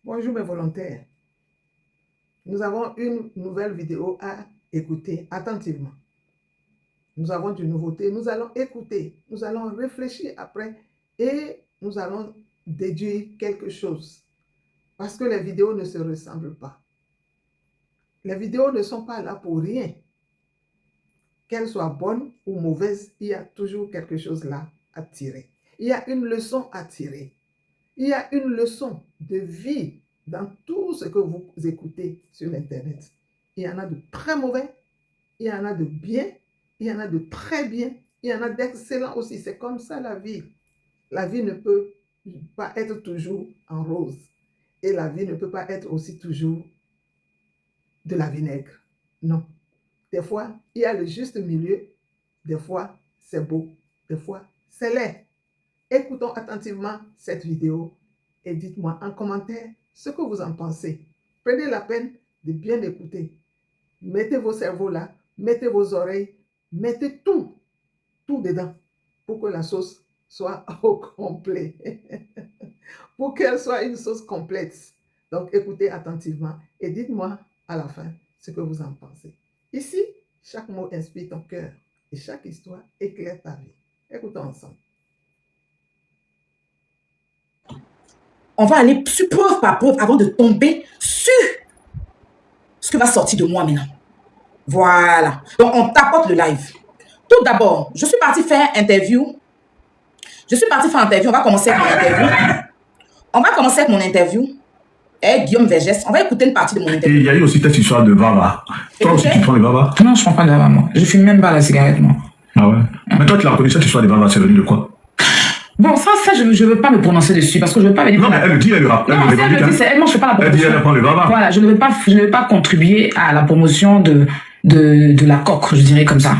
Bonjour mes volontaires. Nous avons une nouvelle vidéo à écouter attentivement. Nous avons une nouveauté, nous allons écouter, nous allons réfléchir après et nous allons déduire quelque chose. Parce que les vidéos ne se ressemblent pas. Les vidéos ne sont pas là pour rien. Qu'elles soient bonnes ou mauvaises, il y a toujours quelque chose là à tirer. Il y a une leçon à tirer. Il y a une leçon de vie dans tout ce que vous écoutez sur Internet. Il y en a de très mauvais, il y en a de bien, il y en a de très bien, il y en a d'excellents aussi. C'est comme ça la vie. La vie ne peut pas être toujours en rose. Et la vie ne peut pas être aussi toujours de la vinaigre. Non. Des fois, il y a le juste milieu. Des fois, c'est beau. Des fois, c'est laid. Écoutons attentivement cette vidéo et dites-moi en commentaire ce que vous en pensez. Prenez la peine de bien écouter. Mettez vos cerveaux là, mettez vos oreilles, mettez tout dedans pour que la sauce soit au complet. Pour qu'elle soit une sauce complète. Donc écoutez attentivement et dites-moi à la fin ce que vous en pensez. Ici, chaque mot inspire ton cœur et chaque histoire éclaire ta vie. Écoutons ensemble. On va aller sur preuve par preuve avant de tomber sur ce qui va sortir de moi maintenant. Voilà. Donc, on tapote le live. Tout d'abord, je suis partie faire interview. On va commencer avec mon interview. Guillaume Vergès. On va écouter une partie de mon interview. Et il y a eu aussi cette histoire de Vava. Toi aussi, tu prends le Vava? Non, je prends pas de Vava, moi. Je fume même pas la cigarette, moi. Ah ouais? Mais toi, tu l'as connu, cette histoire de Vava, c'est venu de quoi? Bon, ça, je ne veux pas me prononcer dessus parce que je ne veux pas venir. Non, mais elle le dit, elle le rappelle. Non, elle le dit, c'est elle, moi, je ne fais pas la promotion. Elle dit, elle prend le Vava. Voilà, je ne vais pas contribuer à la promotion de la coque, je dirais comme ça.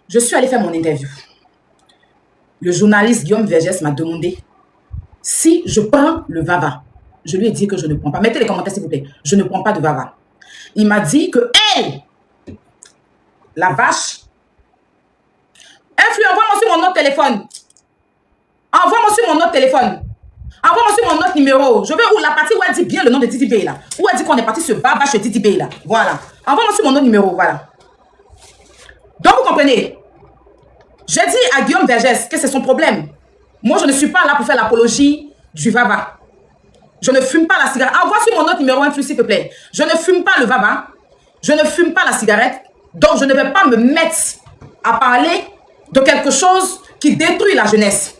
Je suis allée faire mon interview. Le journaliste Guillaume Vergès m'a demandé si je prends le Vava. Je lui ai dit que je ne prends pas. Mettez les commentaires, s'il vous plaît. Je ne prends pas de Vava. Il m'a dit que, hey, la vache, influe, envoie-moi sur mon autre téléphone. Envoie-moi sur mon autre téléphone. Envoie-moi sur mon autre numéro. Je veux où la partie où elle dit bien le nom de Didi Bey là. Où elle dit qu'on est parti se Vava chez Didi Bey là. Voilà. Envoie-moi sur mon autre numéro. Voilà. Donc vous comprenez. J'ai dit à Guillaume Vergès que c'est son problème. Moi je ne suis pas là pour faire l'apologie du Vava. Je ne fume pas la cigarette. Envoie sur mon autre numéro influx s'il te plaît. Je ne fume pas le Vava. Je ne fume pas la cigarette. Donc je ne vais pas me mettre à parler de quelque chose qui détruit la jeunesse.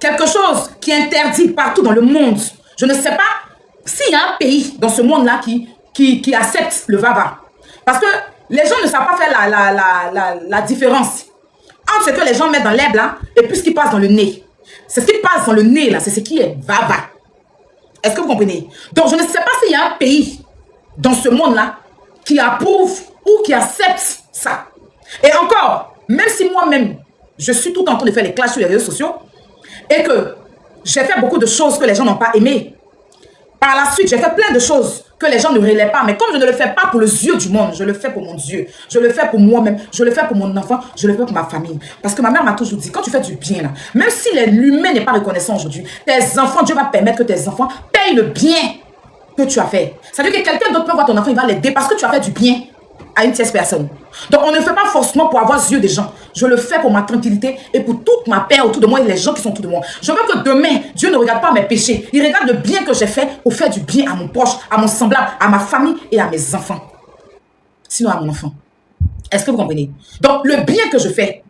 Quelque chose qui est interdit partout dans le monde. Je ne sais pas s'il y a un pays dans ce monde-là qui accepte le Vava. Parce que les gens ne savent pas faire la différence entre ce que les gens mettent dans l'herbe là et puis ce qui passe dans le nez. C'est ce qui passe dans le nez là, c'est ce qui est Vava. Est-ce que vous comprenez? Donc je ne sais pas s'il y a un pays dans ce monde-là qui approuve ou qui accepte ça. Et encore, même si moi-même, je suis tout en train de faire les clashs sur les réseaux sociaux, et que j'ai fait beaucoup de choses que les gens n'ont pas aimées. Par la suite, j'ai fait plein de choses que les gens ne relaient pas. Mais comme je ne le fais pas pour les yeux du monde, je le fais pour mon Dieu. Je le fais pour moi-même. Je le fais pour mon enfant. Je le fais pour ma famille. Parce que ma mère m'a toujours dit, quand tu fais du bien, là, même si l'humain n'est pas reconnaissant aujourd'hui, tes enfants, Dieu va permettre que tes enfants payent le bien que tu as fait. Ça veut dire que quelqu'un d'autre peut voir ton enfant, il va l'aider parce que tu as fait du bien à une tierce personne. Donc on ne le fait pas forcément pour avoir les yeux des gens. Je le fais pour ma tranquillité et pour toute ma paix autour de moi et les gens qui sont autour de moi. Je veux que demain, Dieu ne regarde pas mes péchés. Il regarde le bien que j'ai fait pour faire du bien à mon proche, à mon semblable, à ma famille et à mes enfants. Sinon à mon enfant. Est-ce que vous comprenez? Donc le bien que je fais,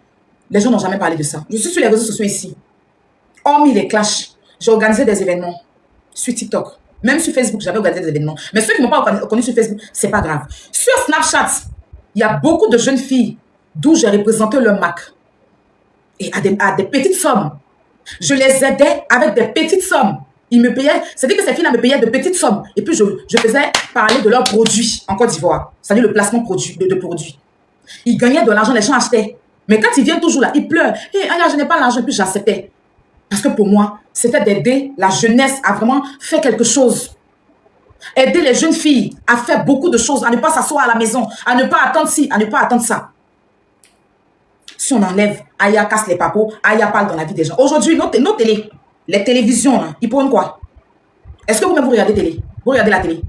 les gens n'ont jamais parlé de ça. Je suis sur les réseaux sociaux ici. Hormis les clashs, j'ai organisé des événements sur TikTok. Même sur Facebook, j'avais organisé des événements. Mais ceux qui ne m'ont pas connu sur Facebook, c'est pas grave. Sur Snapchat, il y a beaucoup de jeunes filles d'où j'ai représenté leur Mac. Et à des petites sommes. Je les aidais avec des petites sommes. Ils me payaient, c'est-à-dire que ces filles-là me payaient de petites sommes. Et puis je faisais parler de leurs produits en Côte d'Ivoire. C'est-à-dire le placement de produits. Ils gagnaient de l'argent, les gens achetaient. Mais quand ils viennent toujours là, ils pleurent. Hey, je n'ai pas l'argent, et puis j'acceptais. Parce que pour moi, c'était d'aider la jeunesse à vraiment faire quelque chose. Aider les jeunes filles à faire beaucoup de choses, à ne pas s'asseoir à la maison, à ne pas attendre ci, à ne pas attendre ça. Si on enlève Aya casse les papos, Aya parle dans la vie des gens. Aujourd'hui, nos télés, les télévisions, là, ils prennent quoi? Est-ce que vous-même vous regardez télé? Vous regardez la télé.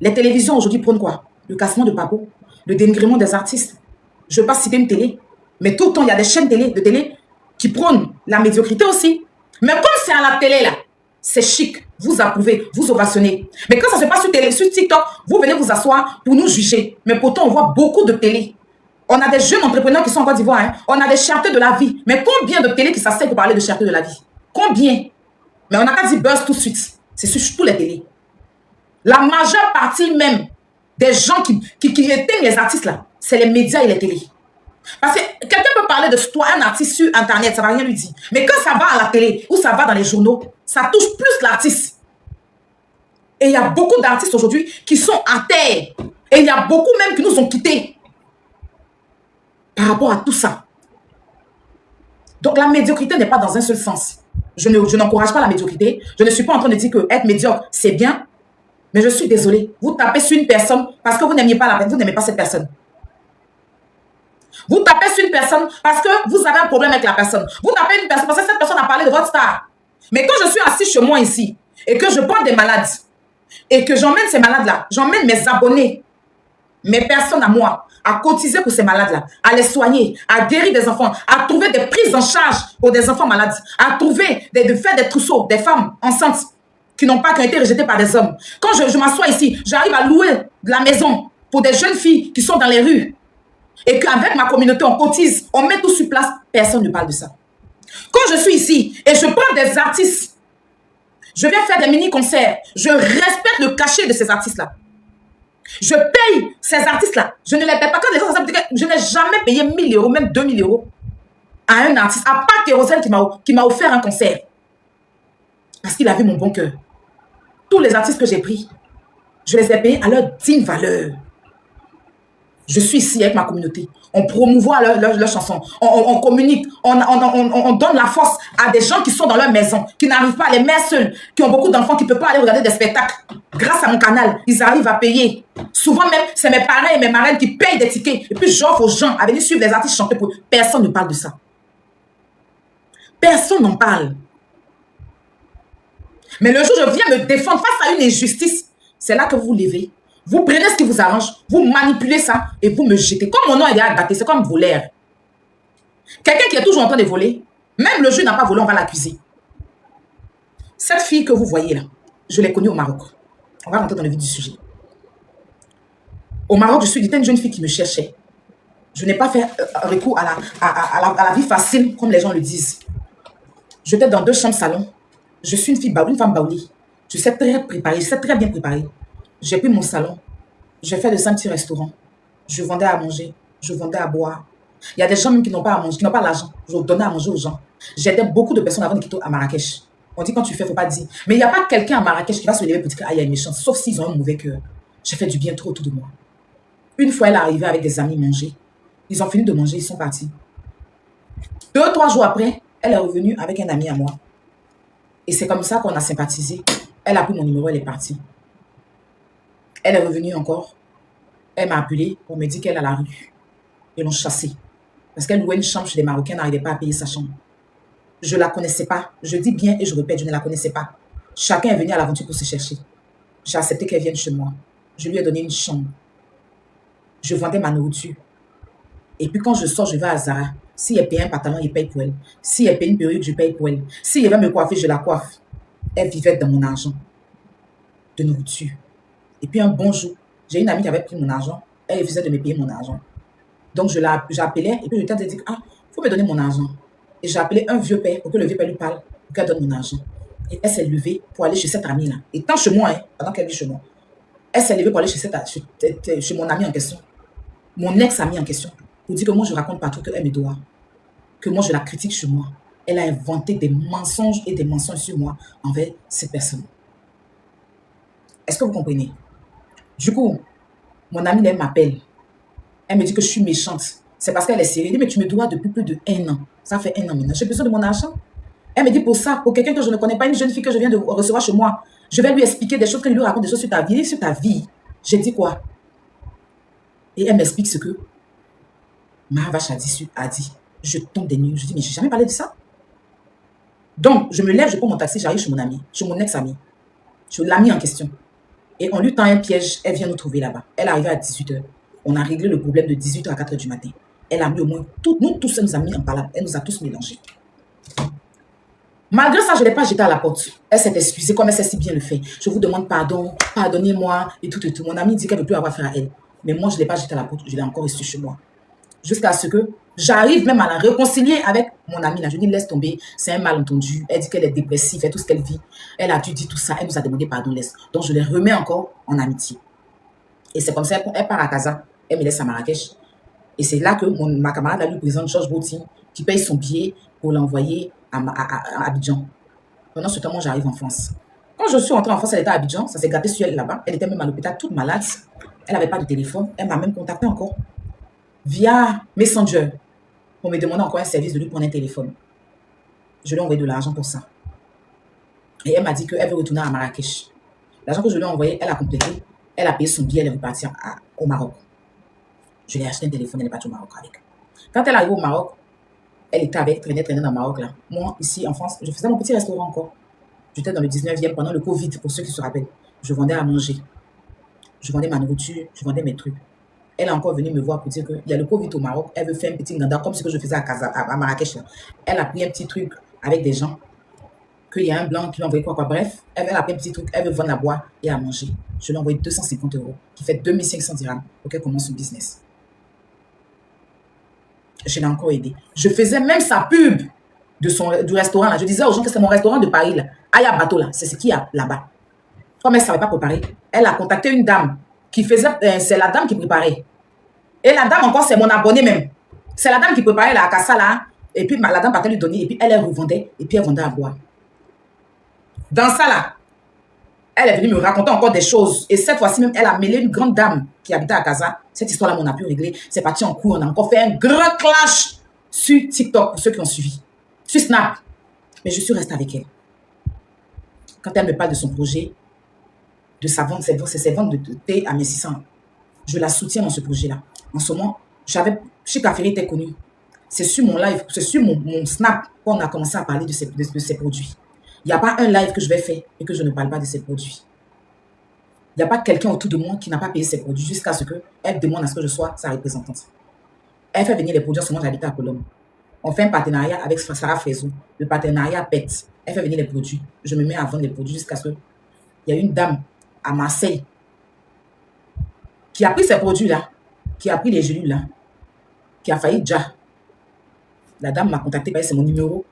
Les télévisions aujourd'hui prônent quoi? Le cassement de papeaux, le dénigrement des artistes. Je ne veux pas citer une télé, mais tout le temps, il y a des chaînes de télé qui prônent la médiocrité aussi. Mais comme c'est à la télé, là, c'est chic. Vous approuvez, vous ovationnez. Mais quand ça se passe sur TikTok, vous venez vous asseoir pour nous juger. Mais pourtant, on voit beaucoup de télé. On a des jeunes entrepreneurs qui sont en Côte d'Ivoire. Hein. On a des chertés de la vie. Mais combien de télé qui s'asseyent pour parler de cherté de la vie? Combien? Mais on n'a qu'à dire buzz tout de suite. C'est sur tous les télés. La majeure partie même des gens qui éteignent les artistes là, c'est les médias et les télés. Parce que quelqu'un peut parler de toi, un artiste sur Internet, ça ne va rien lui dire. Mais quand ça va à la télé ou ça va dans les journaux, ça touche plus l'artiste. Et il y a beaucoup d'artistes aujourd'hui qui sont à terre. Et il y a beaucoup même qui nous ont quittés. Par rapport à tout ça. Donc la médiocrité n'est pas dans un seul sens. Je n'encourage pas la médiocrité. Je ne suis pas en train de dire que être médiocre, c'est bien. Mais je suis désolée. Vous tapez sur une personne parce que vous n'aimiez pas vous n'aimez pas cette personne. Vous tapez sur une personne parce que vous avez un problème avec la personne. Vous tapez une personne parce que cette personne a parlé de votre star. Mais quand je suis assis chez moi ici et que je prends des malades et que j'emmène ces malades-là, j'emmène mes abonnés, mes personnes à moi, à cotiser pour ces malades-là, à les soigner, à guérir des enfants, à trouver des prises en charge pour des enfants malades, à trouver, de faire des trousseaux, des femmes enceintes qui ont été rejetées par des hommes. Quand je m'assois ici, j'arrive à louer de la maison pour des jeunes filles qui sont dans les rues. Et qu'avec ma communauté, on cotise, on met tout sur place, personne ne parle de ça. Quand je suis ici et je prends des artistes, je viens faire des mini-concerts, je respecte le cachet de ces artistes-là. Je paye ces artistes-là. Je ne les paye pas. Quand les gens savent que je n'ai jamais payé 1 000 €, même 2 000 € à un artiste, à part Kérosène qui m'a offert un concert. Parce qu'il a vu mon bon cœur. Tous les artistes que j'ai pris, je les ai payés à leur digne valeur. Je suis ici avec ma communauté. On promouvoit leurs chansons. On communique. On donne la force à des gens qui sont dans leur maison, qui n'arrivent pas, les mères seules, qui ont beaucoup d'enfants, qui ne peuvent pas aller regarder des spectacles. Grâce à mon canal, ils arrivent à payer. Souvent même, c'est mes parents et mes marraines qui payent des tickets. Et puis j'offre aux gens à venir suivre les artistes chanter pour eux. Personne ne parle de ça. Personne n'en parle. Mais le jour où je viens me défendre face à une injustice, c'est là que vous vous levez. Vous prenez ce qui vous arrange, vous manipulez ça et vous me jetez. Comme mon nom est gâté, c'est comme voleur. Quelqu'un qui est toujours en train de voler, même le jeu n'a pas volé, on va l'accuser. Cette fille que vous voyez là, je l'ai connue au Maroc. On va rentrer dans le vif du sujet. Au Maroc, j'étais une jeune fille qui me cherchait. Je n'ai pas fait recours à la vie facile, comme les gens le disent. J'étais dans 2 chambres salon. Je suis une femme baouli. Je sais très préparer, je sais très bien préparer. J'ai pris mon salon. J'ai fait de ça un petit restaurant. Je vendais à manger. Je vendais à boire. Il y a des gens même qui n'ont pas à manger, qui n'ont pas l'argent. Je donnais à manger aux gens. J'aidais beaucoup de personnes avant de quitter à Marrakech. On dit quand tu fais, il ne faut pas dire. Mais il n'y a pas quelqu'un à Marrakech qui va se lever pour dire qu'il y a une méchante. Sauf s'ils ont un mauvais cœur. J'ai fait du bien trop autour de moi. Une fois, elle est arrivée avec des amis manger. Ils ont fini de manger, ils sont partis. 2-3 jours après, elle est revenue avec un ami à moi. Et c'est comme ça qu'on a sympathisé. Elle a pris mon numéro, elle est partie. Elle est revenue encore. Elle m'a appelé pour me dire qu'elle est à la rue. Ils l'ont chassée. Parce qu'elle louait une chambre chez les Marocains, n'arrivait pas à payer sa chambre. Je ne la connaissais pas. Je dis bien et je répète, je ne la connaissais pas. Chacun est venu à l'aventure pour se chercher. J'ai accepté qu'elle vienne chez moi. Je lui ai donné une chambre. Je vendais ma nourriture. Et puis quand je sors, je vais à Zara. Si elle paye un pantalon, il paye pour elle. Si elle paye une perruque, je paye pour elle. Si elle va me coiffer, je la coiffe. Elle vivait dans mon argent de nourriture. Et puis un bon jour, j'ai une amie qui avait pris mon argent. Elle refusait de me payer mon argent. Donc j'appelais et puis le temps de dire, il faut me donner mon argent. Et j'ai appelé un vieux père pour que le vieux père lui parle, pour qu'elle donne mon argent. Et elle s'est levée pour aller chez cette amie-là. Et tant chez moi, pendant qu'elle vit chez moi, elle s'est levée pour aller chez mon ami en question, mon ex-ami en question, pour dire que moi je raconte partout qu'elle me doit, que moi je la critique chez moi. Elle a inventé des mensonges et des mensonges sur moi envers cette personne. Est-ce que vous comprenez? Du coup, mon amie, elle m'appelle. Elle me dit que je suis méchante. C'est parce qu'elle est sérieuse. Elle dit, mais tu me dois depuis plus de 1 an. Ça fait 1 an maintenant. J'ai besoin de mon argent. Elle me dit, pour ça, pour quelqu'un que je ne connais pas, une jeune fille que je viens de recevoir chez moi, je vais lui expliquer des choses, qu'elle lui raconte des choses sur ta vie. Sur ta vie. J'ai dit quoi? Et elle m'explique ce que Mahavash a dit. Je tombe des nues. Je dis, mais je n'ai jamais parlé de ça. Donc, je me lève, je prends mon taxi, j'arrive chez mon ami, chez mon ex-ami, chez l'ami en question. Et on lui tend un piège, elle vient nous trouver là-bas. Elle est arrivée à 18h. On a réglé le problème de 18h à 4h du matin. Elle a mis au moins, nous tous, elle nous a mis en palabre. Elle nous a tous mélangés. Malgré ça, je ne l'ai pas jetée à la porte. Elle s'est excusée comme elle sait si bien le fait. Je vous demande pardon, pardonnez-moi et tout et tout. Mon amie dit qu'elle ne veut plus avoir affaire à elle. Mais moi, je ne l'ai pas jetée à la porte. Je l'ai encore reçue chez moi. Jusqu'à ce que j'arrive même à la réconcilier avec mon amie là. Je dis laisse tomber, c'est un malentendu. Elle dit qu'elle est dépressive, elle tout ce qu'elle vit. Elle a dû dire tout ça, elle nous a demandé pardon, laisse. Donc je les remets encore en amitié. Et c'est comme ça, elle part à Casa, elle me laisse à Marrakech. Et c'est là que ma camarade a lui présente Georges Boutin, qui paye son billet pour l'envoyer à Abidjan. Pendant ce temps, moi j'arrive en France. Quand je suis rentrée en France, elle était à Abidjan, ça s'est gâté sur elle là-bas. Elle était même à l'hôpital, toute malade. Elle n'avait pas de téléphone, elle m'a même contacté encore via Messenger pour me demander encore un service de lui prendre un téléphone. Je lui ai envoyé de l'argent pour ça. Et elle m'a dit qu'elle veut retourner à Marrakech. L'argent que je lui ai envoyé, elle a complété. Elle a payé son billet, elle est repartie au Maroc. Je lui ai acheté un téléphone, elle est partie au Maroc avec. Quand elle est arrivée au Maroc, elle était avec, traînait dans le Maroc là. Moi, ici en France, je faisais mon petit restaurant encore. J'étais dans le 19e pendant le Covid, pour ceux qui se rappellent. Je vendais à manger. Je vendais ma nourriture, je vendais mes trucs. Elle est encore venue me voir pour dire qu'il y a le Covid au Maroc. Elle veut faire un petit ganda comme ce que je faisais à Marrakech. Là. Elle a pris un petit truc avec des gens. Qu'il y a un blanc qui lui a envoyé quoi. Bref, elle a pris un petit truc. Elle veut vendre à boire et à manger. Je lui ai envoyé 250 €, qui fait 2500 dirhams pour qu'elle commence son business. Je l'ai encore aidé. Je faisais même sa pub du restaurant là. Je disais aux gens que c'est mon restaurant de Paris là. Aya Bateau là. C'est ce qu'il y a là-bas. Comme elle ne savait pas préparer, elle a contacté une dame qui faisait, c'est la dame qui préparait. Et la dame encore, c'est mon abonné même. C'est la dame qui préparait la cassa là. Et puis la dame partait lui donner. Et puis elle revendait. Et puis elle vendait à boire. Dans ça là, elle est venue me raconter encore des choses. Et cette fois-ci même, elle a mêlé une grande dame qui habitait à Casa. Cette histoire-là, on a pu régler. C'est parti en cours. On a encore fait un grand clash sur TikTok pour ceux qui ont suivi. Sur Snap. Mais je suis restée avec elle. Quand elle me parle de son projet, de sa vente, ses ventes de thé à 1600. Je la soutiens dans ce projet-là. En ce moment, chez Caféry était connu. C'est sur mon live, c'est sur mon Snap qu'on a commencé à parler de ces produits. Il n'y a pas un live que je vais faire et que je ne parle pas de ces produits. Il n'y a pas quelqu'un autour de moi qui n'a pas payé ces produits jusqu'à ce qu'elle demande à ce que je sois sa représentante. Elle fait venir les produits. En ce moment, j'habite à Colombe. On fait un partenariat avec Sarah Frézou. Le partenariat pète. Elle fait venir les produits. Je me mets à vendre les produits jusqu'à ce qu'il y a une dame à Marseille qui a pris ces produits-là, qui a pris les gélules là, qui a failli déjà. La dame m'a contacté, c'est mon numéro.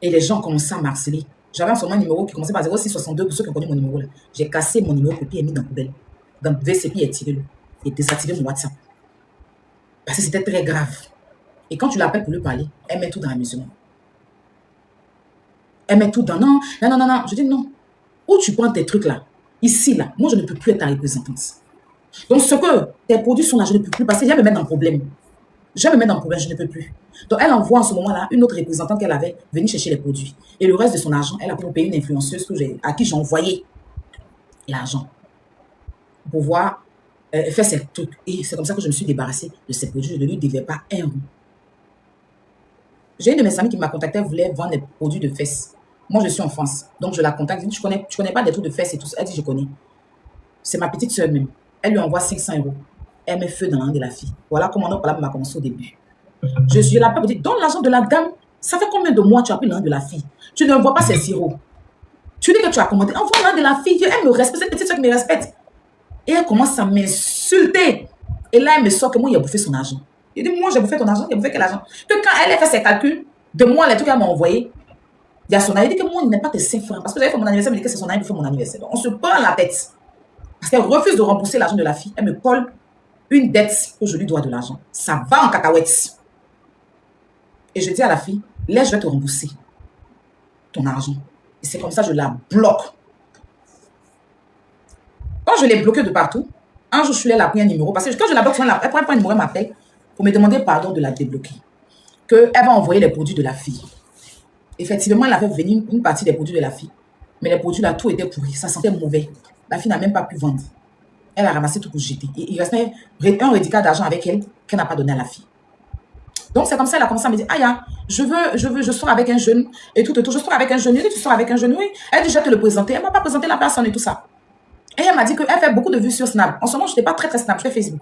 Et les gens commençaient à m'harceler. J'avais en ce moment un numéro qui commençait par 0662 pour ceux qui ont connu mon numéro là. J'ai cassé mon numéro et mis dans la poubelle. Dans le VCP et tiré et désactivé mon WhatsApp. Parce que c'était très grave. Et quand tu l'appelles pour lui parler, elle met tout dans la musulmane. Elle met tout dans non. Je dis non. Où tu prends tes trucs là? Ici là, moi je ne peux plus être ta représentante. Donc ce que tes produits sont là, je ne peux plus passer. Je vais me mettre dans le problème. Je ne peux plus. Donc elle envoie en ce moment-là une autre représentante qu'elle avait venir chercher les produits. Et le reste de son argent, elle a pour payer une influenceuse à qui j'ai envoyé l'argent. Pour pouvoir faire ces trucs. Et c'est comme ça que je me suis débarrassée de ces produits. Je ne lui devais pas un rond. J'ai une de mes amies qui m'a contacté, elle voulait vendre des produits de fesses. Moi, je suis en France. Donc, je la contacte. Je dis, tu connais pas des trucs de fesses et tout ça. Elle dit, je connais. C'est ma petite soeur même. Elle lui envoie 500 €. Elle met feu dans la langue de la fille. Voilà comment notre problème m'a commencé au début. Je l'appelle pour dire, donne l'argent de la dame. Ça fait combien de mois tu as pris la langue de la fille? Tu ne vois pas ses sirops. Tu dis que tu as commandé. Envoie la langue de la fille. Elle me respecte. Cette petite soeur qui me respecte. Et elle commence à m'insulter. Et là, elle me sort que moi, il a bouffé son argent. Il dit, moi, j'ai bouffé ton argent. Il a bouffé quel argent? Que quand elle a fait ses calculs, de moi, les trucs qu'elle m'a envoyé, il y a son ami, il dit que moi, il n'est pas tes 5 francs. Parce que j'avais fait mon anniversaire, il me dit que c'est son ami qui fait mon anniversaire. Donc, on se prend la tête. Parce qu'elle refuse de rembourser l'argent de la fille. Elle me colle une dette que je lui dois de l'argent. Ça va en cacahuètes. Et je dis à la fille, laisse, je vais te rembourser ton argent. Et c'est comme ça que je la bloque. Quand je l'ai bloquée de partout, un jour, je suis allée, elle a pris un numéro. Parce que quand je la bloque, elle prend un numéro, elle m'appelle pour me demander pardon de la débloquer. Qu'elle va envoyer les produits de la fille. Effectivement, elle avait venu une partie des produits de la fille. Mais les produits là, tout était pourri. Ça sentait mauvais. La fille n'a même pas pu vendre. Elle a ramassé tout pour jeter. Et il restait un rédicat d'argent avec elle qu'elle n'a pas donné à la fille. Donc, c'est comme ça qu'elle a commencé à me dire, Aya, je sors avec un jeune et tout. Je sors avec un jeune. Elle dit, tu sors avec un jeune, oui. Elle dit, je vais te le présenter. Elle ne m'a pas présenté la personne et tout ça. Et elle m'a dit qu'elle fait beaucoup de vues sur Snap. En ce moment, je n'étais pas très Snap, je fais Facebook.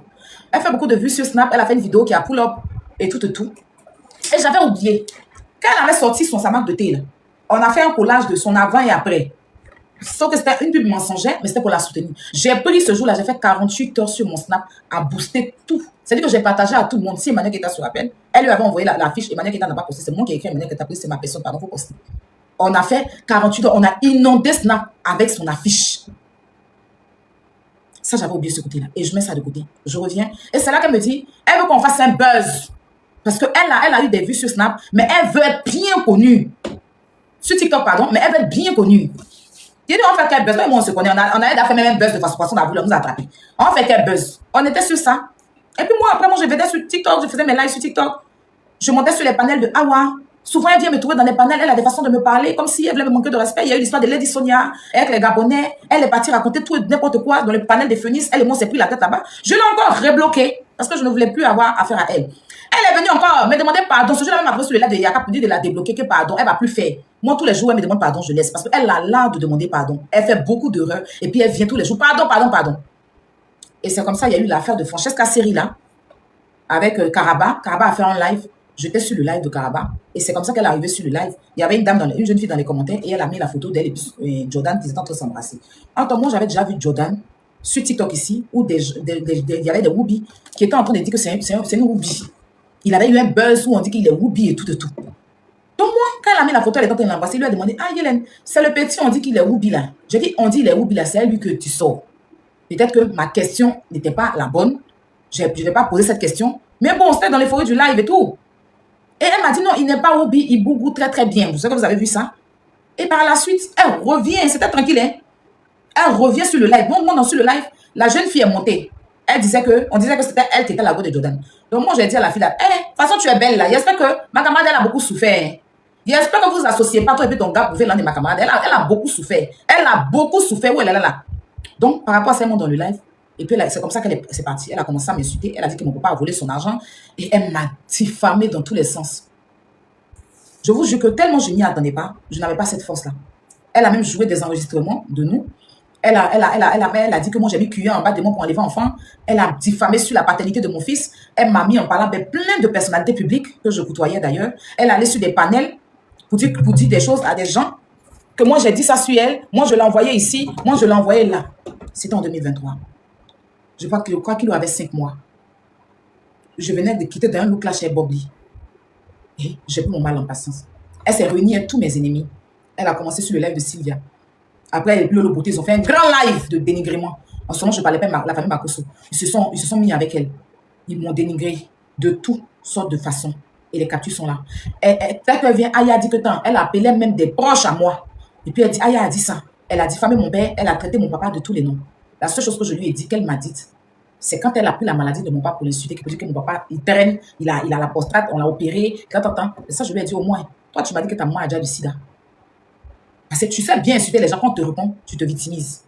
Elle fait beaucoup de vues sur Snap. Elle a fait une vidéo qui a pull-up et tout. Et j'avais oublié. Quand elle avait sorti sa marque de thé, là, on a fait un collage de son avant et après. Sauf que c'était une pub mensongère, mais c'était pour la soutenir. J'ai pris ce jour-là, j'ai fait 48 heures sur mon Snap à booster tout. C'est-à-dire que j'ai partagé à tout le monde. Si Emmanuel Keita se rappelle, elle lui avait envoyé la fiche. Emmanuel Keita n'a pas posté. C'est moi qui ai écrit Emmanuel Keita, c'est ma personne, pardon, faut poster. On a fait 48 heures, on a inondé Snap avec son affiche. Ça, j'avais oublié ce côté-là. Et je mets ça de côté. Je reviens. Et c'est là qu'elle me dit, elle veut qu'on fasse un buzz. Parce qu'elle a eu des vues sur Snap, mais elle veut être bien connue. Sur TikTok, pardon, mais elle veut être bien connue. Il dit, on fait quel buzz? Moi, on se connaît. On a fait même un buzz de façon on a voulu nous attraper. On fait quel buzz? On était sur ça. Et puis moi, après, je venais sur TikTok, je faisais mes lives sur TikTok. Je montais sur les panels de Awa. Souvent, elle vient me trouver dans les panels. Elle a des façons de me parler, comme si elle voulait me manquer de respect. Il y a eu l'histoire de Lady Sonia avec les Gabonais. Elle est partie raconter tout et n'importe quoi dans le panel des Phoenix. Elle et moi, on s'est pris la tête là-bas. Je l'ai encore rebloquée parce que je ne voulais plus avoir affaire à elle. Elle est venue encore me demander pardon. Ce jour-là, elle m'a pris sur le live de Yaka pour dire de la débloquer, que pardon, elle va plus faire. Moi, tous les jours, elle me demande pardon, je laisse. Parce qu'elle a l'art de demander pardon. Elle fait beaucoup d'erreurs. Et puis, elle vient tous les jours. Pardon, pardon, pardon. Et c'est comme ça, il y a eu l'affaire de Francesca Serilla avec Karaba. Karaba a fait un live. J'étais sur le live de Karaba. Et c'est comme ça qu'elle est arrivée sur le live. Il y avait une dame, une jeune fille dans les commentaires. Et elle a mis la photo d'elle et Jordan qui étaient en train de s'embrasser. En tant que moi, j'avais déjà vu Jordan sur TikTok ici, où il y avait des whoobies qui étaient en train de dire que c'est une whoobie. Il avait eu un buzz où on dit qu'il est whoobies et tout. Donc moi, quand elle a mis la photo, elle est en train de l'embrasser, il lui a demandé, ah Yélène, c'est le petit, on dit qu'il est whoobie là. J'ai dit, on dit il est whoobie là, c'est à lui que tu sors. Peut-être que ma question n'était pas la bonne. Je ne vais pas poser cette question. Mais bon, c'était dans les forêts du live et tout. Et elle m'a dit, non, il n'est pas whoobies, il bougou très très bien. Vous savez que vous avez vu ça? Et par la suite, elle revient, c'était tranquille, hein? Elle revient sur le live. Bon, moi, sur le live, la jeune fille est montée. On disait que c'était elle qui était la go de Jordan. Donc moi, j'ai dit à la fille là, de toute façon, tu es belle là. J'espère que ma camarade, elle a beaucoup souffert. J'espère que vous vous associez pas, toi et puis ton gars, vous pouvez l'un de ma camarade. Elle a beaucoup souffert. Elle a beaucoup souffert. Où elle est là. Donc, par rapport à ça, elle monte dans le live. Et puis, c'est comme ça qu'elle est partie. Elle a commencé à m'insulter. Elle a dit que mon papa a volé son argent. Et elle m'a diffamée dans tous les sens. Je vous jure que tellement je n'y attendais pas, je n'avais pas cette force-là. Elle a même joué des enregistrements de nous. Elle a dit que moi j'ai mis cuillère en bas de moi pour enlever enfant. Elle a diffamé sur la paternité de mon fils. Elle m'a mis en parlant avec plein de personnalités publiques que je côtoyais d'ailleurs. Elle allait sur des panels pour dire des choses à des gens que moi j'ai dit ça sur elle. Moi je l'ai envoyé ici. Moi je l'ai envoyé là. C'était en 2023. Je crois qu'il avait 5 mois. Je venais de quitter d'un look là chez Bobby. Et j'ai pris mon mal en patience. Elle s'est réunie avec tous mes ennemis. Elle a commencé sur le live de Sylvia. Après, Lolo Beauté, ils ont fait un grand live de dénigrement. En ce moment, je ne parlais pas de la famille Makosso. Ils se sont mis avec elle. Ils m'ont dénigré de toutes sortes de façons. Et les captures sont là. Dès qu'elle vient, Aya a dit que tant. Elle appelait même des proches à moi. Et puis elle dit, Aya a dit ça. Elle a diffamé mon père. Elle a traité mon papa de tous les noms. La seule chose que je lui ai dit, qu'elle m'a dit, c'est quand elle a pris la maladie de mon papa pour l'insulter, qu'elle peut dire que mon papa, il traîne, il a la prostate, on l'a opéré. Et ça, je lui ai dit au moins, toi, tu m'as dit que ta maman a déjà du sida. Parce que tu sais bien insulter les gens, quand on te répond, tu te victimises.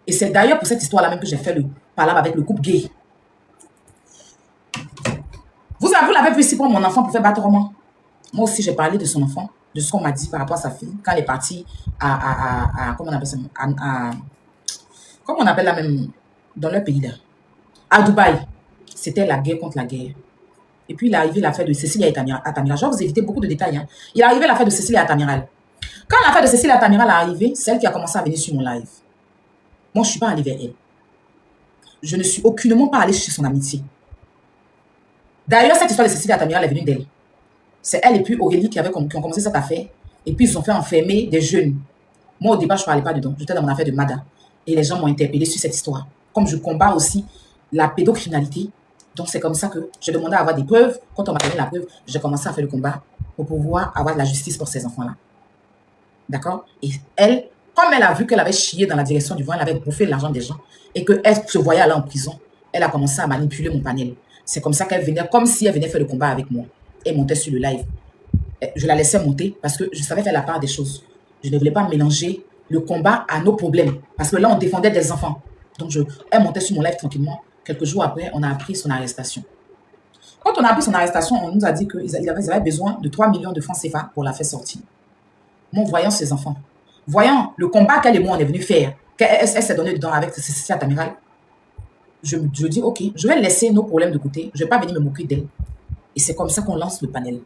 Et c'est d'ailleurs pour cette histoire-là même que j'ai fait le palabre avec le couple gay. Vous l'avez vu ici pour mon enfant pour faire battre moi. Moi aussi, j'ai parlé de son enfant, de ce qu'on m'a dit par rapport à sa fille, quand elle est partie comment on appelle ça, comment on appelle la même, dans leur pays là, à Dubaï. C'était la guerre contre la guerre. Et puis, il est arrivé l'affaire de Cécile et Atamiral. Je vais vous éviter beaucoup de détails. Hein. Il est arrivé l'affaire de Cécile et Atamiral. Quand l'affaire de Cécile et Atamiral est arrivée, c'est elle qui a commencé à venir sur mon live. Moi, je ne suis pas allée vers elle. Je ne suis aucunement pas allée chercher son amitié. D'ailleurs, cette histoire de Cécile et Atamiral est venue d'elle. C'est elle et puis Aurélie qui ont commencé cette affaire. Et puis, ils ont fait enfermer des jeunes. Moi, au départ, je ne parlais pas dedans. J'étais dans mon affaire de Mada. Et les gens m'ont interpellé sur cette histoire. Comme je combats aussi la pédocriminalité. Donc, c'est comme ça que je demandais à avoir des preuves. Quand on m'a donné la preuve, j'ai commencé à faire le combat pour pouvoir avoir de la justice pour ces enfants-là. D'accord? Et elle, comme elle a vu qu'elle avait chié dans la direction du vent, elle avait bouffé l'argent des gens et qu'elle se voyait aller en prison, elle a commencé à manipuler mon panel. C'est comme ça qu'elle venait, comme si elle venait faire le combat avec moi. Elle montait sur le live. Je la laissais monter parce que je savais faire la part des choses. Je ne voulais pas mélanger le combat à nos problèmes. Parce que là, on défendait des enfants. Donc, elle montait sur mon live tranquillement. Quelques jours après, on a appris son arrestation. Quand on a appris son arrestation, on nous a dit qu'ils avaient besoin de 3 millions de francs CFA pour la faire sortir. Moi, voyant ces enfants, voyant le combat qu'elle et moi, on est venu faire, qu'elle s'est donnée dedans avec cette amirale, je dis, ok, je vais laisser nos problèmes de côté. Je ne vais pas venir me moquer d'elle. Et c'est comme ça qu'on lance le panel.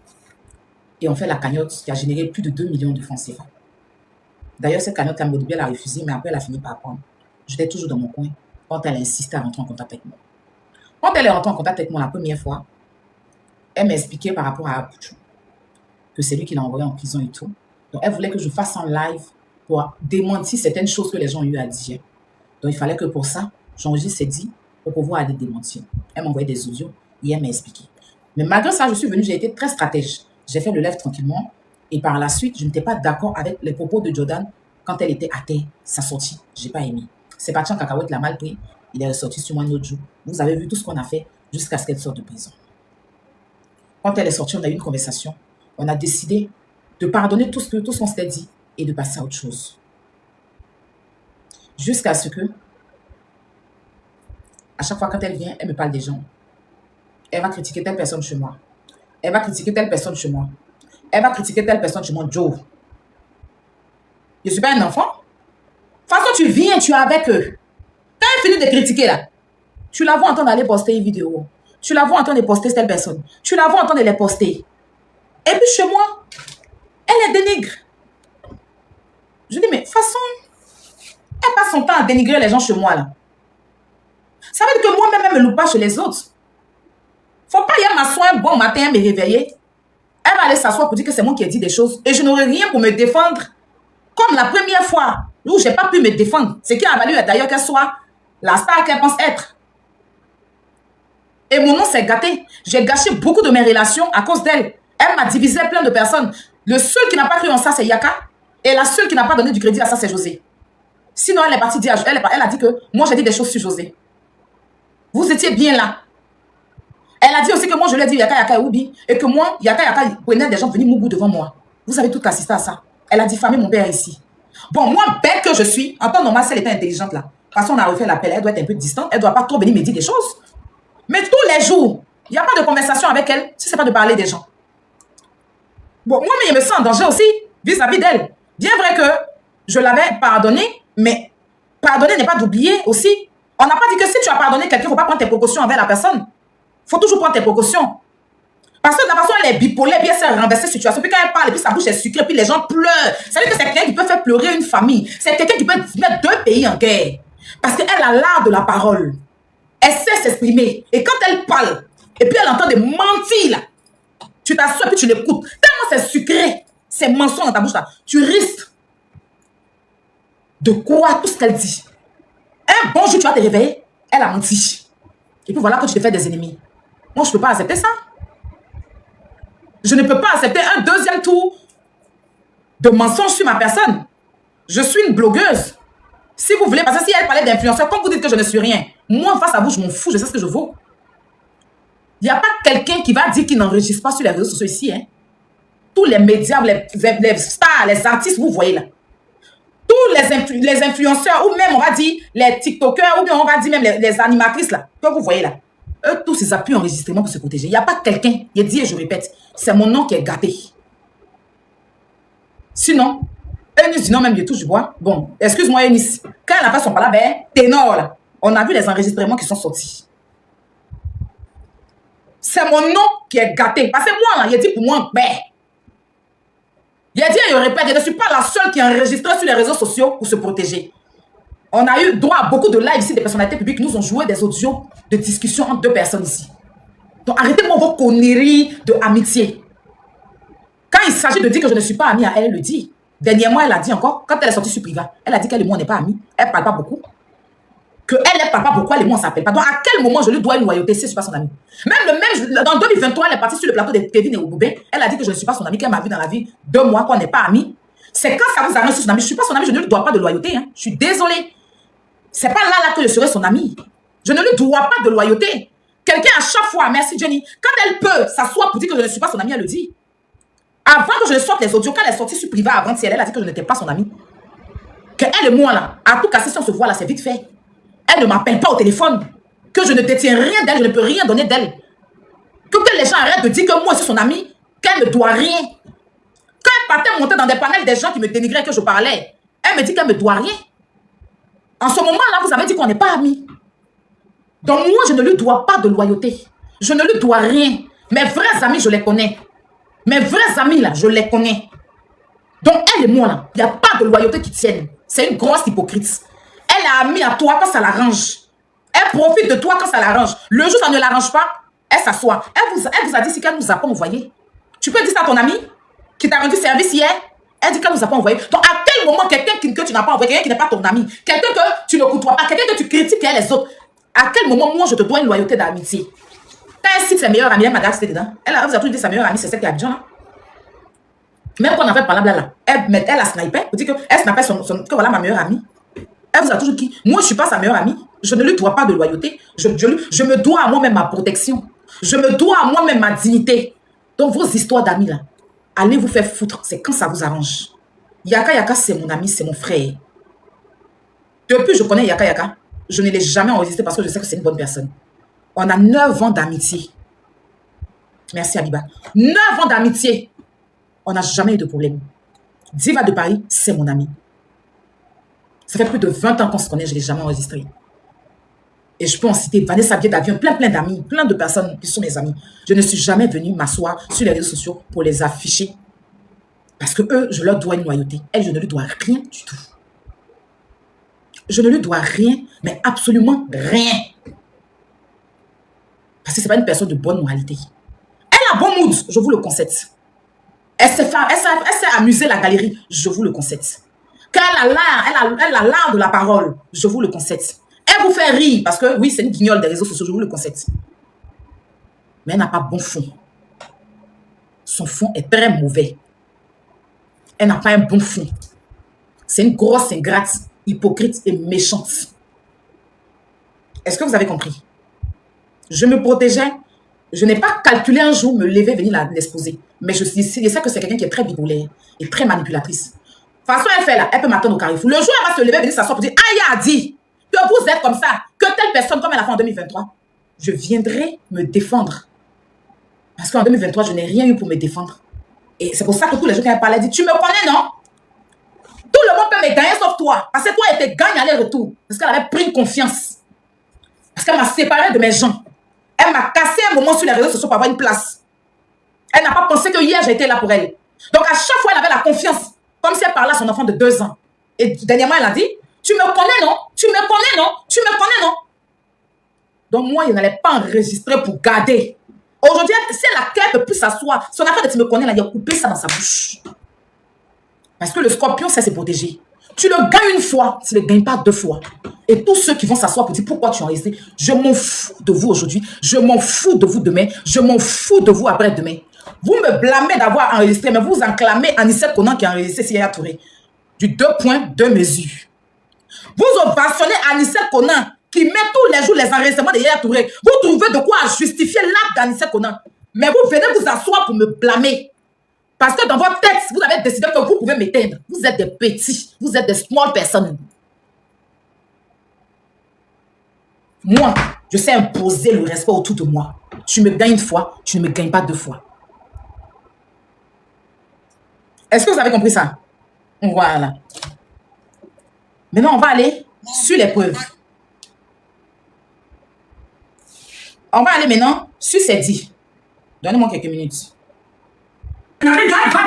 Et on fait la cagnotte qui a généré plus de 2 millions de francs CFA. D'ailleurs, cette cagnotte, la Modibé, elle a refusé, mais après, elle a fini par apprendre. J'étais toujours dans mon coin quand elle a insisté à rentrer en contact avec moi. Quand elle est rentrée en contact avec moi la première fois, elle m'a expliqué par rapport à Apuchou que c'est lui qui l'a envoyé en prison et tout. Donc, elle voulait que je fasse un live pour démentir certaines choses que les gens ont eu à dire. Donc, il fallait que pour ça, j'enregistre ses dits pour pouvoir aller démentir. Elle m'a envoyé des audios et elle m'a expliqué. Mais malgré ça, je suis venue, j'ai été très stratège. J'ai fait le live tranquillement et par la suite, je n'étais pas d'accord avec les propos de Jordan quand elle était à terre. Sa sortie, je n'ai pas aimé. C'est parti en cacahuète, l'a mal pris. Il est ressorti sur moi un autre jour. Vous avez vu tout ce qu'on a fait jusqu'à ce qu'elle sorte de prison. Quand elle est sortie, on a eu une conversation. On a décidé de pardonner tout ce qu'on s'était dit et de passer à autre chose. Jusqu'à ce que, à chaque fois quand elle vient, elle me parle des gens. Elle va critiquer telle personne chez moi. Elle va critiquer telle personne chez moi. Elle va critiquer telle personne chez moi. Joe. Je ne suis pas un enfant. De toute façon, tu viens, tu es avec eux. Quand elle finit de critiquer là, tu la vois en train d'aller poster une vidéo. Tu la vois en train de poster telle personne. Tu la vois en train de les poster. Et puis chez moi, elle les dénigre. Je dis, mais de toute façon, elle passe son temps à dénigrer les gens chez moi là. Ça veut dire que moi-même, elle ne me loupe pas chez les autres. Faut pas y aller m'asseoir un bon matin, me réveiller. Elle va aller s'asseoir pour dire que c'est moi qui ai dit des choses. Et je n'aurai rien pour me défendre. Comme la première fois où je n'ai pas pu me défendre. Ce qui a valu d'ailleurs qu'elle soit la star qu'elle pense être. Et mon nom s'est gâté. J'ai gâché beaucoup de mes relations à cause d'elle. Elle m'a divisé plein de personnes. Le seul qui n'a pas cru en ça, c'est Yaka. Et la seule qui n'a pas donné du crédit à ça, c'est José. Sinon, elle est partie dire, elle a dit que moi, j'ai dit des choses sur José. Vous étiez bien là. Elle a dit aussi que moi, je lui ai dit Yaka Yaka et Oubi. Et que moi, Yaka Yaka prenait des gens venir mougou devant moi. Vous avez tout assisté à ça. Elle a diffamé mon père ici. Bon, moi, bête que je suis, en temps normal, si elle était intelligente là, parce qu'on a refait l'appel, elle doit être un peu distante, elle ne doit pas trop venir me dire des choses. Mais tous les jours, il n'y a pas de conversation avec elle, si ce n'est pas de parler des gens. Bon, moi, mais je me sens en danger aussi, vis-à-vis d'elle. Bien vrai que je l'avais pardonné, mais pardonner n'est pas d'oublier aussi. On n'a pas dit que si tu as pardonné quelqu'un, il ne faut pas prendre tes précautions envers la personne. Il faut toujours prendre tes précautions. Parce que de la façon, elle est bipolaire, puis elle s'est renversée situation. Puis quand elle parle, puis sa bouche est sucrée, puis les gens pleurent. Ça veut dire que c'est quelqu'un qui peut faire pleurer une famille. C'est quelqu'un qui peut mettre 2 pays en guerre. Parce qu'elle a l'art de la parole. Elle sait s'exprimer. Et quand elle parle, et puis elle entend des mentir, là, tu t'assois, puis tu l'écoutes. Tellement c'est sucré, ces mensonges dans ta bouche, là, tu risques de croire tout ce qu'elle dit. Un bon jour, tu vas te réveiller, elle a menti. Et puis voilà que tu te fais des ennemis. Moi, je ne peux pas accepter ça. Je ne peux pas accepter un deuxième tour de mensonge sur ma personne. Je suis une blogueuse. Si vous voulez, parce que si elle parlait d'influenceur, comme vous dites que je ne suis rien, moi, face à vous, je m'en fous, je sais ce que je vaux. Il n'y a pas quelqu'un qui va dire qu'il n'enregistre pas sur les réseaux sociaux ici. Hein. Tous les médias, les stars, les artistes, vous voyez là. Tous les influenceurs, ou même, on va dire, les TikTokers, ou bien on va dire même les animatrices là, que vous voyez là. Eux, tous ils appuient enregistrement pour se protéger. Il n'y a pas quelqu'un, je dis et je répète, c'est mon nom qui est gâté. Sinon, Eunice dit non, même je touche du bois. Bon, excuse-moi Eunice, quand elle a fait son pala, ben, ténor là, on a vu les enregistrements qui sont sortis. C'est mon nom qui est gâté. Parce que moi, là, il dit pour moi, ben, il a dit, je répète, je ne suis pas la seule qui est enregistrée sur les réseaux sociaux pour se protéger. On a eu droit à beaucoup de lives ici, des personnalités publiques qui nous ont joué des audios de discussion entre 2 personnes ici. Donc arrêtez-moi vos conneries de amitié. Quand il s'agit de dire que je ne suis pas amie à elle, elle le dit. Dernièrement, elle a dit encore, quand elle est sortie sur Priva, elle a dit qu'elle et moi, on n'est pas amis. Elle ne parle pas beaucoup. Elle ne parle pas beaucoup, elle et moi, on ne s'appelle pas. Donc à quel moment je lui dois une loyauté si je ne suis pas son amie? Même dans 2023, elle est partie sur le plateau de Kevin et Oboubé. Elle a dit que je ne suis pas son amie, qu'elle m'a vu dans la vie 2 mois, qu'on n'est pas amis. C'est quand ça vous annonce son amie. Je ne suis pas son amie, je ne lui dois pas de loyauté. Hein. Je suis désolée. C'est pas là que je serai son amie. Je ne lui dois pas de loyauté. Quelqu'un à chaque fois, merci Jenny, quand elle peut s'asseoir pour dire que je ne suis pas son amie, elle le dit. Avant que je ne sorte les audios, quand elle est sortie sur Priva avant-hier, elle a dit que je n'étais pas son amie. Que elle et moi, là, à tout casser si on se voit là, c'est vite fait. Elle ne m'appelle pas au téléphone. Que je ne détiens rien d'elle, je ne peux rien donner d'elle. Que les gens arrêtent de dire que moi, je suis son amie, qu'elle ne doit rien. Quand elle partait monter dans des panels des gens qui me dénigraient que je parlais, elle me dit qu'elle ne me doit rien. En ce moment-là, vous avez dit qu'on n'est pas amis. Donc moi, je ne lui dois pas de loyauté. Je ne lui dois rien. Mes vrais amis, je les connais. Mes vrais amis, là, je les connais. Donc elle et moi, là, il n'y a pas de loyauté qui tienne. C'est une grosse hypocrite. Elle est amie à toi quand ça l'arrange. Elle profite de toi quand ça l'arrange. Le jour où ça ne l'arrange pas, elle s'assoit. Elle vous a dit si qu'elle ne nous a pas envoyé. Tu peux dire ça à ton ami qui t'a rendu service hier. Elle dit qu'elle ne nous a pas envoyé. Donc à quel moment quelqu'un que tu n'as pas envoyé, quelqu'un qui n'est pas ton ami, quelqu'un que tu ne côtoies pas, quelqu'un que tu critiques et les autres, à quel moment moi je te dois une loyauté d'amitié? Quand elle cite ses meilleures amies, elle m'a gardé dedans. Elle vous a toujours dit sa meilleure amie, c'est celle qui est à Abidjan là. Même quand on a fait parler là, elle a snipé, elle dit qu'elle snipait que voilà ma meilleure amie. Elle vous a toujours dit, moi je ne suis pas sa meilleure amie, je ne lui dois pas de loyauté, je me dois à moi-même ma protection, je me dois à moi-même ma dignité. Donc vos histoires d'amis là, allez vous faire foutre, c'est quand ça vous arrange. Yaka c'est mon ami, c'est mon frère. Depuis que je connais Yaka, je ne l'ai jamais enregistré parce que je sais que c'est une bonne personne. On a 9 ans d'amitié. Merci Abiba. 9 ans d'amitié. On n'a jamais eu de problème. Diva de Paris, c'est mon ami. Ça fait plus de 20 ans qu'on se connaît, je ne l'ai jamais enregistré. Et je peux en citer Vanessa Biet d'avion, plein d'amis, plein de personnes qui sont mes amis. Je ne suis jamais venue m'asseoir sur les réseaux sociaux pour les afficher. Parce que eux, je leur dois une loyauté. Elle, je ne lui dois rien du tout. Je ne lui dois rien, mais absolument rien. Parce que ce n'est pas une personne de bonne moralité. Elle a bon mood, je vous le concède. Elle s'est amusée la galerie, je vous le concède. Quand elle a l'art de la parole, je vous le concède. Elle vous fait rire, parce que oui, c'est une guignole des réseaux sociaux, je vous le concède. Mais elle n'a pas bon fond. Son fond est très mauvais. Elle n'a pas un bon fond. C'est une grosse ingrate, hypocrite et méchante. Est-ce que vous avez compris? Je me protégeais. Je n'ai pas calculé un jour me lever, venir l'exposer. Mais je sais que c'est quelqu'un qui est très bipolaire et très manipulatrice. De toute façon, elle fait là, elle peut m'attendre au carrefour. Le jour où elle va se lever, venir s'asseoir pour dire, Aya a dit que vous êtes comme ça, que telle personne, comme elle a fait en 2023, je viendrai me défendre. Parce qu'en 2023, je n'ai rien eu pour me défendre. Et c'est pour ça que tous les jours, quand elle parlait, elle dit, tu me connais, non? Tout le monde peut me gagner sauf toi. Parce que toi, elle te gagne aller-retour. Parce qu'elle avait pris une confiance. Parce qu'elle m'a séparé de mes gens. Elle m'a cassé un moment sur les réseaux sociaux pour avoir une place. Elle n'a pas pensé que hier, j'ai été là pour elle. Donc, à chaque fois, elle avait la confiance. Comme si elle parlait à son enfant de 2 ans. Et dernièrement, elle a dit, tu me connais, non? Tu me connais, non? Tu me connais, non? Donc, moi, il n'allait pas enregistrer pour garder. Aujourd'hui, si elle ne peut plus s'asseoir, son affaire de tu me connais, là, il a coupé ça dans sa bouche. Parce que le scorpion, ça, c'est protégé. Tu le gagnes une fois, tu ne le gagnes pas 2 fois. Et tous ceux qui vont s'asseoir pour dire pourquoi tu as enregistré, je m'en fous de vous aujourd'hui, je m'en fous de vous demain, je m'en fous de vous après-demain. Vous me blâmez d'avoir enregistré, mais vous enclamez Anissette Konan qui a enregistré Yaya Touré. Du 2 points, 2 mesures. Vous ovationnez Anissette Konan qui met tous les jours les enregistrements de Yaya Touré. Vous trouvez de quoi justifier l'acte d'Anissette Konan. Mais vous venez vous asseoir pour me blâmer. Parce que dans votre tête, vous avez décidé que vous pouvez m'éteindre. Vous êtes des petits, vous êtes des small personnes. Moi, je sais imposer le respect autour de moi. Tu me gagnes une fois, tu ne me gagnes pas 2 fois. Est-ce que vous avez compris ça? Voilà. Maintenant, on va aller sur les preuves. On va aller maintenant sur ces 10. Donnez-moi quelques minutes. La semaine passée, là,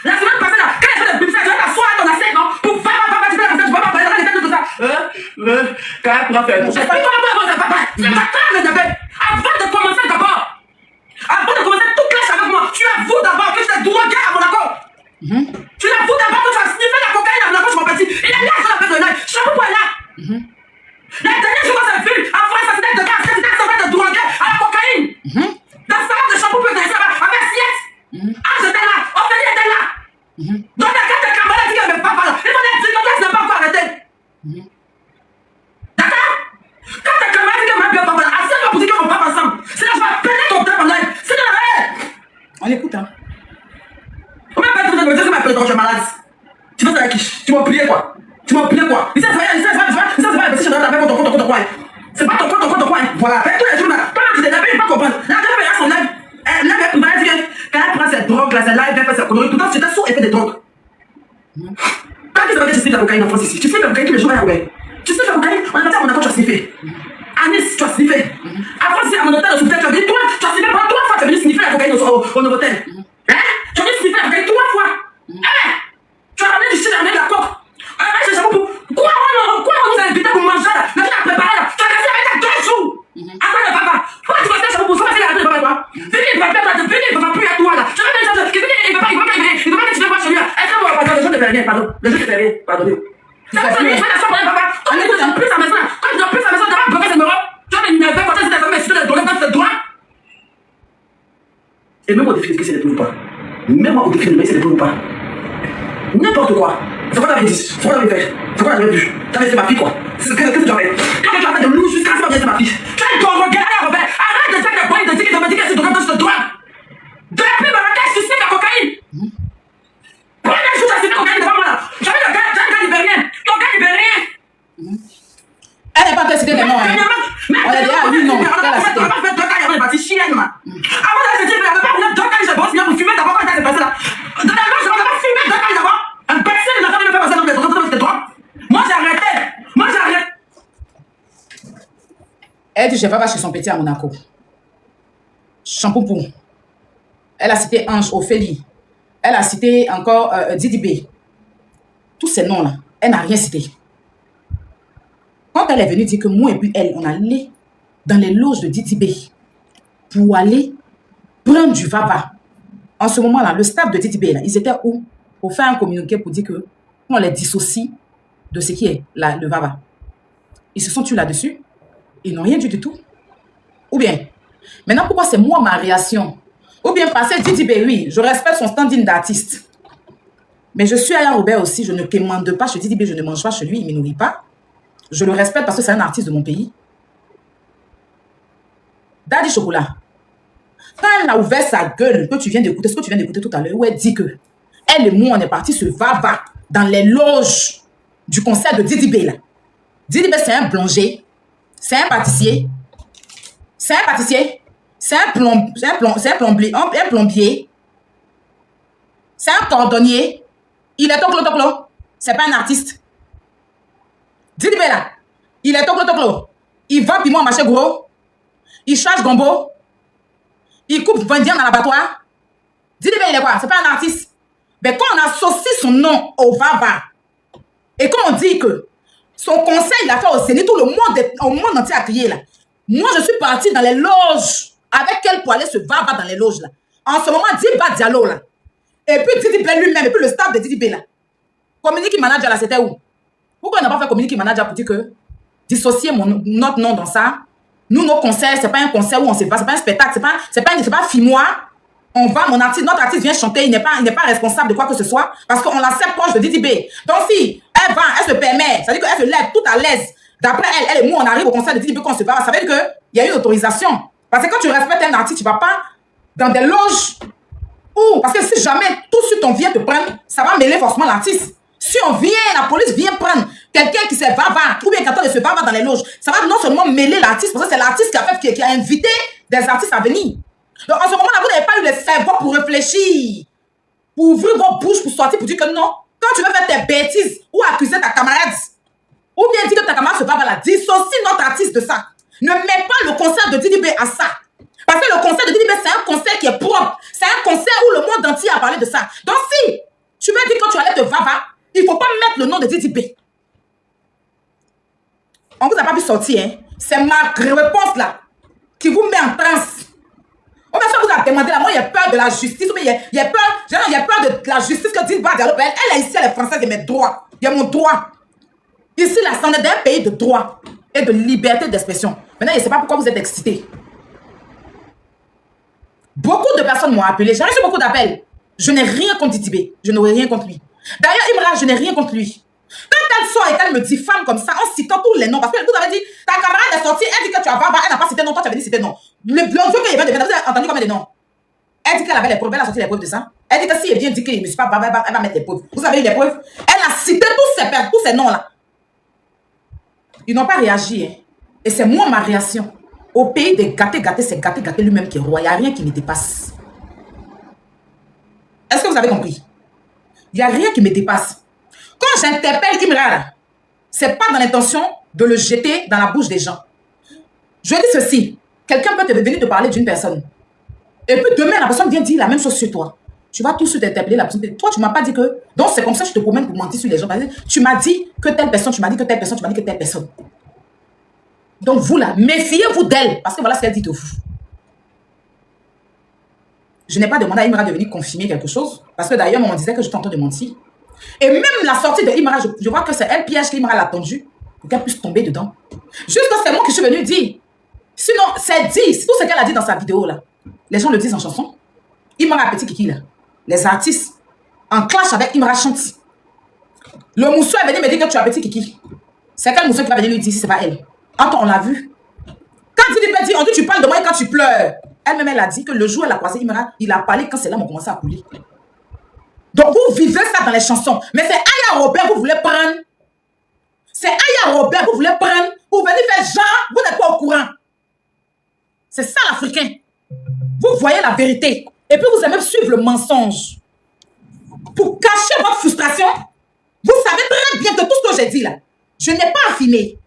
quand elle a fait des publicités, tu vas t'asseoir à ton assiette, non? Pour papa, tu fais la recette, tu vas pas parler de la recette, tout ça. Quand elle pourra faire tout ça. Avant de commencer d'abord, avant de commencer toute classe avec moi, tu avoues d'abord que tu t'es drogué à Monaco. Tu l'avoues d'abord que tu as sniffé la cocaïne à Monaco, je m'en petit. Il est là, sur la pète de l'œil. Je sais pas pourquoi elle est là. La dernière fois, ça vu, avant l'assassinat de gaz, c'était en train de droguer à la cocaïne. Dans sa de shampoo, peut être ça, avec Siette. Ah, j'étais là, Ophélie était là. Donc, la carte de camarade dit qu'elle ne veut pas parler. Il fallait dire que tu n'as pas encore arrêté. D'accord? Quand ta camarade dit qu'elle ne veut pas parler, assez pour dire qu'on parle ensemble. C'est là que je vais péter ton tête en live. C'est là, on écoute, hein. On m'a pas dit de me dire que ma pété quand je suis malade. Tu veux ça avec qui? Tu m'as oublié quoi? Tu m'as oublié quoi? Il s'est fait, c'est pas ton coin. Voilà, avec tous les jours là. Toi, tu t'es tapé, je ne peux pas comprendre. La dernière fois, son live. Elle avait préparé, quand elle prend cette drogue là, cette live, elle fait sa connerie, tout le temps, j'étais sous effet des drogues. Quand ils avaient que je sais la cocaïne en France ici, tu sais la cocaïne tous les jours à Roubaix. à Monaco, tu as sniffé. À Nice, tu as sniffé. À France, à mon hôtel, tu as venu, toi, tu as sniffé pendant 3 fois, tu as venu sniffer la cocaïne au Novotel. Hein? Tu as venu sniffer la cocaïne 3 fois. Tu as ramené du shit, tu as ramené de la coke. Je sais pas quoi on nous a invité pour manger là? Le truc à préparer là. Tu as resté avec elle 2 jours. Après le papa. Pourquoi tu vas faire ça pour ça? Passer la papa toi? Venez, il va pas plus à toi là. Tu vas faire ça. Il va pas que tu vas voir chez lui là. Est-ce que moi, pardon, je ne te fais rien, pardon. Je ne te fais rien, pardon. Ça va te faire ça pour papa. Quand tu ne plus à la maison, quand tu ne plus à la maison, tu vas bloquer ce numéro. Tu vas m'énerver quand tu as ta femme, tu te donnes dans ce droit. Et même au défi de c'est les pas. Même au défi de c'est les pas. N'importe quoi. C'est quoi t'avais dit? C'est quoi t'avais fait? C'est quoi t'avais vu? T'avais fait ma fille quoi? Qu'est-ce que tu as fait? Qu'est-ce que tu as fait de loup jusqu'à ce que c'est ma fille? Tu as ton regard, Robert! Arrête de faire des points de dire qu'il te dit que c'est dans ce droit! Depuis Marrakech, tu sais la cocaïne! Premier jour, tu as signé la cocaïne devant moi là! J'avais le gars libérien! Ton gars libérien! Elle n'est pas encore cité les noms, hein. On a déjà 8 noms. Elle a cité. On a pas fait 2 cas, il y avait une partie chienne, man. Avant d'aller se dire, il n'y avait pas 2 cas, je bosse bien pour fumer d'abord quand il s'est passé là. Dans la loge, on n'a pas fumé 2 cas d'abord. Un personne n'a jamais fait passer dans les droits, c'était droit. Moi, j'ai arrêté. Moi, j'ai arrêté. Elle dit, je vais pas chez son petit à Monaco. Champoupou. Elle a cité Ange, Ophélie. Elle a cité encore Didi B. Tous ces noms-là, elle n'a rien cité. Quand elle est venue dire que moi et puis elle, on allait dans les loges de Didi B pour aller prendre du vava. En ce moment-là, le staff de Didi B, là, ils étaient où? Pour faire un communiqué pour dire que on les dissocie de ce qui est le vava. Ils se sont tués là-dessus. Ils n'ont rien dit du tout. Ou bien, maintenant, pourquoi c'est moi ma réaction? Ou bien, parce que Didi B, oui, je respecte son standing d'artiste. Mais je suis Aya Robert aussi, je ne commande pas chez Didi B, je ne mange pas chez lui, il ne me nourrit pas. Je le respecte parce que c'est un artiste de mon pays. Daddy Chocolat, quand elle a ouvert sa gueule, que tu viens d'écouter, ce que tu viens d'écouter tout à l'heure, où elle dit que elle et moi, on est partis se va-va dans les loges du concert de Didi B. Là. Didi B, c'est un boulanger, c'est un pâtissier, c'est un pâtissier, c'est un plombier, c'est un cordonnier. Il est toclo. C'est pas un artiste. Didi B là, il est toclo. Il vend piment au marché gros. Il charge gombo. Il coupe viande dans l'abattoir. Didi B, il est quoi? C'est pas un artiste. Mais quand on associe son nom au Vava, et quand on dit que son conseil, il a fait au Zénith, tout le monde entier a crié là. Moi, je suis partie dans les loges avec elle pour aller se Vava dans les loges là. En ce moment, Diba Diallo là. Et puis Didi B lui-même, et puis le staff de Didi B là. Community manager là, c'était où? Pourquoi on n'a pas fait community manager pour dire que dissocier notre nom dans ça? Nous, nos concerts, c'est pas un concert où on se passe, c'est pas un spectacle, c'est pas filmoir. On va, notre artiste vient chanter, il n'est pas responsable de quoi que ce soit parce qu'on l'accepte proche de Didi B. Donc si elle va, elle se permet, ça veut dire qu'elle se lève tout à l'aise. D'après elle et moi, on arrive au concert de Didi B quand on se bat, ça veut dire qu'il y a une autorisation. Parce que quand tu respectes un artiste, tu vas pas dans des loges où, parce que si jamais tout de suite on vient te prendre, ça va mêler forcément l'artiste. Si on vient, la police vient prendre quelqu'un qui se va, ou bien quelqu'un de se va dans les loges, ça va non seulement mêler l'artiste, parce que c'est l'artiste qui a invité des artistes à venir. Donc en ce moment-là, vous n'avez pas eu le cerveau pour réfléchir, pour ouvrir vos bouches, pour sortir, pour dire que non. Quand tu veux faire tes bêtises ou accuser ta camarade, ou bien dire que ta camarade se va là, dissocie notre artiste de ça. Ne mets pas le concert de Didi B à ça. Parce que le concert de Didi B, c'est un concert qui est propre. C'est un concert où le monde entier a parlé de ça. Donc si tu veux dire que tu allais te va, il ne faut pas mettre le nom de Didi B. On ne vous a pas vu sortir, hein. C'est ma réponse là qui vous met en transe. On va vous a demandé là, moi il y a peur de la justice, mais il y a peur de la justice que dit elle est ici, elle est française, il y a mes droits. Il y a mon droit. Ici là, c'est un pays de droit et de liberté d'expression. Maintenant, je ne sais pas pourquoi vous êtes excités. Beaucoup de personnes m'ont appelé, j'ai reçu beaucoup d'appels. Je n'ai rien contre Didi B, je n'aurai rien contre lui. D'ailleurs, Imra, je n'ai rien contre lui. Quand elle sort et qu'elle me dit femme comme ça, en citant tous les noms, parce que vous avez dit, ta camarade est sortie, elle dit que tu as Vava, elle n'a pas cité non, toi tu avais dit cité non. Le jeu qu'il y avait de vous avez entendu combien de noms? Elle dit qu'elle avait les preuves, elle a sorti les preuves de ça. Elle dit que si elle vient dire qu'il ne me suit pas Vava, elle va mettre les preuves. Vous avez eu les preuves? Elle a cité tous ces noms-là. Ils n'ont pas réagi. Hein. Et c'est moi ma réaction. Au pays des gâtés, c'est gâté lui-même qui est roi. Il n'y a rien qui me dépasse. Est-ce que vous avez compris? Il n'y a rien qui me dépasse. Quand j'interpelle Imra, ce n'est pas dans l'intention de le jeter dans la bouche des gens. Je dis ceci, quelqu'un peut venir te parler d'une personne. Et puis demain, la personne vient dire la même chose sur toi. Tu vas tout de suite interpeller la personne. Toi, tu ne m'as pas dit que... Donc, c'est comme ça que je te promène pour mentir sur les gens. Tu m'as dit que telle personne, tu m'as dit que telle personne, tu m'as dit que telle personne. Donc, vous là, méfiez-vous d'elle. Parce que voilà ce qu'elle dit de vous. Je n'ai pas demandé à Imra de venir confirmer quelque chose. Parce que d'ailleurs, on me disait que j'étais en train de mentir. Et même la sortie de Imra, je vois que c'est elle piège qu'Imra l'a tendu pour qu'elle puisse tomber dedans. Juste que c'est moi qui suis venu dire. Sinon, c'est dit. C'est tout ce qu'elle a dit dans sa vidéo là. Les gens le disent en chanson. Imra Petit Kiki là. Les artistes en clash avec Imra chante. Le Moussou est venu me dire que tu as Petit Kiki. C'est quel Moussou qui va venir lui dire si c'est pas elle? Attends, on l'a vu. Quand Didi dit, on dit tu parles de moi et quand tu pleures. Elle-même, elle a dit que le jour où elle a croisé Imra, il a parlé quand ses larmes ont commencé à couler. Donc vous vivez ça dans les chansons. Mais c'est Aya Robert que vous voulez prendre. C'est Aya Robert que vous voulez prendre pour venir faire genre, vous n'êtes pas au courant. C'est ça l'Africain. Vous voyez la vérité. Et puis vous aimez suivre le mensonge. Pour cacher votre frustration, vous savez très bien que tout ce que j'ai dit là, je n'ai pas affirmé.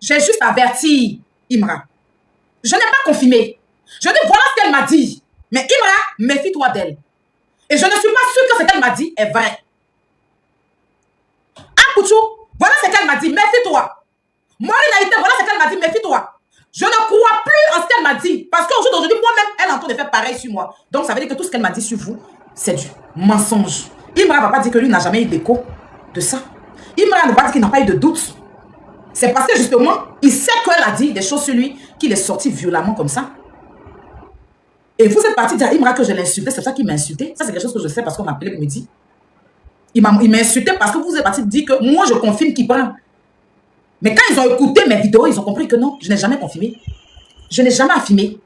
J'ai juste averti Imra. Je n'ai pas confirmé. Je dis voilà ce qu'elle m'a dit. Mais Imra, méfie-toi d'elle. Et je ne suis pas sûre que ce qu'elle m'a dit est vrai. Akouchou, voilà ce qu'elle m'a dit, méfie-toi. Maureen Haïté, voilà ce qu'elle m'a dit, méfie-toi. Je ne crois plus en ce qu'elle m'a dit. Parce qu'aujourd'hui, moi-même, elle est en train de faire pareil sur moi. Donc, ça veut dire que tout ce qu'elle m'a dit sur vous, c'est du mensonge. Imra ne va pas dire que lui n'a jamais eu d'écho de ça. Imra ne va pas dire qu'il n'a pas eu de doute. C'est parce que justement, il sait qu'elle a dit des choses sur lui, qu'il est sorti violemment comme ça. Et vous êtes parti dire à Imra que je l'ai insulté, c'est ça qu'il m'a insulté. Ça, c'est quelque chose que je sais parce qu'on m'a appelé pour me dire. Il m'a insulté parce que vous êtes parti dire que moi, je confirme qu'il parle. Mais quand ils ont écouté mes vidéos, ils ont compris que non, je n'ai jamais confirmé. Je n'ai jamais affirmé.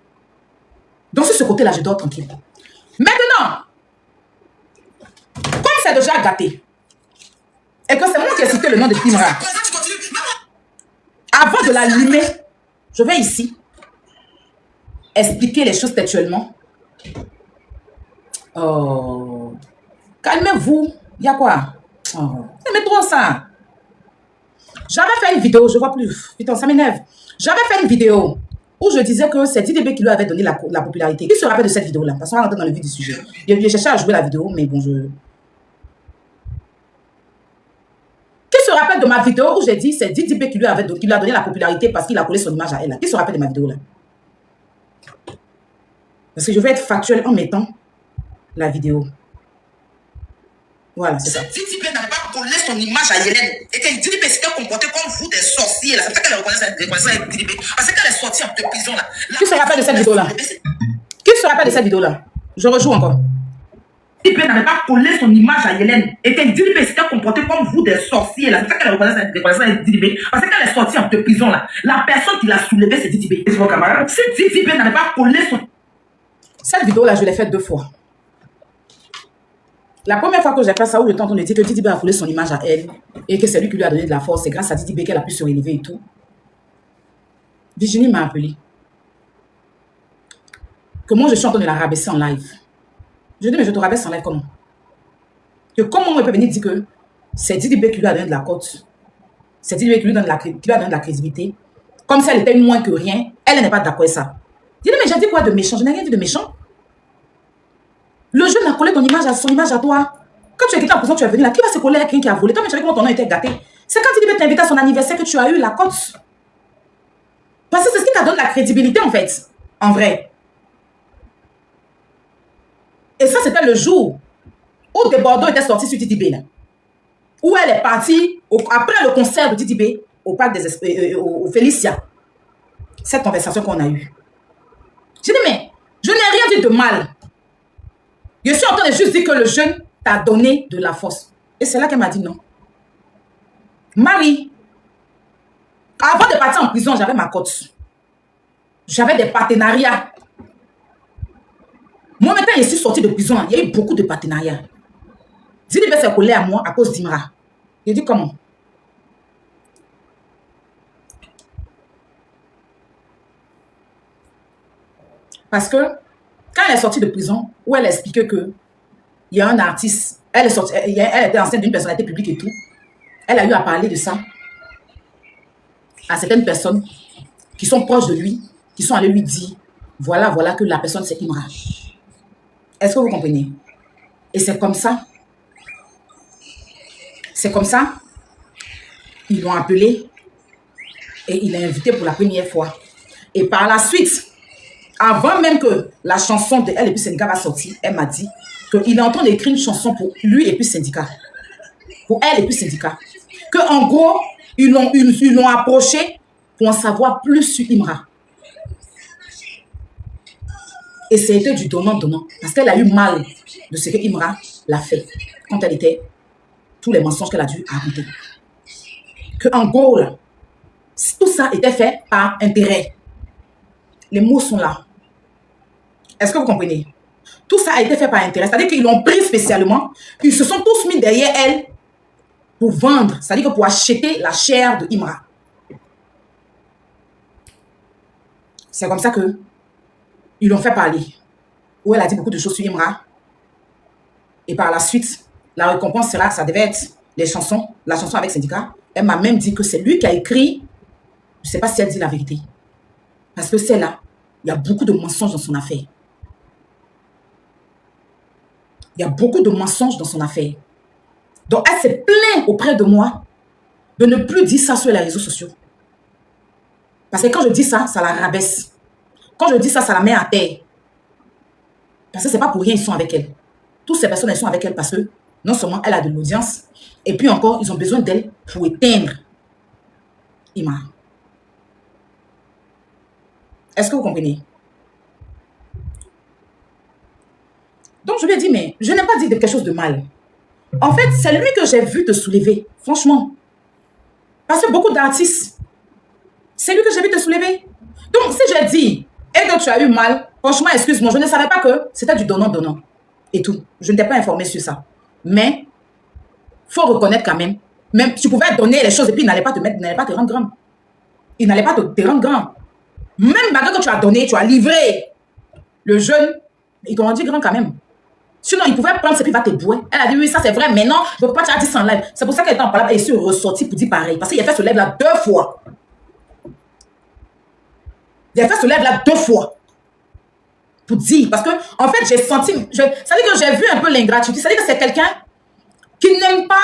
Donc, sur ce côté-là, je dors tranquille. Maintenant, comme c'est déjà gâté, et que c'est moi qui ai cité le nom de Imra, avant de l'allumer, je vais ici expliquer les choses textuellement. Oh, calmez-vous. Il y a quoi? Oh, c'est trop ça. J'avais fait une vidéo, je vois plus. Putain, ça m'énerve. J'avais fait une vidéo où je disais que c'est DDB qui lui avait donné la popularité. Qui se rappelle de cette vidéo-là? Parce qu'on va rentrer dans le vif du sujet. J'ai cherché à jouer la vidéo, mais bon, Qui se rappelle de ma vidéo où j'ai dit c'est DDB qui lui a donné la popularité parce qu'il a collé son image à elle? Qui se rappelle de ma vidéo-là? Parce que je vais être factuel en mettant la vidéo. Voilà, c'est ça. Didi B n'avait pas collé son image à Hélène et que Didi B s'était comporté comme vous des sorciers là. C'est ça qu'elle reconnaissait avec Didi B. Parce qu'elle est sortie de prison là. Qui se rappelle de cette vidéo-là? Qui se rappelle de cette vidéo-là? Je rejoue encore. Didi B n'avait pas collé son image à Hélène et que Didi B s'était comporté comme vous des sorciers là. C'est ça qu'elle reconnaissait avec Didi B. Parce qu'elle est sortie de prison là. La personne qui l'a soulevé, c'est Didi B. C'est vos camarades. Si Didi B n'avait pas collé son... Cette vidéo-là, je l'ai faite 2 fois. La première fois que j'ai fait ça, où j'étais en train de dire que Didi B a collé son image à elle et que c'est lui qui lui a donné de la force, c'est grâce à Didi B qu'elle a pu se relever et tout. Virginie m'a appelé. Que moi, je suis en train de la rabaisser en live. Je dis, mais je te rabaisse en live comment? Que comment on peut venir dire que c'est Didi B qui lui a donné de la cote? C'est Didi B qui lui a donné de la crédibilité. Comme si elle était moins que rien. Elle n'est pas d'accord avec ça. Dis, mais j'ai dit quoi de méchant? Je n'ai rien dit de méchant. Le jeune a collé son image à toi. Quand tu es quitté en prison, tu es venu là. Qui va se coller avec quelqu'un qui a volé? Toi, mais tu savais comment ton nom était gâté. C'est quand Didi B t'invite à son anniversaire que tu as eu la cote. Parce que c'est ce qui t'a donné la crédibilité, en fait. En vrai. Et ça, c'était le jour où des Bordeaux étaient sortis sur Didi B. Là. Où elle est partie, après le concert de Didi B, au parc au Félicia. Cette conversation qu'on a eue. J'ai dit, mais je n'ai rien dit de mal. Je suis en train de juste dire que le jeune t'a donné de la force. Et c'est là qu'elle m'a dit non. Marie, avant de partir en prison, j'avais ma cote. J'avais des partenariats. Moi, maintenant, je suis sortie de prison. Il y a eu beaucoup de partenariats. Didi B s'est collé à moi à cause d'Imra. J'ai dit comment? Parce que quand elle est sortie de prison, où elle expliquait que il y a un artiste, elle était enceinte d'une personnalité publique et tout, elle a eu à parler de ça. à certaines personnes qui sont proches de lui, qui sont allés lui dire, voilà que la personne c'est Imra. Est-ce que vous comprenez? Et c'est comme ça, ils l'ont appelé et il l'a invité pour la première fois. Et par la suite, avant même que la chanson de Elle et puis Syndicat va sortir, elle m'a dit qu'il est en train d'écrire une chanson pour lui et puis Syndicat. Pour Elle et puis Syndicat. Qu'en gros, ils l'ont approché pour en savoir plus sur Imra. Et c'était du donnant-donnant. Parce qu'elle a eu mal de ce que Imra l'a fait. Quand elle était, tous les mensonges qu'elle a dû raconter. Qu'en gros, là, tout ça était fait par intérêt. Les mots sont là. Est-ce que vous comprenez? Tout ça a été fait par intérêt. C'est-à-dire qu'ils l'ont pris spécialement. Ils se sont tous mis derrière elle pour vendre. C'est-à-dire que pour acheter la chair de Imra. C'est comme ça que ils l'ont fait parler. Où elle a dit beaucoup de choses sur Imra. Et par la suite, la récompense sera, ça devait être les chansons, la chanson avec Syndicat. Elle m'a même dit que c'est lui qui a écrit. Je ne sais pas si elle dit la vérité. Parce que celle-là, il y a beaucoup de mensonges dans son affaire. Il y a beaucoup de mensonges dans son affaire. Donc, elle s'est plainte auprès de moi de ne plus dire ça sur les réseaux sociaux. Parce que quand je dis ça, ça la rabaisse. Quand je dis ça, ça la met à terre. Parce que ce n'est pas pour rien qu'ils sont avec elle. Toutes ces personnes, elles sont avec elle parce que non seulement elle a de l'audience, et puis encore, ils ont besoin d'elle pour éteindre Imra. Est-ce que vous comprenez? Donc, je lui ai dit, mais je n'ai pas dit quelque chose de mal. En fait, c'est lui que j'ai vu te soulever, franchement. Parce que beaucoup d'artistes, c'est lui que j'ai vu te soulever. Donc, si j'ai dit, et que tu as eu mal, franchement, excuse-moi, je ne savais pas que c'était du donnant-donnant. Et tout. Je ne t'ai pas informé sur ça. Mais, il faut reconnaître quand même, même tu pouvais donner les choses et puis il n'allait pas te mettre, il n'allait pas te rendre grand. Il n'allait pas te rendre grand. Même malgré que tu as donné, tu as livré le jeune, ils t'ont rendu grand quand même. Sinon, il pouvait prendre ce qui va te bouer. Elle a dit, oui, ça c'est vrai, mais non, je ne peux pas te dire ça en live. C'est pour ça qu'elle était en parole et elle s'est ressortie pour dire pareil. Parce qu'il a fait ce live-là 2 fois. Il a fait ce live-là 2 fois. Pour dire, parce que, en fait, j'ai senti, ça veut dire que j'ai vu un peu l'ingratitude. Ça veut dire que c'est quelqu'un qui n'aime pas.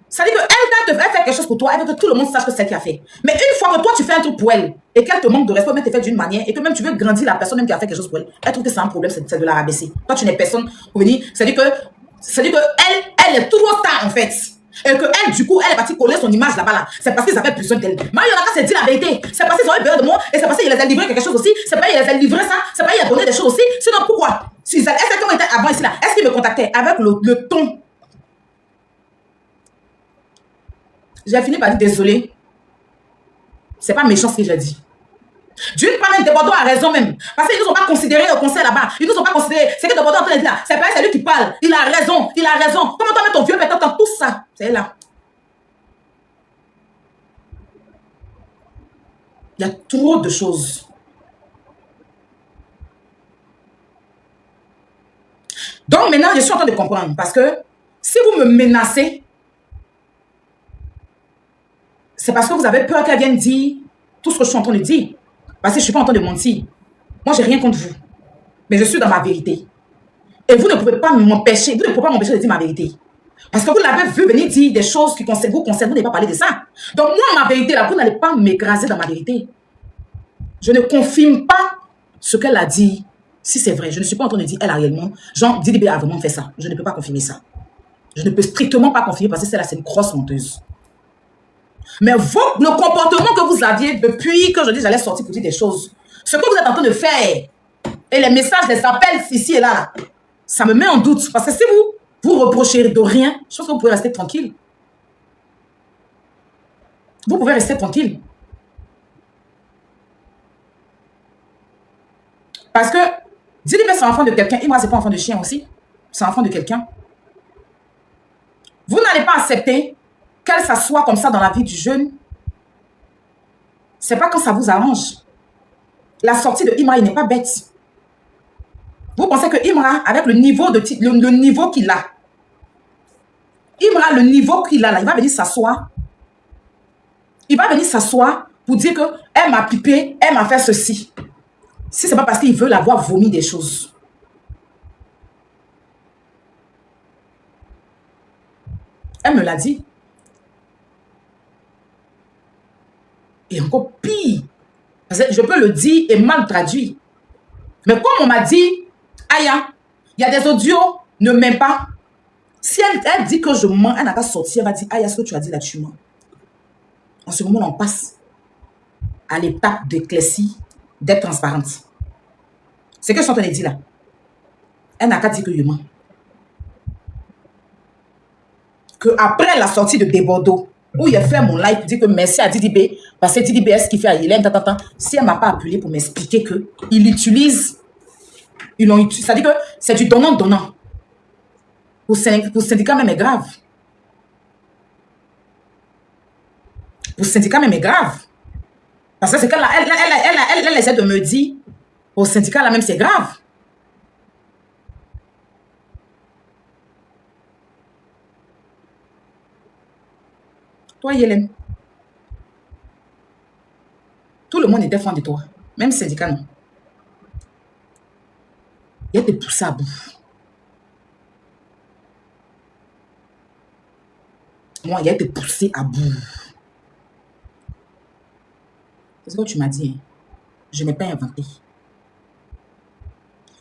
Ça veut dire qu'elle fait quelque chose pour toi, elle veut que tout le monde sache que c'est elle qui a fait. Mais une fois que toi, tu fais un truc pour elle, et qu'elle te manque de respect, même te fait d'une manière, et que même tu veux grandir la personne même qui a fait quelque chose pour elle, elle trouve que c'est un problème, c'est de la rabaisser. Toi, tu n'es personne pour venir. C'est-à-dire que elle est trop tard, en fait. Et que elle, du coup, elle est partie coller son image là-bas, là. C'est parce qu'ils avaient besoin d'elle. Mario Laka s'est dit la vérité. C'est parce qu'ils ont eu besoin de moi, et c'est parce qu'il les a livré quelque chose aussi. C'est pas qu'il les a livré ça, c'est pas qu'il a donné des choses aussi. Sinon, pourquoi? Est-ce qu'ils étaient avant ici, là? Est-ce qu'ils me contactaient avec le ton? J'ai fini par dire désolé. C'est pas méchant ce que j'ai dit. D'une part, même, Debordo a raison même. Parce qu'ils ne nous ont pas considéré au concert là-bas. Ils ne nous ont pas considéré. C'est que Debordo est en train de dire là. C'est pas c'est lui qui parle. Il a raison. Il a raison. Comment toi, ton vieux père, t'entends tout ça? C'est là. Il y a trop de choses. Donc maintenant, je suis en train de comprendre. Parce que si vous me menacez, c'est parce que vous avez peur qu'elle vienne dire tout ce que je suis en train de dire. Parce que je ne suis pas en train de mentir. Moi, je n'ai rien contre vous. Mais je suis dans ma vérité. Et vous ne pouvez pas m'empêcher, vous ne pouvez pas m'empêcher de dire ma vérité. Parce que vous l'avez vu venir dire des choses qui vous concernent, vous n'avez pas parlé de ça. Donc moi, ma vérité, là, vous n'allez pas m'écraser dans ma vérité. Je ne confirme pas ce qu'elle a dit. Si c'est vrai, je ne suis pas en train de dire elle a réellement, genre, Didi B a vraiment fait ça. Je ne peux pas confirmer ça. Je ne peux strictement pas confirmer parce que celle-là, c'est une grosse menteuse. Mais vous, le comportement que vous aviez depuis que je dis j'allais sortir pour dire des choses, ce que vous êtes en train de faire, et les messages, les appels ici et là, ça me met en doute. Parce que si vous reprochez de rien, je pense que vous pouvez rester tranquille. Vous pouvez rester tranquille. Parce que Didi B, c'est enfant de quelqu'un. Et moi, c'est pas enfant de chien aussi. C'est enfant de quelqu'un. Vous n'allez pas accepter qu'elle s'assoit comme ça dans la vie du jeune. C'est pas quand ça vous arrange. La sortie de Imra, il n'est pas bête. Vous pensez que Imra, avec le niveau qu'il a, Imra, le niveau qu'il a là, il va venir s'asseoir Il va venir s'asseoir pour dire qu'elle m'a pipé, elle m'a fait ceci. Si ce n'est pas parce qu'il veut la voir vomir des choses. Elle me l'a dit. Et encore pire. Parce que je peux le dire et mal traduire. Mais comme on m'a dit, Aya, il y a des audios, ne m'aime pas. Si elle dit que je mens, elle n'a pas sorti, elle va dire, Aya, ce que tu as dit là, tu mens. En ce moment, on passe à l'étape d'éclaircie, d'être transparente. C'est ce que je suis en train de dire là. Elle n'a qu'à dire que je mens. Que après la sortie de Debordeaux, où il a fait mon live pour dire que merci à Didi B, parce que Didi B est ce qu'il fait à Hélène, si elle ne m'a pas appelé pour m'expliquer qu'il utilise, c'est-à-dire que c'est du donnant-donnant. Pour syndicat même est grave. Pour syndicat même est grave. Parce que c'est qu'elle elle essaie de me dire, au syndicat là même c'est grave. Toi, Hélène, tout le monde était fan de toi. Même syndicat, non. Il te poussé à bout. Moi, il a été poussé à bout. C'est ce que tu m'as dit. Hein? Je n'ai pas inventé.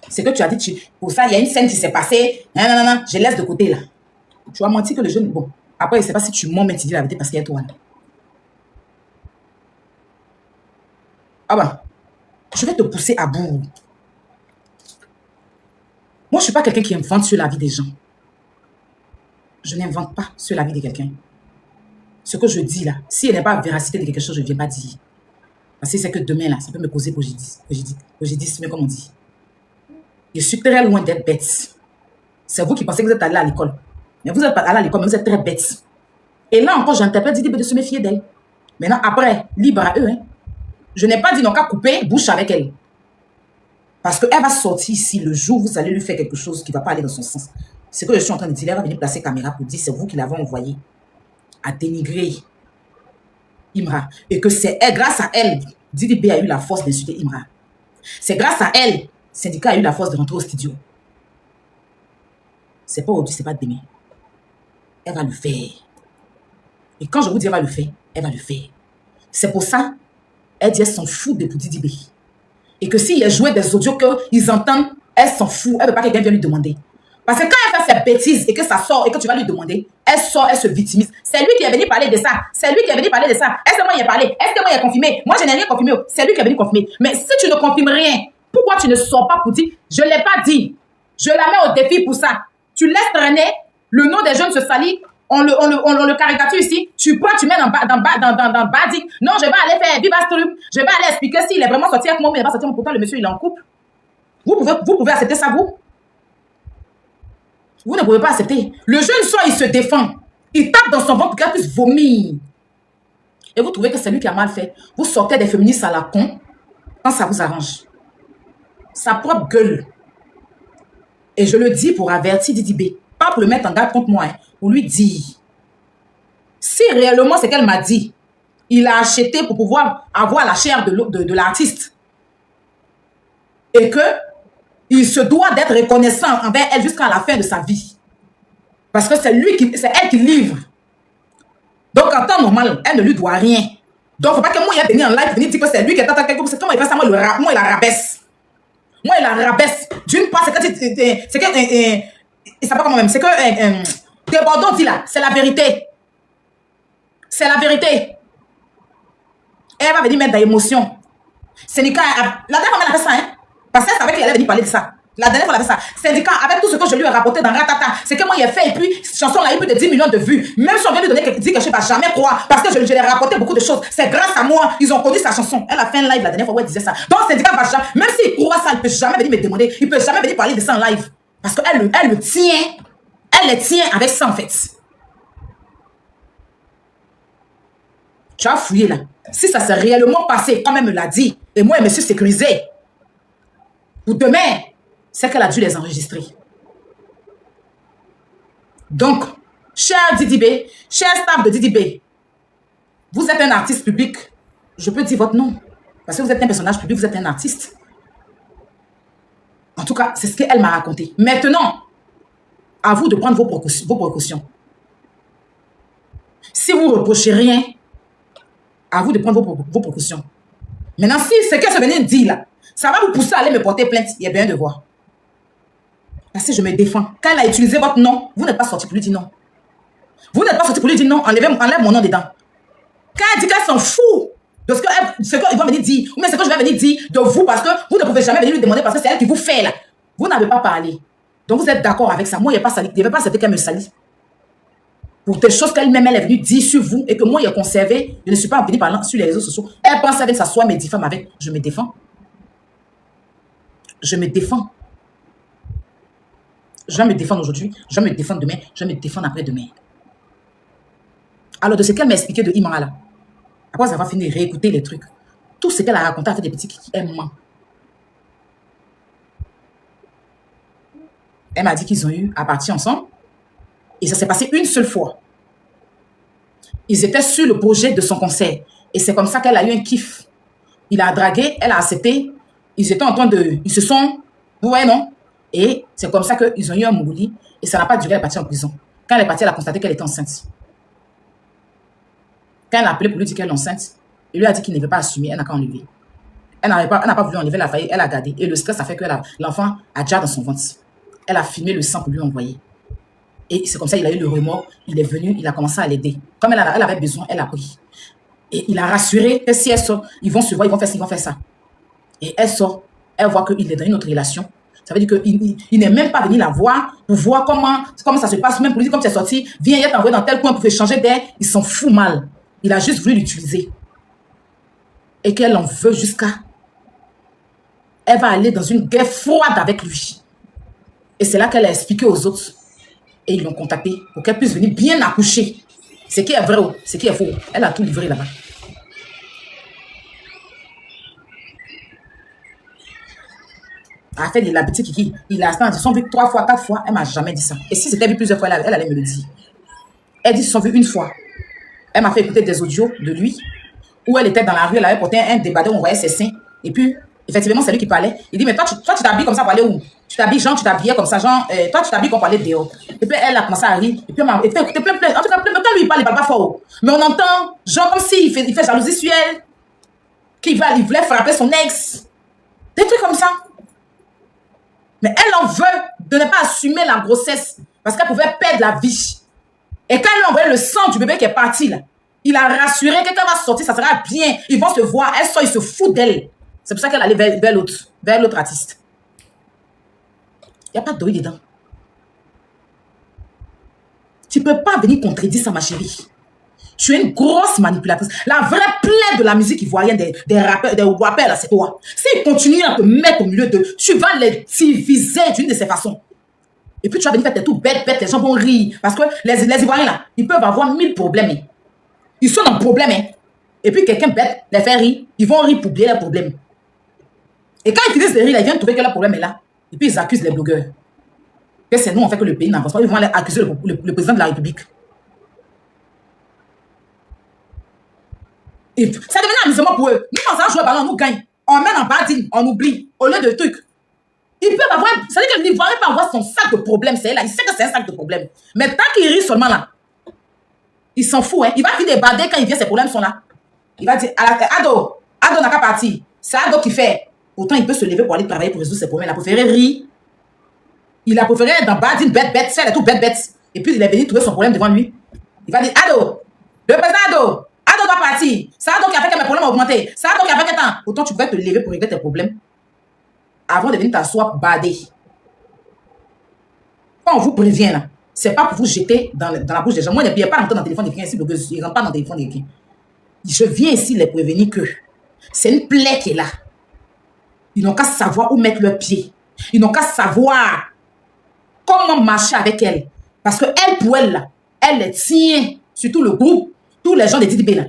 C'est que tu as dit, pour ça, il y a une scène qui s'est passée. Non, je laisse de côté là. Tu as menti que le jeune... Bon, après, je ne sais pas si tu mens, mais tu dis la vérité parce qu'il y a toi. Ah ben, je vais te pousser à bout. Moi, je ne suis pas quelqu'un qui invente sur la vie des gens. Je n'invente pas sur la vie de quelqu'un. Ce que je dis là, si elle n'est pas la véracité de quelque chose, je ne viens pas dire. Parce que c'est que demain là, ça peut me causer préjudice, mais comme on dit. Je suis très loin d'être bête. C'est vous qui pensez que vous êtes allé à l'école. Mais vous n'êtes pas allé à l'école, mais vous êtes très bête. Et là encore, j'interpelle Didi B de se méfier d'elle. Maintenant, après, libre à eux. Hein. Je n'ai pas dit non qu'à couper bouche avec elle. Parce qu'elle va sortir ici le jour où vous allez lui faire quelque chose qui ne va pas aller dans son sens. C'est que je suis en train de dire, elle va venir placer caméra pour dire c'est vous qui l'avez envoyé à dénigrer Imra. Et que c'est grâce à elle, Didi B a eu la force d'insulter Imra. C'est grâce à elle, syndicat a eu la force de rentrer au studio. C'est pas aujourd'hui, c'est pas demain. Elle va le faire. Et quand je vous dis elle va le faire, elle va le faire. C'est pour ça, elle dit elle s'en fout de Didi B. Et que s'il a joué des audios qu'ils entendent, elle s'en fout. Elle ne veut pas que quelqu'un vienne lui demander. Parce que quand elle fait ses bêtises et que ça sort et que tu vas lui demander, elle sort, elle se victimise. C'est lui qui est venu parler de ça. C'est lui qui est venu parler de ça. Est-ce que moi il a parlé? Est-ce que moi il a confirmé? Moi je n'ai rien confirmé. C'est lui qui est venu confirmer. Mais si tu ne confirmes rien, pourquoi tu ne sors pas pour dire je ne l'ai pas dit? Je la mets au défi pour ça. Tu laisses traîner, le nom des jeunes se salit, on le caricature ici, tu prends, tu mets dans bading. Non, je vais aller faire Vivastrum, je vais aller expliquer s'il est vraiment sorti avec moi, mais il n'est pas sorti, pourtant le monsieur il est en couple. Vous pouvez accepter ça, vous? Vous ne pouvez pas accepter. Le jeune soir, il se défend. Il tape dans son ventre pour qu'elle puisse vomir. Et vous trouvez que c'est lui qui a mal fait. Vous sortez des féministes à la con quand ça vous arrange. Sa propre gueule. Et je le dis pour avertir Didi B. Pas pour le mettre en garde contre moi. Hein, pour lui dire. Si réellement c'est qu'elle m'a dit, il a acheté pour pouvoir avoir la chair de l'artiste. Et que il se doit d'être reconnaissant envers elle jusqu'à la fin de sa vie. Parce que c'est elle qui livre. Donc, en temps normal, elle ne lui doit rien. Donc, il ne faut pas que moi, il a venu en live, venir dire que c'est lui qui est attaqué. C'est comment il fait ça, moi, il la rabaisse. Moi, il la rabaisse. D'une part, c'est que il ne sait pas comment même. C'est que Debordeaux dit là, c'est la vérité. C'est la vérité. Elle va venir mettre de l'émotion. Syndicat, la dernière fois, elle a fait ça, hein. Parce qu'elle savait qu'elle allait venir parler de ça. La dernière fois, elle a fait ça. Syndicat, avec tout ce que je lui ai rapporté dans Ratata, c'est que moi, il a fait, et puis, cette chanson-là a eu plus de 10 millions de vues. Même si on vient lui donner quelque chose que je ne vais jamais croire, parce que je lui ai rapporté beaucoup de choses. C'est grâce à moi, ils ont connu sa chanson. Elle a fait un live la dernière fois où elle disait ça. Donc, Syndicat va jamais, même s'il croit ça, il ne peut jamais venir me demander, il ne peut jamais venir parler de ça en live. Parce qu'elle le tient, elle le tient avec ça, en fait. Tu as fouillé là. Si ça s'est réellement passé, comme elle me l'a dit, et moi, elle me suis sécurisée. Pour demain, c'est qu'elle a dû les enregistrer. Donc, cher Didi B, cher staff de Didi B, Vous êtes un artiste public. Je peux dire votre nom. Parce que vous êtes un personnage public, vous êtes un artiste. En tout cas, c'est ce qu'elle m'a raconté. Maintenant, à vous de prendre vos précautions. Si vous ne reprochez rien, à vous de prendre vos précautions. Maintenant, si ce qu'elle se venait de dire là, ça va vous pousser à aller me porter plainte, il y a bien de voir. Parce que je me défends. Quand elle a utilisé votre nom, vous n'êtes pas sorti pour lui dire non. Vous n'êtes pas sorti pour lui dire non, enlève mon nom dedans. Quand elle dit qu'elle s'en fout de ce qu'il va venir dire, ou bien ce que je vais venir dire de vous, parce que vous ne pouvez jamais venir lui demander parce que c'est elle qui vous fait là. Vous n'avez pas parlé. Donc vous êtes d'accord avec ça. Moi, il n'y a pas sali. Il n'y avait pas accepté qu'elle me salisse. Pour des choses qu'elle-même, elle est venue dire sur vous et que moi, il a conservé. Je ne suis pas venue parler sur les réseaux sociaux. Elle pense avec s'asseoir, me diffame avec. Je me défends. Je me défends. Je vais me défendre aujourd'hui. Je vais me défendre demain. Je vais me défendre après-demain. Alors, de ce qu'elle m'a expliqué de Imara là, après avoir fini de réécouter les trucs, tout ce qu'elle a raconté a fait des petits qui aiment. Elle m'a dit qu'ils ont eu à partir ensemble. Et ça s'est passé une seule fois. Ils étaient sur le projet de son concert. Et c'est comme ça qu'elle a eu un kiff. Il a dragué, elle a accepté. Ils étaient en train de... Ils se sont... Vous voyez, non? Et c'est comme ça qu'ils ont eu un mouli. Et ça n'a pas duré, elle est partie en prison. Quand elle est partie, elle a constaté qu'elle était enceinte. Quand elle a appelé pour lui dire qu'elle est enceinte, il lui a dit qu'il ne veut pas assumer, elle n'a qu'à enlever. Elle n'a pas voulu enlever, elle a gardé. Et le stress a fait que l'enfant a déjà dans son ventre. Elle a filmé le sang pour lui envoyer. Et c'est comme ça, il a eu le remords. Il est venu, il a commencé à l'aider. Comme elle avait besoin, elle a pris. Et il a rassuré que si elle sort, ils vont se voir, ils vont faire ça. Et elle sort, elle voit qu'il est dans une autre relation. Ça veut dire qu'il n'est même pas venu la voir pour voir comment ça se passe. Même pour lui, comme tu es sorti, viens, il t'envoie dans tel coin pour échanger d'air. Il s'en fout mal. Il a juste voulu l'utiliser. Et qu'elle en veut jusqu'à... Elle va aller dans une guerre froide avec lui. Et c'est là qu'elle a expliqué aux autres. Et ils l'ont contactée pour qu'elle puisse venir bien accoucher. Ce qui est vrai, ce qui est faux. Elle a tout livré là-bas. Elle a fait de la petite kiki. Ils se sont vus 3 fois, 4 fois. Elle ne m'a jamais dit ça. Et si c'était vu plusieurs fois, elle allait me le dire. Elle dit qu'ils se sont vus une fois. Elle m'a fait écouter des audios de lui. Où elle était dans la rue, elle avait porté un débardeur où on voyait ses seins. Et puis, effectivement, c'est lui qui parlait. Il dit, mais toi, tu t'habilles comme ça pour aller où? Tu t'habilles, genre, tu t'habillais comme ça, genre, toi, tu t'habilles comme pour aller dehors. Et puis, elle a commencé à rire. Et puis, elle m'a fait écouter plein. En tout cas, quand lui, il parle pas fort. Mais on entend, genre, comme s'il fait jalousie sur elle. Il voulait frapper son ex. Des trucs comme ça. Mais elle en veut de ne pas assumer la grossesse. Parce qu'elle pouvait perdre la vie. Et quand elle lui a envoyé le sang du bébé qui est parti, là, il a rassuré que quand elle va sortir, ça sera bien. Ils vont se voir. Elle sort, il se fout d'elle. C'est pour ça qu'elle allait vers l'autre artiste. Il n'y a pas d'oeil dedans. Tu ne peux pas venir contredire ça, ma chérie. Tu es une grosse manipulatrice. La vraie plaie de la musique ivoirienne, des rappeurs, là, c'est toi. S'ils continuent à te mettre au milieu d'eux, tu vas les diviser d'une de ces façons. Et puis tu vas venir faire tes tout bêtes, les gens vont rire. Parce que les Ivoiriens, là, ils peuvent avoir 1000 problèmes. Hein. Ils sont dans problème. Hein. Et puis quelqu'un bête les fait rire, ils vont rire pour oublier leurs problèmes. Et quand ils finissent de rire, ils viennent trouver que leur problème est là. Et puis ils accusent les blogueurs. Que c'est nous, on fait que le pays n'avance pas. Ils vont aller accuser le président de la République. Et ça devient un amusement pour eux. Nous, quand on joue au ballon, on nous gagne. On mène en badine, on oublie. Au lieu de trucs. Ils peuvent avoir... Ça veut dire que l'Ivoirien peut avoir son sac de problèmes. C'est là. Il sait que c'est un sac de problèmes. Mais tant qu'il rit seulement là, il s'en fout. Hein. Il va finir débader quand il vient, ses problèmes sont là. Il va dire, Ado n'a qu'à partir. C'est Ado qui fait. Autant il peut se lever pour aller travailler pour résoudre ses problèmes. Il a préféré rire. Il a préféré être dans badine, bête, faire tout bête. Et puis il est venu trouver son problème devant lui. Il va dire, Ado, le président Ado doit partir. C'est Ado qui a fait que mes problèmes ont augmenté. C'est Ado qui a fait que tant. Autant tu pouvais te lever pour régler tes problèmes avant de venir t'asseoir bader. Quand on vous prévient là, c'est pas pour vous jeter dans la bouche des gens. Moi, je ne viens pas rentrer dans le téléphone de quelqu'un ici, je ne rentre pas dans le téléphone de quelqu'un. Je viens ici les prévenir que c'est une plaie qui est là. Ils n'ont qu'à savoir où mettre leurs pieds. Ils n'ont qu'à savoir comment marcher avec elle. Parce que elle, pour elle, là, elle les tient, surtout le groupe, tous les gens de TDB là.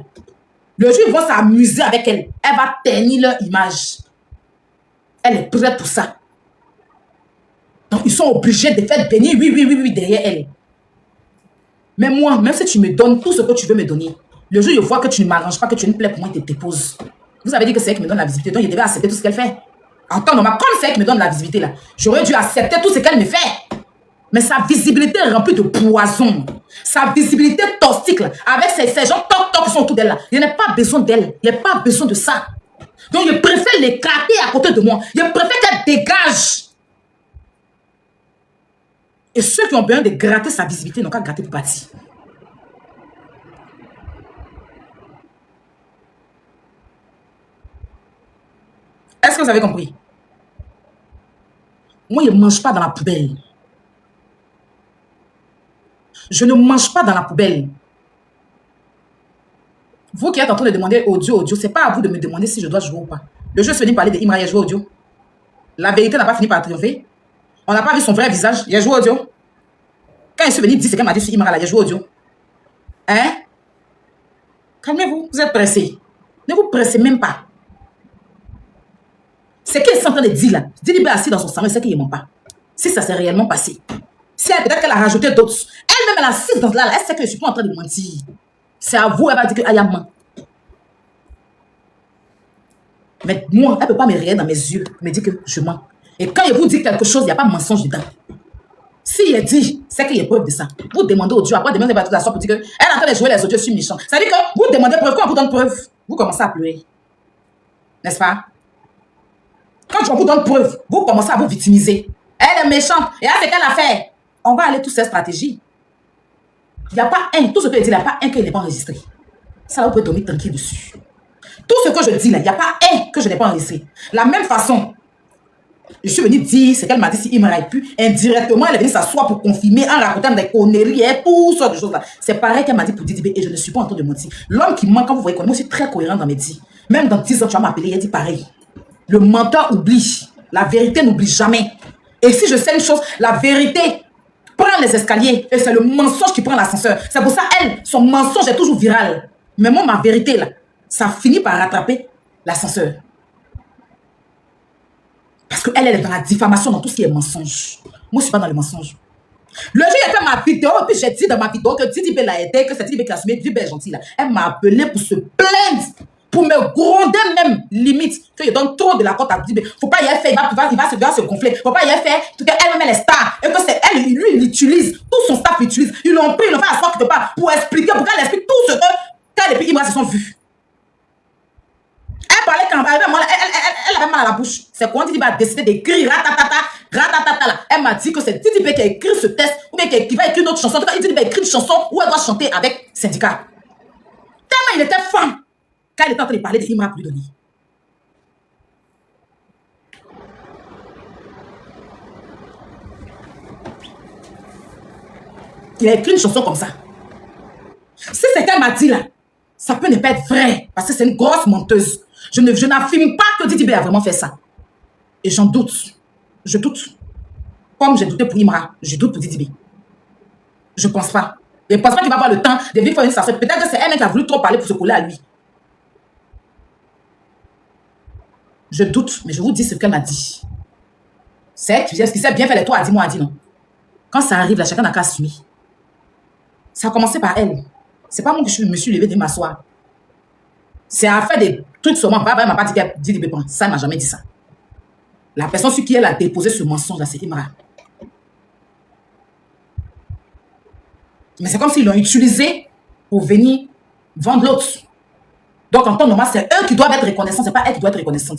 Le jour, ils vont s'amuser avec elle. Elle va ternir leur image. Elle est prête pour ça. Donc, ils sont obligés de faire bénir, oui, derrière elle. Mais moi, même si tu me donnes tout ce que tu veux me donner, Le jour où je vois que tu ne m'arranges pas, que tu ne plais pour moi, tu te déposes. Vous avez dit que c'est elle qui me donne la visibilité, donc je devais accepter tout ce qu'elle fait. En temps normal, comme c'est elle qui me donne la visibilité là, j'aurais dû accepter tout ce qu'elle me fait. Mais sa visibilité est remplie de poison. Sa visibilité toxique là, avec ces gens toc qui sont autour d'elle là. Je n'ai pas besoin d'elle. Je n'ai pas besoin de ça. Donc je préfère l'éclater à côté de moi. Je préfère qu'elle dégage. Et ceux qui ont besoin de gratter sa visibilité n'ont qu'à gratter pour partir. Est-ce que vous avez compris? Moi, je ne mange pas dans la poubelle. Je ne mange pas dans la poubelle. Vous qui êtes en train de demander audio, ce n'est pas à vous de me demander si je dois jouer ou pas. Le jeu se finit par parler de Imra, il a joué audio. La vérité n'a pas fini par triompher. On n'a pas vu son vrai visage, il a joué audio. Quand il est venu dire ce qu'elle m'a dit sur Imra, il a joué audio. Hein? Calmez-vous, vous êtes pressés. Ne vous pressez même pas. C'est qu'elle est en train de dire là. Didibé assis dans son salon, il sait qu'il ne ment pas. Si ça s'est réellement passé. Si peut-être qu'elle a rajouté d'autres. Elle-même, elle a assise dans là, elle sait que je suis pas en train de mentir. C'est à vous, elle va dire que Aya ment. Mais moi, elle ne peut pas me regarder dans mes yeux, me dire que je mens. Et quand je vous dis quelque chose, il n'y a pas de mensonge dedans. Si il dit, c'est qu'il y a preuve de ça. Vous demandez au Dieu, après demain, elle va tout asseoir pour dire qu'elle est en train de jouer les audios sur méchant. Ça veut dire que vous demandez preuve, quand on vous donne preuve, vous commencez à pleurer. N'est-ce pas? Quand on vous donne preuve, vous commencez à vous victimiser. Elle est méchante. Et elle, c'est qu'elle a fait. On va aller toutes ces stratégies. Il n'y a pas un, tout ce que je dis, il n'y a pas un qui n'est pas enregistré. Ça, là, vous pouvez dormir tranquille dessus. Tout ce que je dis là, il n'y a pas un que je n'ai pas enregistré. La même façon, je suis venue dire ce qu'elle m'a dit si il m'aurait pu. Indirectement, elle est venue s'asseoir pour confirmer en racontant des conneries et tout sortes de choses là. C'est pareil qu'elle m'a dit pour Didibé et je ne suis pas en train de mentir. L'homme qui ment, quand vous voyez, moi je suis très cohérent dans mes dits. Même dans 10 ans, tu vas m'appeler, elle dit pareil. Le menteur oublie. La vérité n'oublie jamais. Et si je sais une chose, la vérité prend les escaliers et c'est le mensonge qui prend l'ascenseur. C'est pour ça, elle, son mensonge est toujours viral. Mais moi, ma vérité, là, ça finit par rattraper l'ascenseur. Parce qu'elle est dans la diffamation, dans tout ce qui est mensonge. Moi, je ne suis pas dans le mensonge. Le jour où j'ai fait ma vidéo, et puis j'ai dit dans ma vidéo que Didibé l'a aidé, que c'est Didibé qui a assumé, Didibé est gentil, là. Elle m'a appelé pour se plaindre, pour me gronder même, limite, que je donne trop de la cote à Didibé. Faut pas y aller faire, il va se gonfler. Faut pas y aller faire, qu'elle-même elle est star, et que c'est elle, lui, il utilise, tout son staff l'utilise. Ils l'ont pris, ils l'ont fait asseoir quelque part, pour expliquer, pour qu'elle explique tout ce que, qu'elle et puis Imra se sont vus. Elle parlait quand elle avait mal à la bouche. C'est quand Didibé a décidé d'écrire ratatata là. Elle m'a dit que c'est Didibé qui a écrit ce texte ou bien qui va écrire une autre chanson. En tout cas, Didibé a écrit une chanson où elle doit chanter avec Syndicat. Tellement il était fan quand il était en train de parler de Imra pour lui donner. Il a écrit une chanson comme ça. Si c'est qu'elle m'a dit là, ça peut ne pas être vrai parce que c'est une grosse menteuse. Je n'affirme pas que Didibé a vraiment fait ça. Et j'en doute. Je doute. Comme j'ai douté pour Imra, je doute pour Didibé. Je ne pense pas. Je ne pense pas qu'il va avoir le temps de vivre une sensation. Peut-être que c'est elle qui a voulu trop parler pour se coller à lui. Je doute, mais je vous dis ce qu'elle m'a dit. C'est ce qui s'est bien fait, les toi a dit, moi a dit non. Quand ça arrive, là, chacun n'a qu'à assumer. Ça a commencé par elle. C'est pas moi que je me suis levée de m'asseoir. C'est à faire des trucs sur moi. Papa m'a pas dit qu'elle dit Didibé prend. Ça, elle m'a jamais dit ça. La personne sur qui elle a déposé ce mensonge là, c'est Imra. Mais c'est comme s'ils l'ont utilisé pour venir vendre l'autre. Donc en temps normal, c'est eux qui doivent être reconnaissants, c'est pas elle qui doit être reconnaissante.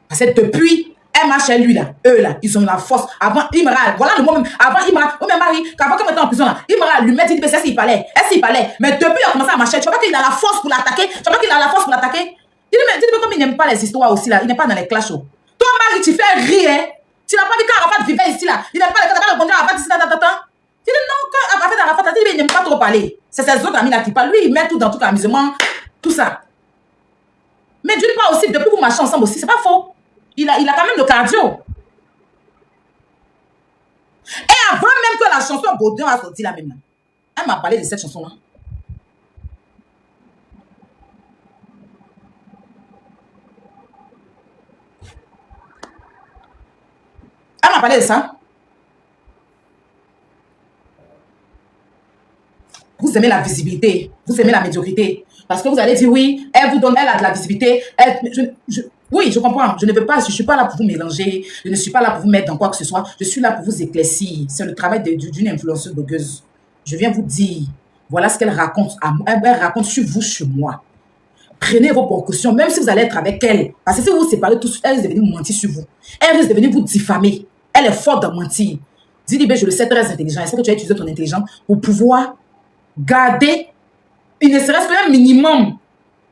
Parce que depuis, elle marche chez lui là, eux là, ils ont la force. Avant Imra, voilà le mot même. Avant Imra, oh mais Marie, avant qu'elle était en prison là, Imra lui met Didibé, c'est s'il parlait. Mais depuis il a commencé à marcher, tu vois pas qu'il a la force pour l'attaquer. Didibé comme il n'aime pas les histoires aussi là, il n'est pas dans les clashs. Toi Marie, tu fais rire. Tu n'as pas vu qu'Arafat vivait ici là. Il n'aime pas les cas, répondu à Arafat ici, tu dis non, qu'Arafat, il n'aime pas trop parler. C'est ses autres amis là qui parlent. Lui, il met tout dans tout l'amusement, tout ça. Mais d'une part aussi, depuis que vous marchez ensemble aussi, c'est pas faux. Il a quand même le cardio. Et avant même que la chanson Baudin a sorti là même là, elle m'a parlé de cette chanson là. Elle m'a parlé de ça. Vous vous aimez la visibilité, vous aimez la médiocrité. Parce que vous allez dire, oui, elle vous donne, elle a de la visibilité. Oui, je comprends. Je ne suis pas là pour vous mélanger. Je ne suis pas là pour vous mettre dans quoi que ce soit. Je suis là pour vous éclaircir. C'est le travail d'une influenceuse blogueuse. Je viens vous dire, voilà ce qu'elle raconte. Elle raconte sur vous, sur moi. Prenez vos précautions, même si vous allez être avec elle. Parce que si vous vous séparez tous, elle risque de venir mentir sur vous. Elle risque de venir vous diffamer. Elle est forte de mentir. Didibé, je le sais, très intelligent. Est-ce que tu as utilisé ton intelligence pour pouvoir garder, il ne serait-ce qu'un minimum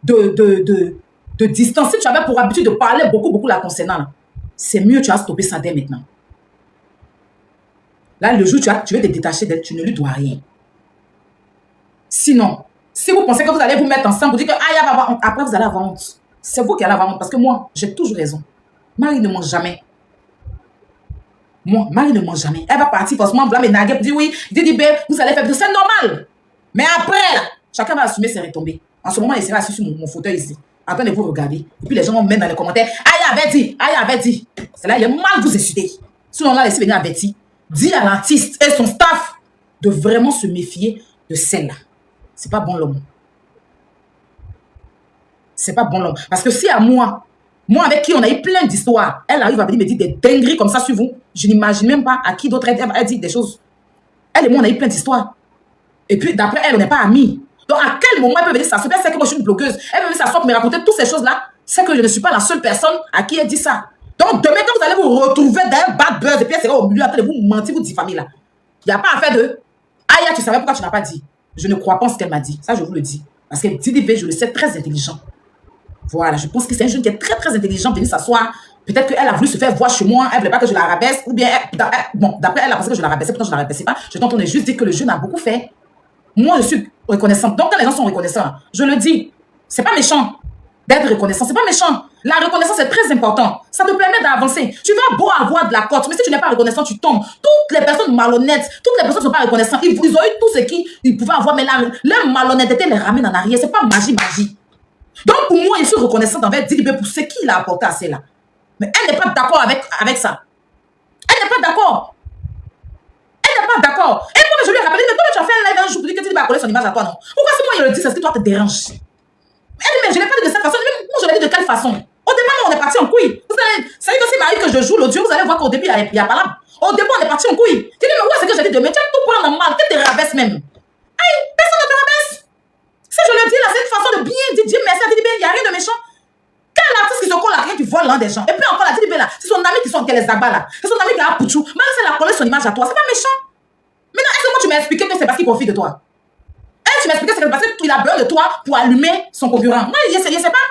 de distance. Si tu avais pour habitude de parler beaucoup la concernant, c'est mieux, tu as stoppé ça dès maintenant. Là, le jour où tu veux te détacher d'elle, tu ne lui dois rien. Sinon, si vous pensez que vous allez vous mettre ensemble, vous dites que elle va avoir honte, après vous allez avoir honte. C'est vous qui allez avoir honte, parce que moi, j'ai toujours raison. Marie ne ment jamais. Moi, Marie ne ment jamais. Elle va partir forcément blâmer Naguet pour dire oui, Didibé, vous allez faire de ça, c'est normal. Mais après, là, chacun va assumer ses retombées. En ce moment, il sera assis sur mon fauteuil ici, en train de vous regarder. Et puis les gens vont mettre dans les commentaires, Aïe avait dit. C'est là, il y a mal vous insulter. Sinon, on l'a laissé venir avertir. Dis à l'artiste et son staff de vraiment se méfier de celle-là. C'est pas bon l'homme. C'est pas bon l'homme. Parce que si à moi avec qui on a eu plein d'histoires, elle arrive à venir me dire des dingueries comme ça sur vous, je n'imagine même pas à qui d'autre elle dit des choses. Elle et moi, on a eu plein d'histoires. Et puis, d'après elle, on n'est pas amis. Donc, à quel moment elle peut venir s'asseoir? C'est que moi, je suis une blogueuse. Elle peut venir s'asseoir pour me raconter toutes ces choses-là. C'est que je ne suis pas la seule personne à qui elle dit ça. Donc, demain, quand vous allez vous retrouver dans un bad buzz, et puis elle sera au milieu, en train de vous mentir, vous diffamer là. Il n'y a pas à faire de Aïe, tu savais pourquoi tu n'as pas dit. Je ne crois pas en ce qu'elle m'a dit. Ça, je vous le dis. Parce qu'elle dit, je le sais, très intelligent. Voilà, je pense que c'est un jeune qui est très, très intelligent, venir s'asseoir. Peut-être qu'elle a voulu se faire voir chez moi, elle ne voulait pas que je la rabaisse, ou bien, bon, d'après elle a pensé que je la rabaissais, pourtant je ne la rabaissais pas. Je t'entendais juste dire que le jeune a beaucoup fait. Moi, je suis reconnaissante. Donc, quand les gens sont reconnaissants, je le dis, c'est pas méchant d'être reconnaissant, c'est pas méchant. La reconnaissance est très importante. Ça te permet d'avancer. Tu vas beau avoir de la cote, mais si tu n'es pas reconnaissant, tu tombes. Toutes les personnes malhonnêtes, toutes les personnes qui ne sont pas reconnaissantes, ils ont eu tout ce qu'ils pouvaient avoir, mais leur malhonnêteté les ramène en arrière. C'est pas magie. Donc, pour moi, je suis reconnaissante envers Didibé pour ce qu'il a apporté à celle-là. Mais elle n'est pas d'accord avec ça. Elle n'est pas d'accord. Elle n'est pas d'accord. Et moi, je lui ai rappelé, mais toi, tu as fait un live un jour pour dire que Didibé a collé son image à toi, non? Pourquoi si moi, il le dit, c'est ce que toi te dérange? Elle dit, mais je ne l'ai pas dit de cette façon. Moi, je l'ai dit de quelle façon? Au début, on est parti en couille. Ça dit que si Marie que je joue l'audio, vous allez voir qu'au début, il n'y a pas là. Au début, on est parti en couille. Tu dis, mais où est-ce que j'ai dit de mais tu vas tout prendre en mal, tu te rabaisses même. Aïe, personne ne te rabaisse. Si je le dis là, c'est une façon de bien dire Dieu merci à Didibé, il n'y a rien de méchant. Quel artiste qui se colle à rien qui vole l'un des gens? Et puis encore la Didibé là, c'est son ami qui sont les Zagba là. C'est son ami qui a Pouchou. Même si elle a collé son image à toi, c'est pas méchant. Maintenant, est-ce que moi tu m'as expliqué que c'est parce qu'il profite de toi? Tu m'as expliqué que c'est parce qu'il a besoin de toi pour allumer son concurrent. Non, je sais pas.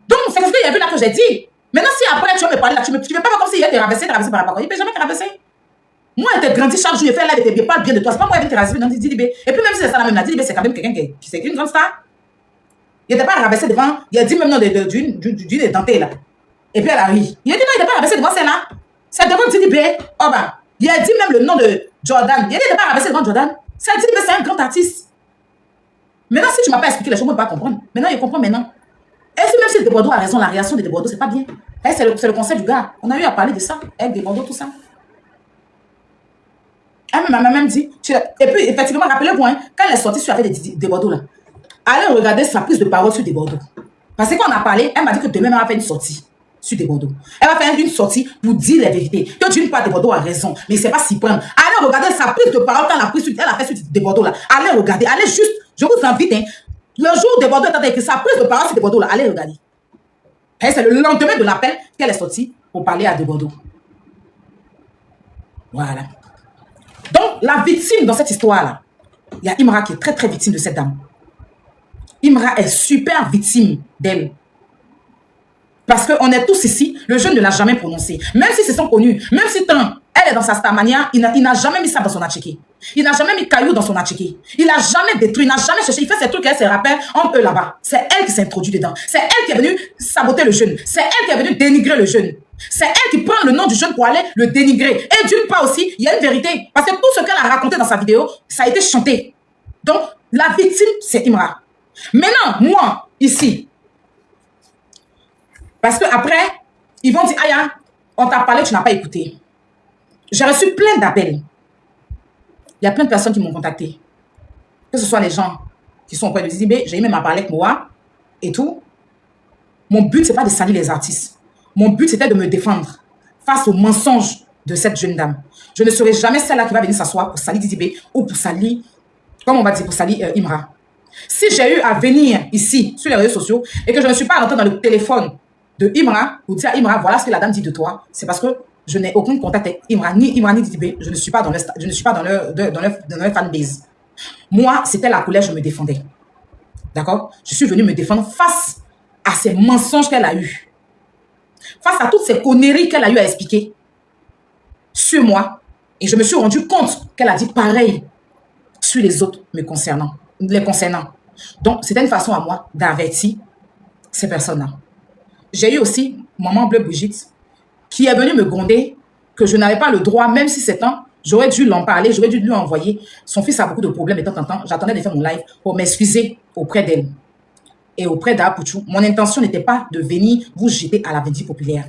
Donc, c'est ce qu'il y a vu là que j'ai dit. Maintenant, si après tu vas me parler là, tu ne veux pas voir comme s'il était rabaissé par rapport à il ne peut jamais te rabaisser. Moi, elle te grandit chaque jour, il fait là, il parle bien de toi. C'est pas moi qui te rabaisse, non, Didibé. Et puis même si c'est ça la même là, Didibé, c'est quand même quelqu'un qui c'est une grande star. Il n'était pas rabaissé devant, il a dit même non d'une dentée là. Et puis elle a ri. Il a dit non, il n'était pas rabaissé devant celle-là. C'est devant Didibé. Oh bah, il a dit même le nom de Jordan. Il a dit il n'était pas rabaissé devant Jordan. Ça dit mais c'est un grand artiste. Maintenant, si tu ne m'as pas expliqué les choses, moi, je ne peux pas comprendre. Maintenant, je comprends maintenant. Et si même si Desbordeaux a raison, la réaction de Desbordeaux, c'est pas bien. C'est le conseil du gars. On a eu à parler de ça, avec Desbordeaux, tout ça. Elle m'a même dit. Et puis, effectivement, rappelez-vous, hein, quand elle est sortie sur avec Desbordeaux, là, allez regarder sa prise de parole sur Desbordeaux. Parce que quand on a parlé, elle m'a dit que demain, elle va faire une sortie sur Desbordeaux. Elle va faire une sortie pour dire la vérité. Que d'une part, Desbordeaux a raison, mais il ne sait pas s'y prendre. Allez regarder sa prise de parole quand elle a fait sur Desbordeaux, là. Allez regarder, allez juste. Je vous invite, hein, le jour où Desbordeaux est écrit sa prise de parole sur Desbordeaux, là, allez regarder. Et c'est le lendemain de l'appel qu'elle est sortie pour parler à Desbordeaux. Voilà. Donc, la victime dans cette histoire-là, il y a Imra qui est très, très victime de cette dame. Imra est super victime d'elle. Parce qu'on est tous ici, le jeune ne l'a jamais prononcé. Même si c'est son connu, même si elle est dans sa starmania, il n'a jamais mis ça dans son atchiqué. Il n'a jamais mis caillou dans son atchiqué. Il n'a jamais détruit, il n'a jamais cherché. Il fait ces trucs, elle se rappelle entre eux là-bas. C'est elle qui s'est introduite dedans. C'est elle qui est venue saboter le jeune. C'est elle qui est venue dénigrer le jeune. C'est elle qui prend le nom du jeune pour aller le dénigrer. Et d'une part aussi, il y a une vérité. Parce que tout ce qu'elle a raconté dans sa vidéo, ça a été chanté. Donc, la victime, c'est Imra. Maintenant, moi, ici, parce qu'après, ils vont dire, Aya, on t'a parlé, tu n'as pas écouté. J'ai reçu plein d'appels. Il y a plein de personnes qui m'ont contacté. que ce soit les gens qui sont auprès de Didi B, j'ai même à parler avec moi et tout. Mon but, c'est pas de salir les artistes. Mon but, c'était de me défendre face aux mensonges de cette jeune dame. Je ne serai jamais celle-là qui va venir s'asseoir pour salir Didi B ou pour salir, comme on va dire, pour salir Imra. Si j'ai eu à venir ici, sur les réseaux sociaux, et que je ne suis pas rentrée dans le téléphone de Imra pour dire à Imra, voilà ce que la dame dit de toi, c'est parce que je n'ai aucun contact avec Imra, ni Didi B. Je ne suis pas dans leur fanbase. Moi, c'était la colère, je me défendais. D'accord? Je suis venue me défendre face à ces mensonges qu'elle a eus. Face à toutes ces conneries qu'elle a eu à expliquer sur moi. Et je me suis rendu compte qu'elle a dit pareil sur les autres les concernant. Donc, c'était une façon à moi d'avertir ces personnes-là. J'ai eu aussi Maman Bleu Brigitte qui est venue me gronder que je n'avais pas le droit, même si c'est temps, j'aurais dû l'en parler, j'aurais dû lui envoyer. Son fils a beaucoup de problèmes et de temps en temps, j'attendais de faire mon live pour m'excuser auprès d'elle et auprès d'Apouchou. Mon intention n'était pas de venir vous jeter à la vindicte populaire.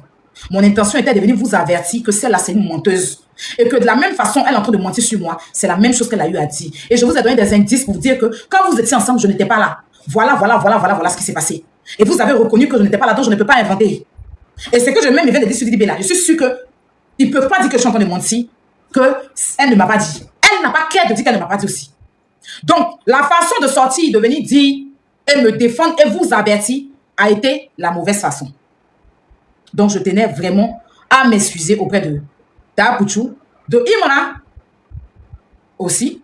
Mon intention était de venir vous avertir que celle-là, c'est une menteuse. Et que de la même façon, elle est en train de mentir sur moi. C'est la même chose qu'elle a eu à dire. Et je vous ai donné des indices pour vous dire que quand vous étiez ensemble, je n'étais pas là. Voilà ce qui s'est passé. Et vous avez reconnu que je n'étais pas là, donc je ne peux pas inventer. Et c'est que je même viens de dire sur Didi B là. Je suis sûre qu'ils ne peuvent pas dire que je suis en train de mentir, qu'elle ne m'a pas dit. Elle n'a pas qu'à de dire qu'elle ne m'a pas dit aussi. Donc, la façon de sortir, de venir dire et me défendre et vous avertir a été la mauvaise façon. Donc, je tenais vraiment à m'excuser auprès de Tapuchou, de Imra aussi,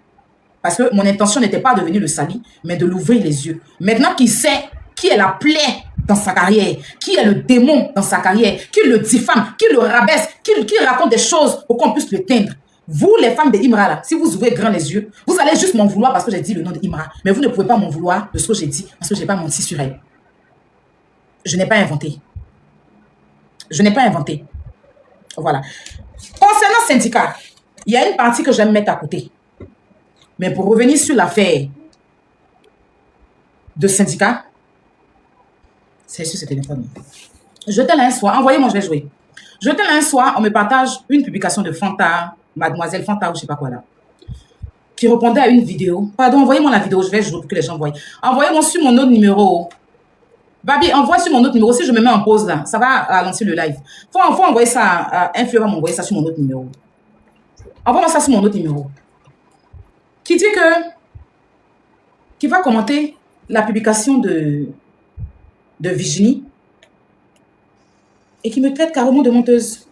parce que mon intention n'était pas de venir le salir, mais de l'ouvrir les yeux. Maintenant qu'il sait qui est la plaie dans sa carrière, qui est le démon dans sa carrière, qui le diffame, qui le rabaisse, qui raconte des choses pour qu'on puisse l'éteindre. Vous, les femmes de Imra, là, si vous ouvrez grand les yeux, vous allez juste m'en vouloir parce que j'ai dit le nom de Imra. Mais vous ne pouvez pas m'en vouloir de ce que j'ai dit parce que je n'ai pas menti sur elle. Je n'ai pas inventé. Je n'ai pas inventé. Voilà. Concernant syndicat, il y a une partie que j'aime mettre à côté. Mais pour revenir sur l'affaire de syndicat, c'est sur ce téléphone. Jetez-le un soir. Envoyez-moi, je vais jouer. Jetez-le un soir, on me partage une publication de Fanta, Mademoiselle Fanta ou je ne sais pas quoi là, qui répondait à une vidéo. Pardon, envoyez-moi la vidéo, je vais jouer pour que les gens voient. Envoyez-moi sur mon autre numéro. Babi, envoie sur mon autre numéro. Si je me mets en pause là, ça va ralentir le live. Faut envoyer ça. Influent va m'envoyer ça sur mon autre numéro. Envoie-moi ça sur mon autre numéro. Qui dit qui va commenter la publication de Virginie et qui me traite carrément de menteuse.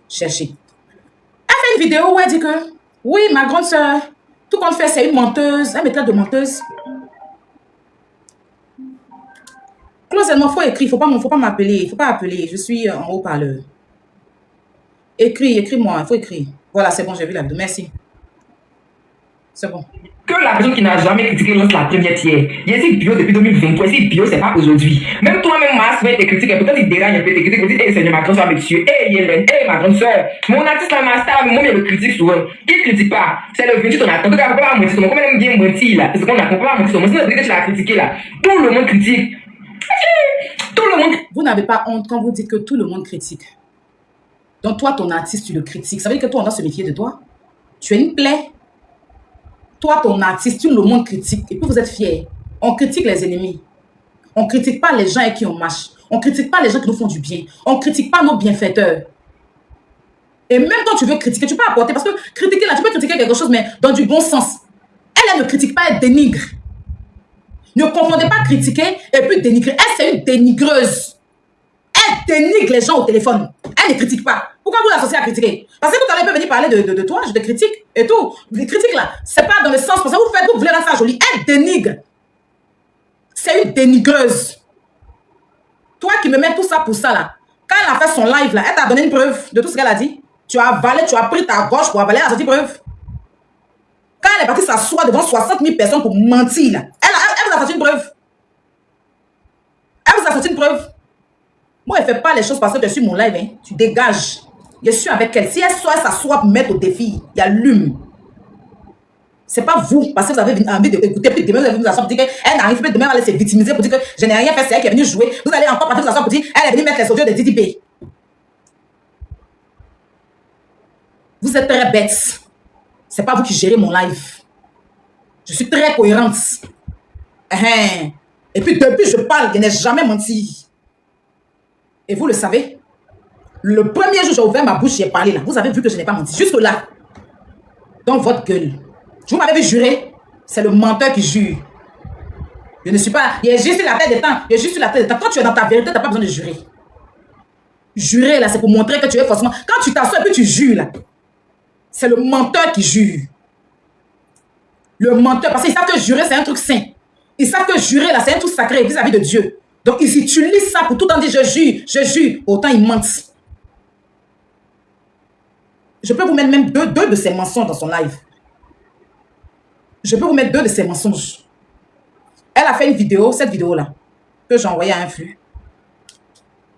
Chercher. Elle fait une vidéo où elle dit que oui, ma grande soeur, tout compte fait, c'est une menteuse. Elle me traite de menteuse. Cloisonnement, il faut écrire, faut pas m'appeler, il ne faut pas appeler, je suis en haut-parleur. Écris-moi, il faut écrire. Voilà, c'est bon, j'ai vu la vidéo, merci. C'est bon. Que la personne qui n'a jamais critiqué lance la première tiers. Il y a ces bio depuis 2023, ces bio, c'est pas aujourd'hui. Même toi-même, Mars, fait tes critiques, peut-être il dérange un peu tes critiques, il dit, Seigneur, ma grande soeur, monsieur, Yélène, ma grande soeur, mon artiste, la master, moi, il me critique souvent. Qui ne critique pas? C'est le 28, on attend. Regarde, pourquoi pas mentir sur moi? Comment elle aime bien mentir, là? Parce qu'on a compris pas mentir sur moi. Sinon, que tu l'as critiqué, là. Tout le monde critique. Tout le monde. Vous n'avez pas honte quand vous dites que tout le monde critique. Donc toi, ton artiste, tu le critiques. Ça veut dire que toi, on doit se méfier de toi. Tu es une plaie. Toi, ton artiste, tout le monde critique. Et puis vous êtes fiers. On critique les ennemis. On ne critique pas les gens avec qui on marche. On ne critique pas les gens qui nous font du bien. On ne critique pas nos bienfaiteurs. Et même quand tu veux critiquer, tu peux apporter. Parce que critiquer là, tu peux critiquer quelque chose, mais dans du bon sens. Elle ne critique pas, elle dénigre. Ne confondez pas critiquer et puis dénigrer. Elle, c'est une dénigreuse. Elle dénigre les gens au téléphone. Elle ne critique pas. Pourquoi vous l'associez à critiquer? Parce que tout à l'heure, elle peut venir parler de toi, je te critique et tout. Les critiques là, c'est pas dans le sens, parce que vous faites, vous voulez rendre ça joli. Elle dénigre. C'est une dénigreuse. Toi qui me mets tout ça pour ça là, quand elle a fait son live là, elle t'a donné une preuve de tout ce qu'elle a dit. Tu as avalé, tu as pris ta gauche pour avaler, elle a sorti preuve. Quand elle est partie s'asseoir devant 60 000 personnes pour mentir là, elle vous a sorti une preuve. Elle vous a sorti une preuve. Moi, elle ne fait pas les choses parce que je suis mon live. Hein. Tu dégages. Je suis avec elle. Si elle s'assoit pour mettre au défi, il y a l'hume. Ce n'est pas vous, parce que vous avez envie d'écouter, puis demain, vous allez vous asseoir pour dire qu'elle n'arrive pas, demain, elle va se victimiser pour dire que je n'ai rien fait, c'est elle qui est venue jouer. Vous allez encore partir vous asseoir pour dire elle est venue mettre les audios de Didi B. Vous êtes très bêtes. Ce n'est pas vous qui gérez mon live. Je suis très cohérente. Et puis depuis je parle, je n'ai jamais menti. Et vous le savez, le premier jour j'ai ouvert ma bouche, j'ai parlé là. Vous avez vu que je n'ai pas menti. Jusque là. Dans votre gueule. Vous m'avez vu jurer. C'est le menteur qui jure. Je ne suis pas... Il est juste sur la tête des temps. Il est juste sur la tête des temps. Quand tu es dans ta vérité, tu n'as pas besoin de jurer. Jurer là, c'est pour montrer que tu es forcément... Quand tu t'assois et puis tu jures là, c'est le menteur qui jure. Le menteur, parce qu'ils savent que jurer c'est un truc saint. Ils savent que jurer là, c'est un truc sacré vis-à-vis de Dieu. Donc ils utilisent ça pour tout le temps dire je jure. Autant ils mentent. Je peux vous mettre même deux de ces mensonges dans son live. Je peux vous mettre 2 de ces mensonges. Elle a fait une vidéo, cette vidéo-là, que j'ai envoyée à un flux.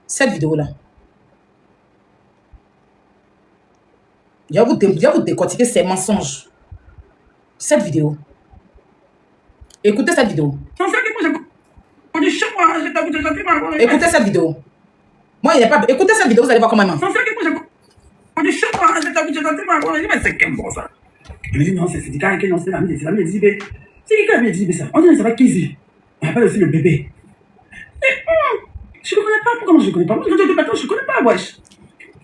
Cette vidéo-là. Je vais vous décortiquer ces mensonges. Cette vidéo. Écoutez cette vidéo. Écoutez cette vidéo. Moi, il n'y a pas... Écoutez cette vidéo, vous allez voir comment elle ment. Je me dis non, c'est Sedika qui c'est l'ami de Zibé. Sedika avait dit ça. On dirait que ça va Kizi. On appelle aussi le bébé. Je ne connais pas. Pourquoi moi je ne connais pas? Moi, je dis pas, je ne connais pas, wesh.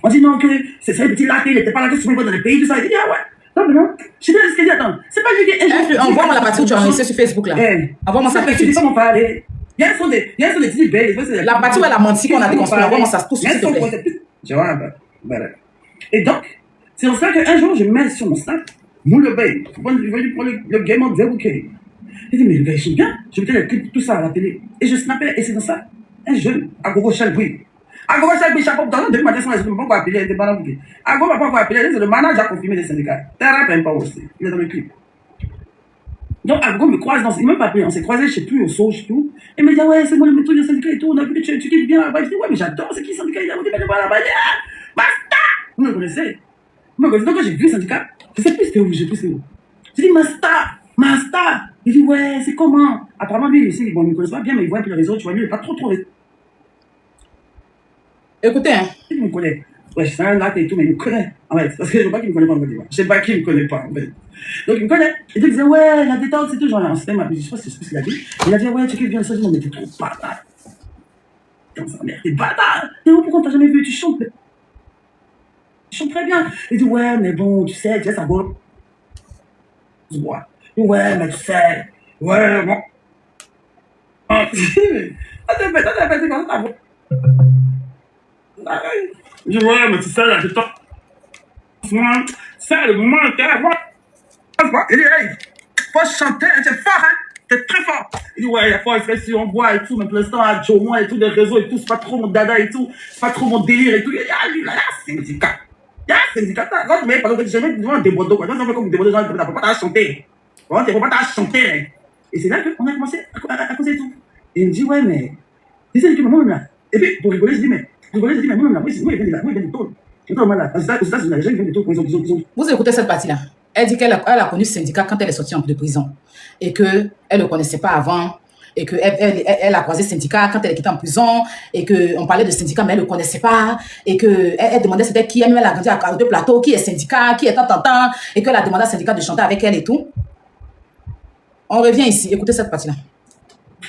On dit non, que c'est ça, le petit latte, il n'était pas là, que souvent dans le pays, tout ça. Il dit ah ouais. Non, mais non. Je dis, ce qu'il dit, attends. C'est pas lui qui. Envoie-moi la partie où tu as enregistré sur Facebook là. Envoie-moi ça tout de suite. Comment parler? Il y a un son de Zibé. La partie où elle a menti qu'on a déconstruit. Envoie-moi ça tout de suite, s'il te plaît. Je vois, et donc, c'est pour ça qu'un jour, je mets sur mon snap. Nous le bail, pour le game of the weekend. Il dit, mais le gars, ils sont bien. Je mettais le clip, tout ça à la télé. Et je snappais, et c'est dans ça. Un jeune, Agogo Chalboui. Agogo Chalboui, chapeau, dans le matin, je ne peux pas appeler, il était pas là. Agogo va pas appeler, c'est le manager confirmé des syndicats. Terra même pas aussi. Il est dans le clip. Donc, Agogo me croise dans. Il m'a même pas appelé, on s'est croisés, je sais plus, au Sauge et tout. Il me dit, ouais, c'est moi le métro du syndicat et tout. On a vu que tu kiffes bien là-bas. Je dis, ouais, mais j'adore, c'est qui le syndicat? Il a dit, mais là-bas. Basta! Vous me connaissez? Vous me connaissez? Donc, quand j'ai vu le syndicat, je sais plus c'était où, j'ai dit, Masta. Il dit, ouais, c'est comment? Apparemment, lui aussi, bon, il ne me connaît pas bien, mais il voit un peu les réseaux, tu vois, lui, il n'est pas trop. Écoutez, hein. Il me connaît. Ouais, je fais un acte et tout, mais il me connaît, en fait. Parce que je ne sais pas qu'il me connaît pas, en fait. Je sais pas qu'il me connaît pas, en fait. Donc, il me connaît. Et donc, il disait, ouais, la détente, c'est tout, genre, un système, je sais pas ce qu'il a dit. Il a dit, ouais, tu kiffes bien ça, je dis, non, mais t'es trop bâtard. Comme ça, merde, t'es bâtard. Et pourquoi t'as jamais vu, tu chantes très bien. Il dit, ouais, mais bon, tu sais, ça vaut. Ouais, mais tu sais. Ouais, bon. Attends, c'est comme ça. Je dis, ouais, mais tu sais, là, je t'en. C'est le moment, il dit, hey, faut chanter, t'es fort, hein. T'es très fort. Il dit, ouais, il faut expression, on boit et tout, mais pour l'instant, à Joe, moi et tout, les réseaux et tout, c'est pas trop mon dada et tout, c'est pas trop mon délire et tout. Il dit, ah, lui, là, syndicat. Syndicat, quand tu m'as parlé de jamais devant des bordeaux, quoi. Quand on fait comme des bordeaux, on ne peut pas chanter. On ne peut pas chanter. Et c'est là qu'on a commencé à causer et tout. Et il me dit, ouais, mais. Il dit, moi, même là. Et puis, pour rigoler, je dis, mais. Moi, même là, moi, il vient des taux. Et toi, là, aux États-Unis, les gens, ils viennent des taux, ils ont. Vous écoutez cette partie-là. Elle dit qu'elle a connu ce syndicat quand elle est sortie de prison. Et qu'elle ne le connaissait pas avant. Et qu'elle a croisé le syndicat quand elle était en prison, et qu'on parlait de syndicat, mais elle ne le connaissait pas, et qu'elle demandait c'était qui, elle a grandi à 2 plateaux, qui est syndicat, qui est tant, et qu'elle a demandé à syndicat de chanter avec elle et tout. On revient ici, écoutez cette partie-là.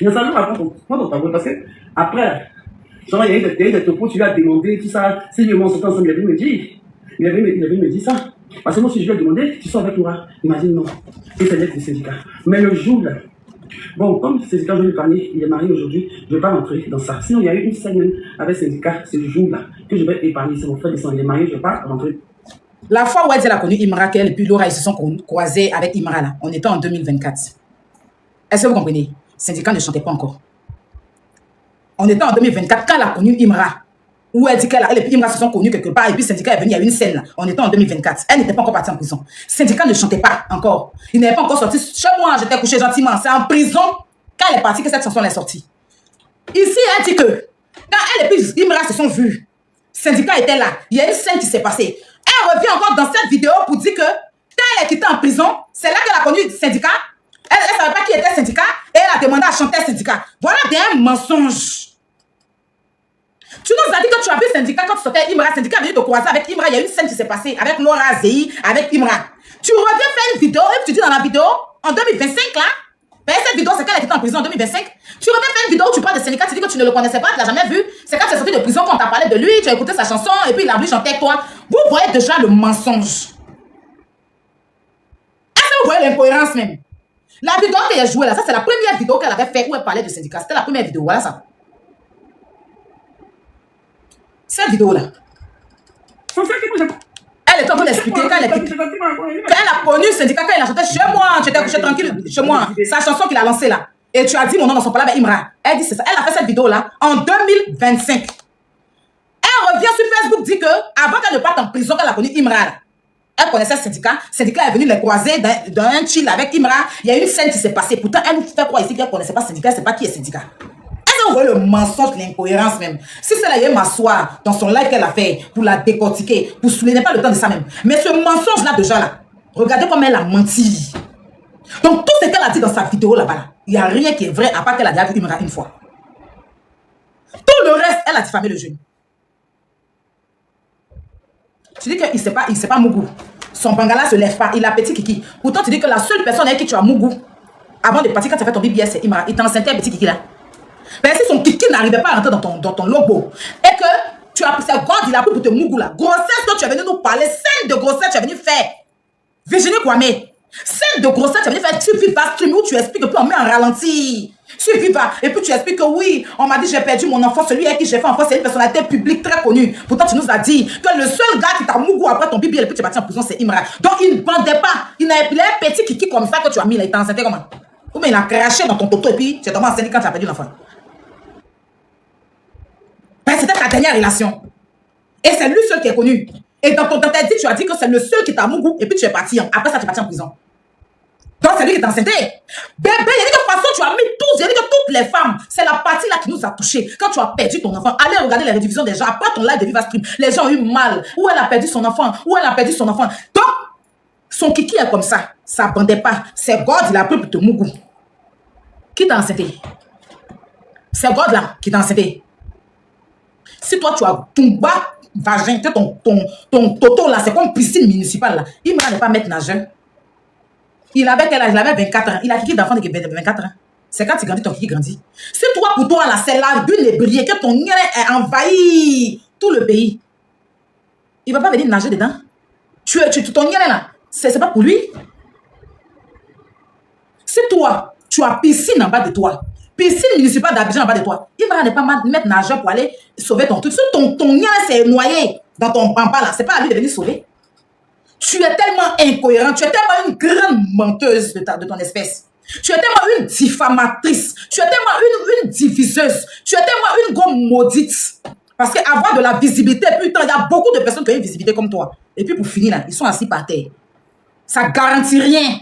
Mais ça, parce que après, genre, il y a eu des topos, tu lui as demandé, tout ça, si le monde s'entend ensemble, il avait me dit ça. Parce que moi, si je lui ai demandé, tu sors avec moi. Il m'a dit non, il fait le syndicat. Mais le jour là, bon, comme le syndicat, je lui ai parlé, il est marié aujourd'hui, je ne vais pas rentrer dans ça. Sinon, il y a eu une semaine avec le syndicat, c'est le jour là, que je vais épargner. C'est mon frère, il est marié, je ne vais pas rentrer. La fois où elle a connu Imra, qu'elle et puis Laura, ils se sont croisés avec Imra là, on était en 2024. Est-ce que vous comprenez? Le syndicat ne chantait pas encore. On était en 2024 quand elle a connu Imra. Où elle dit qu'elle et puis Imra se sont connus quelque part et puis le syndicat est venu, il y a eu une scène là. On était en 2024. Elle n'était pas encore partie en prison. Le syndicat ne chantait pas encore. Il n'avait pas encore sorti. Chez moi, j'étais couché gentiment. C'est en prison quand elle est partie que cette chanson est sortie. Ici, elle dit que quand elle et puis Imra se sont vus, le syndicat était là. Il y a une scène qui s'est passée. Elle revient encore dans cette vidéo pour dire que quand elle est quittée en prison, c'est là qu'elle a connu le syndicat. Elle ne savait pas qui était le syndicat et elle a demandé à chanter le syndicat. Voilà des mensonges. Tu nous as dit que tu as vu le syndicat quand tu sortais Imra. Le syndicat est venu te croiser avec Imra. Il y a une scène qui s'est passée avec Laura Zéhi, avec Imra. Tu reviens faire une vidéo et tu dis dans la vidéo, En 2025, là, ben, cette vidéo, c'est quand elle était en prison en 2025. Tu reviens faire une vidéo où tu parles de syndicat, tu dis que tu ne le connaissais pas, tu ne l'as jamais vu. C'est quand tu es sorti de prison qu'on t'a parlé de lui, tu as écouté sa chanson et puis il a voulu chanter avec toi. Vous voyez déjà le mensonge. Est-ce que vous voyez l'incohérence même? La vidéo qu'elle a jouée là, ça c'est la première vidéo qu'elle avait fait où elle parlait de syndicat. C'était la première vidéo, voilà ça. Cette vidéo-là. Elle est en train d'expliquer quand elle a connu le syndicat, quand elle a chanté chez moi, tu étais couché tranquille chez moi, sa chanson qu'il a lancée là. Et tu as dit mon nom dans son palais avec Imra. Elle dit c'est ça. Elle a fait cette vidéo-là en 2025. Elle revient sur Facebook, dit que avant qu'elle ne parte en prison, qu'elle a connu Imra. Elle connaissait le syndicat. Le syndicat est venu les croiser d'un chill avec Imra. Il y a une scène qui s'est passée. Pourtant, elle nous fait croire ici qu'elle ne connaissait pas le syndicat. Elle ne sait pas qui est syndicat. Est-ce que vous voyez le mensonge, l'incohérence même? Si c'est là, il y a m'asseoir dans son live qu'elle a fait pour la décortiquer, pour souligner pas le temps de ça même. Mais ce mensonge-là, déjà là, regardez comment elle a menti. Donc, tout ce qu'elle a dit dans sa vidéo là-bas, là, il n'y a rien qui est vrai à part qu'elle a déjà vu Imra une fois. Tout le reste, elle a diffamé le jeune. Tu dis qu'il ne sait pas Mougou. Son bangala ne se lève pas. Il a petit Kiki. Pourtant, tu dis que la seule personne avec qui tu as Mougou, avant de partir, quand tu as fait ton BBS, c'est Imra. Il t'a enceinté un petit Kiki là. Ben, si son Kiki n'arrivait pas à rentrer dans ton logo, et que tu as pris sa God, il a pris pour te Mougou là. Grossesse dont tu es venu nous parler, scène de grossesse, tu es venu faire. Virginie Kwame. Scène de grossesse, tu es venu faire. Tu vis pas stream où tu expliques, et puis on met en ralenti. Tu vis pas, et puis tu expliques que oui, on m'a dit j'ai perdu mon enfant, celui avec qui j'ai fait enfant, c'est une personnalité publique très connue. Pourtant, tu nous as dit que le seul gars qui t'a Mougou après ton bibi et puis tu es parti en prison, c'est Imra. Donc il ne bandait pas. Il avait un petit Kiki comme ça que tu as mis là, il t'a enceinté comment? Ou bien il a craché dans ton toto et puis tu es tombé enceinte quand tu as perdu l'enfant. C'était ta dernière relation. Et c'est lui seul qui est connu. Et dans ta tête, tu as dit que c'est le seul qui t'a Mougou et puis tu es parti. Après ça, tu es parti en prison. Donc c'est lui qui t'a enceinté. Bébé, il y a dit que de toute façon, tu as mis tous. Il y a dit que toutes les femmes, c'est la partie là qui nous a touchés. Quand tu as perdu ton enfant, allez regarder les rediffusions des gens. Après ton live de Viva Stream, les gens ont eu mal. Où elle a perdu son enfant. Où elle a perdu son enfant. Donc, son Kiki est comme ça. Ça ne bandait pas. C'est God, il a pris pour te Mougou. Qui t'a enceinté? C'est God là qui t'a enceinté. Si toi, tu as ton bas vagin, ton toto là, c'est comme piscine municipale là. Il ne va pas mettre nageur. Il avait quel âge? Il avait 24 ans. Il a Kiki d'enfant de 24 ans. C'est quand tu grandis, ton Kiki grandit. Si toi, pour toi là, c'est la lune ébriée, que ton nien est envahi tout le pays, il ne va pas venir nager dedans. Ton nien là, c'est pas pour lui. Si toi, tu as piscine en bas de toi, piscine municipale d'Abidjan en bas de toi, il va ne pas mettre nageur pour aller sauver ton truc. Si ton nien s'est noyé dans ton bamba là, c'est pas à lui de venir sauver. Tu es tellement incohérent, tu es tellement une grande menteuse de ton espèce. Tu es tellement une diffamatrice, tu es tellement une diviseuse, tu es tellement une gomme maudite. Parce qu'avoir de la visibilité, putain, il y a beaucoup de personnes qui ont une visibilité comme toi. Et puis pour finir là, ils sont assis par terre. Ça garantit rien.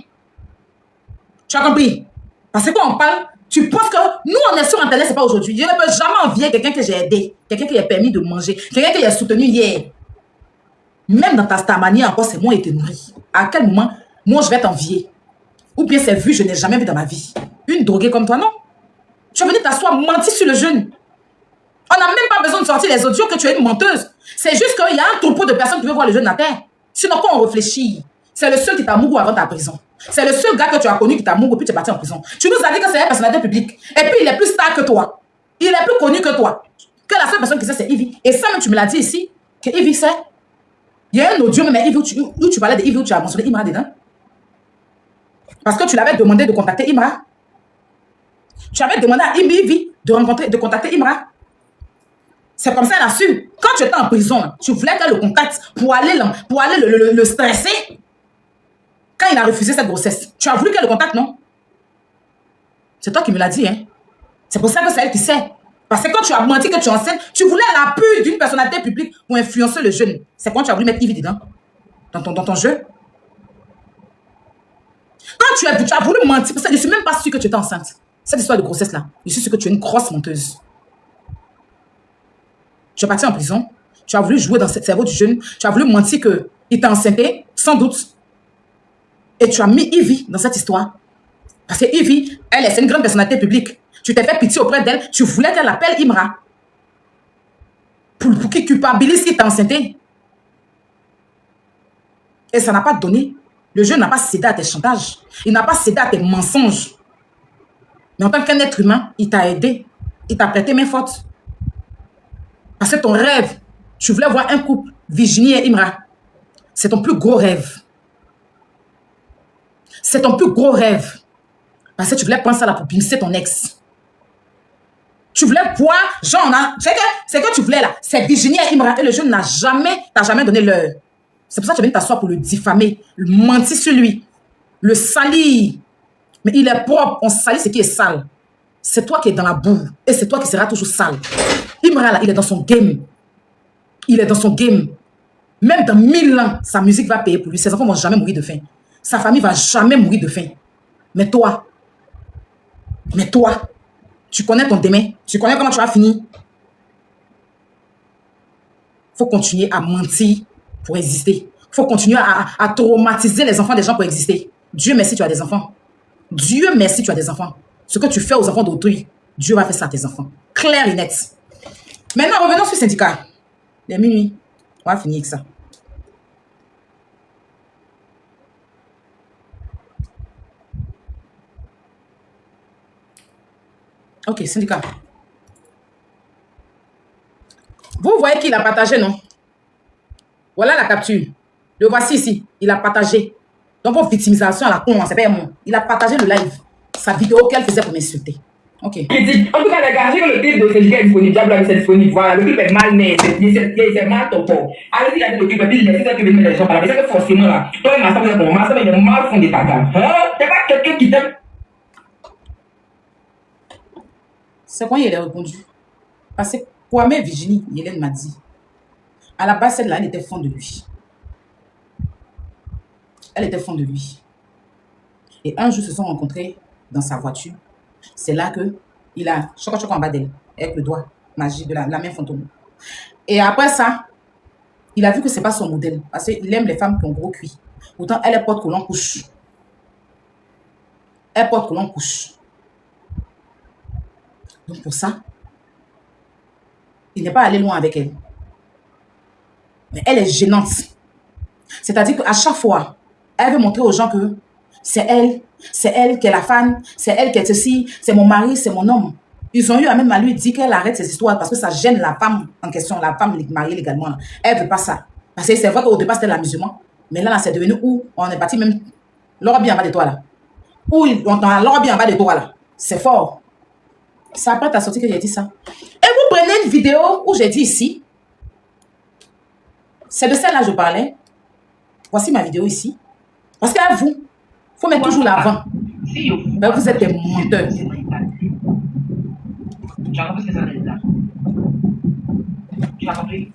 Tu as compris? Parce que quand on parle, tu penses que nous, on est sur Internet, c'est pas aujourd'hui. Je ne peux jamais envier quelqu'un que j'ai aidé, quelqu'un qui a permis de manger, quelqu'un qui a soutenu hier. Même dans ta manière, encore, c'est moi qui t'ai nourri. À quel moment, moi, je vais t'envier? Ou bien c'est vu, je n'ai jamais vu dans ma vie. Une droguée comme toi, non? Tu es venu t'asseoir, mentir sur le jeune. On n'a même pas besoin de sortir les audios que tu es une menteuse. C'est juste qu'il y a un troupeau de personnes qui veulent voir le jeune à terre. Sinon, quand on réfléchit, c'est le seul qui t'a Mougou avant ta prison. C'est le seul gars que tu as connu qui t'a Mougou, puis tu es parti en prison. Tu nous as dit que c'est une personnalité publique. Et puis, il est plus star que toi. Il est plus connu que toi. Que la seule personne qui sait, c'est Ivy. Et ça, même, tu me l'as dit ici, que Ivy sait. Il y a un audio, même Ivy, où tu parlais de Ivy, où tu as mentionné Imra dedans. Parce que tu l'avais demandé de contacter Imra. Tu avais demandé à Ivy de contacter Imra. C'est comme ça, elle a su. Quand tu étais en prison, tu voulais qu'elle le contacte pour aller le stresser. Quand il a refusé cette grossesse, tu as voulu qu'elle le contacte, non? C'est toi qui me l'as dit, hein? C'est pour ça que c'est elle qui sait. Parce que quand tu as menti que tu es enceinte, tu voulais l'appui d'une personnalité publique pour influencer le jeune. C'est quand tu as voulu mettre Ivy dedans, dans ton jeu. Quand tu as voulu mentir, parce que je ne suis même pas sûre que tu étais enceinte. Cette histoire de grossesse-là, je suis sûre que tu es une grosse menteuse. Tu es parti en prison, tu as voulu jouer dans le cerveau du jeune, tu as voulu mentir qu'il t'a enceinté, sans doute. Et tu as mis Ivy dans cette histoire. Parce que Ivy, c'est une grande personnalité publique. Tu t'es fait pitié auprès d'elle, tu voulais qu'elle appelle Imra. Pour qu'il culpabilise qu'il t'a enceinté. Et ça n'a pas donné. Le jeune n'a pas cédé à tes chantages. Il n'a pas cédé à tes mensonges. Mais en tant qu'un être humain, il t'a aidé. Il t'a prêté main forte. Parce que ton rêve, tu voulais voir un couple, Virginie et Imra. C'est ton plus gros rêve. C'est ton plus gros rêve. Parce que tu voulais prendre ça là pour pincer ton ex. Tu voulais voir, genre, c'est que tu voulais là. C'est Virginie et Imra. Et le jeune t'a jamais donné l'heure. C'est pour ça que tu es venu t'asseoir pour le diffamer, le mentir sur lui, le salir. Mais il est propre, on salit ce qui est sale. C'est toi qui es dans la boue et c'est toi qui seras toujours sale. Imra là, il est dans son game. Il est dans son game. Même dans 1000 ans, sa musique va payer pour lui. Ses enfants ne vont jamais mourir de faim. Sa famille ne va jamais mourir de faim. Mais toi, tu connais ton demain. Tu connais comment tu vas finir. Il faut continuer à mentir pour exister. Il faut continuer à traumatiser les enfants des gens pour exister. Dieu merci, tu as des enfants. Dieu merci, tu as des enfants. Ce que tu fais aux enfants d'autrui, Dieu va faire ça à tes enfants. Clair et net. Maintenant, revenons sur le syndicat. Il est minuit. On va finir avec ça. Ok, syndicat. Vous voyez qu'il a partagé, non? Voilà la capture. Le voici ici. Il a partagé. Donc, pour victimisation à la con, c'est pas moi. Il a partagé le live. Sa vidéo qu'elle faisait pour m'insulter. Ok. Il dit, en tout cas, les gars, j'ai que le clip de syndicat est disponible. Diable, c'est disponible. Voilà, le clip est mal né. C'est mal ton corps. Allez-y, regardez le clip. Et puis, il essaie de mettre les gens par là. Mais c'est que forcément, là, toi, il m'a dit que mon master, il est mal fondé ta gamme. Hein? C'est pas quelqu'un qui t'aime. C'est quand il a répondu. Parce que Kwame Virginie, Hélène m'a dit, à la base, celle-là, elle était fond de lui. Elle était fond de lui. Et un jour, ils se sont rencontrés dans sa voiture. C'est là que il a choc en bas d'elle, avec le doigt magique de la main fantôme. Et après ça, il a vu que c'est pas son modèle. Parce qu'il aime les femmes qui ont gros cuit. Pourtant, elle est porte que l'on couche. Elle porte que l'on couche. Donc pour ça, il n'est pas allé loin avec elle. Mais elle est gênante. C'est-à-dire qu'à chaque fois, elle veut montrer aux gens que c'est elle qui est la fan, c'est elle qui est ceci, c'est mon mari, c'est mon homme. Ils ont eu à même à lui dire qu'elle arrête ces histoires parce que ça gêne la femme en question, la femme mariée légalement. Là. Elle ne veut pas ça. Parce que c'est vrai qu'au départ, c'était l'amusement. Mais là, c'est devenu où on est parti même l'or bien en bas de toi là. Où on a l'or bien en bas de toi là. C'est fort. C'est après ta sortie que j'ai dit ça. Et vous prenez une vidéo où j'ai dit ici. C'est de celle-là que je parlais. Voici ma vidéo ici. Parce qu'à vous, il faut mettre toujours l'avant. Ben, vous êtes des menteurs. Tu as compris ce que ça veut dire? Tu as compris?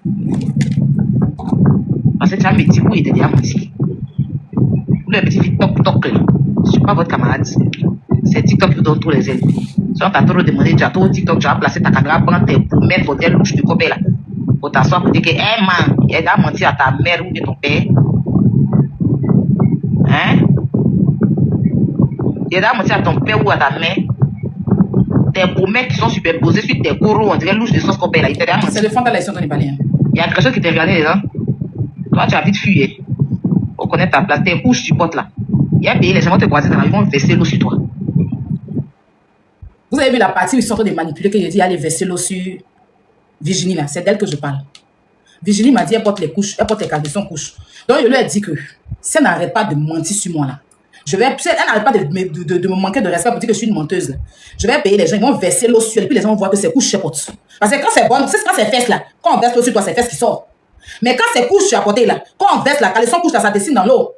Parce que tu as un petit coup, il était déjà menti. Vous le petit TikTok, je ne suis pas votre camarade. C'est TikTok qui vous donne tous les ailes. Si on t'a trop demandé, tu as trop TikTok, tu as placé ta caméra, prends tes pour mettre votre louche de copé là. Pour t'asseoir pour dire que, hey man, il a menti à ta mère ou de ton père. Hein? Il a menti à ton père ou à ta mère. Tes promesses qui sont superposées sur tes coraux, on dirait louche de sauce copé là. Il t'a menti. C'est le fond de la leçon de Népalien. Il y a quelque chose qui t'a regardé les gens. Toi, tu as vite fui. Pour connaître ta place, tes couches, tu portes là. Il y a payé les gens vont te croiser dans la vie, ils vont verser l'eau sur toi. Vous avez vu la partie où ils sont en train de manipuler, que j'ai dit, allez verser l'eau sur Virginie là. C'est d'elle que je parle. Virginie m'a dit, elle porte les couches, elle porte les caleçons couches. Donc, je lui ai dit que si elle n'arrête pas de mentir sur moi là, elle n'arrête pas de me manquer de respect pour dire que je suis une menteuse là. Je vais payer les gens, ils vont verser l'eau sur elle, puis les gens vont voir que c'est couches, je porte. Parce que quand c'est bon, c'est quand c'est fesses là, quand on verse l'eau sur toi, c'est fesses qui sort. Mais quand c'est couches, tu as porté là, quand on verse la caleçon couche là, ça dessine dans l'eau.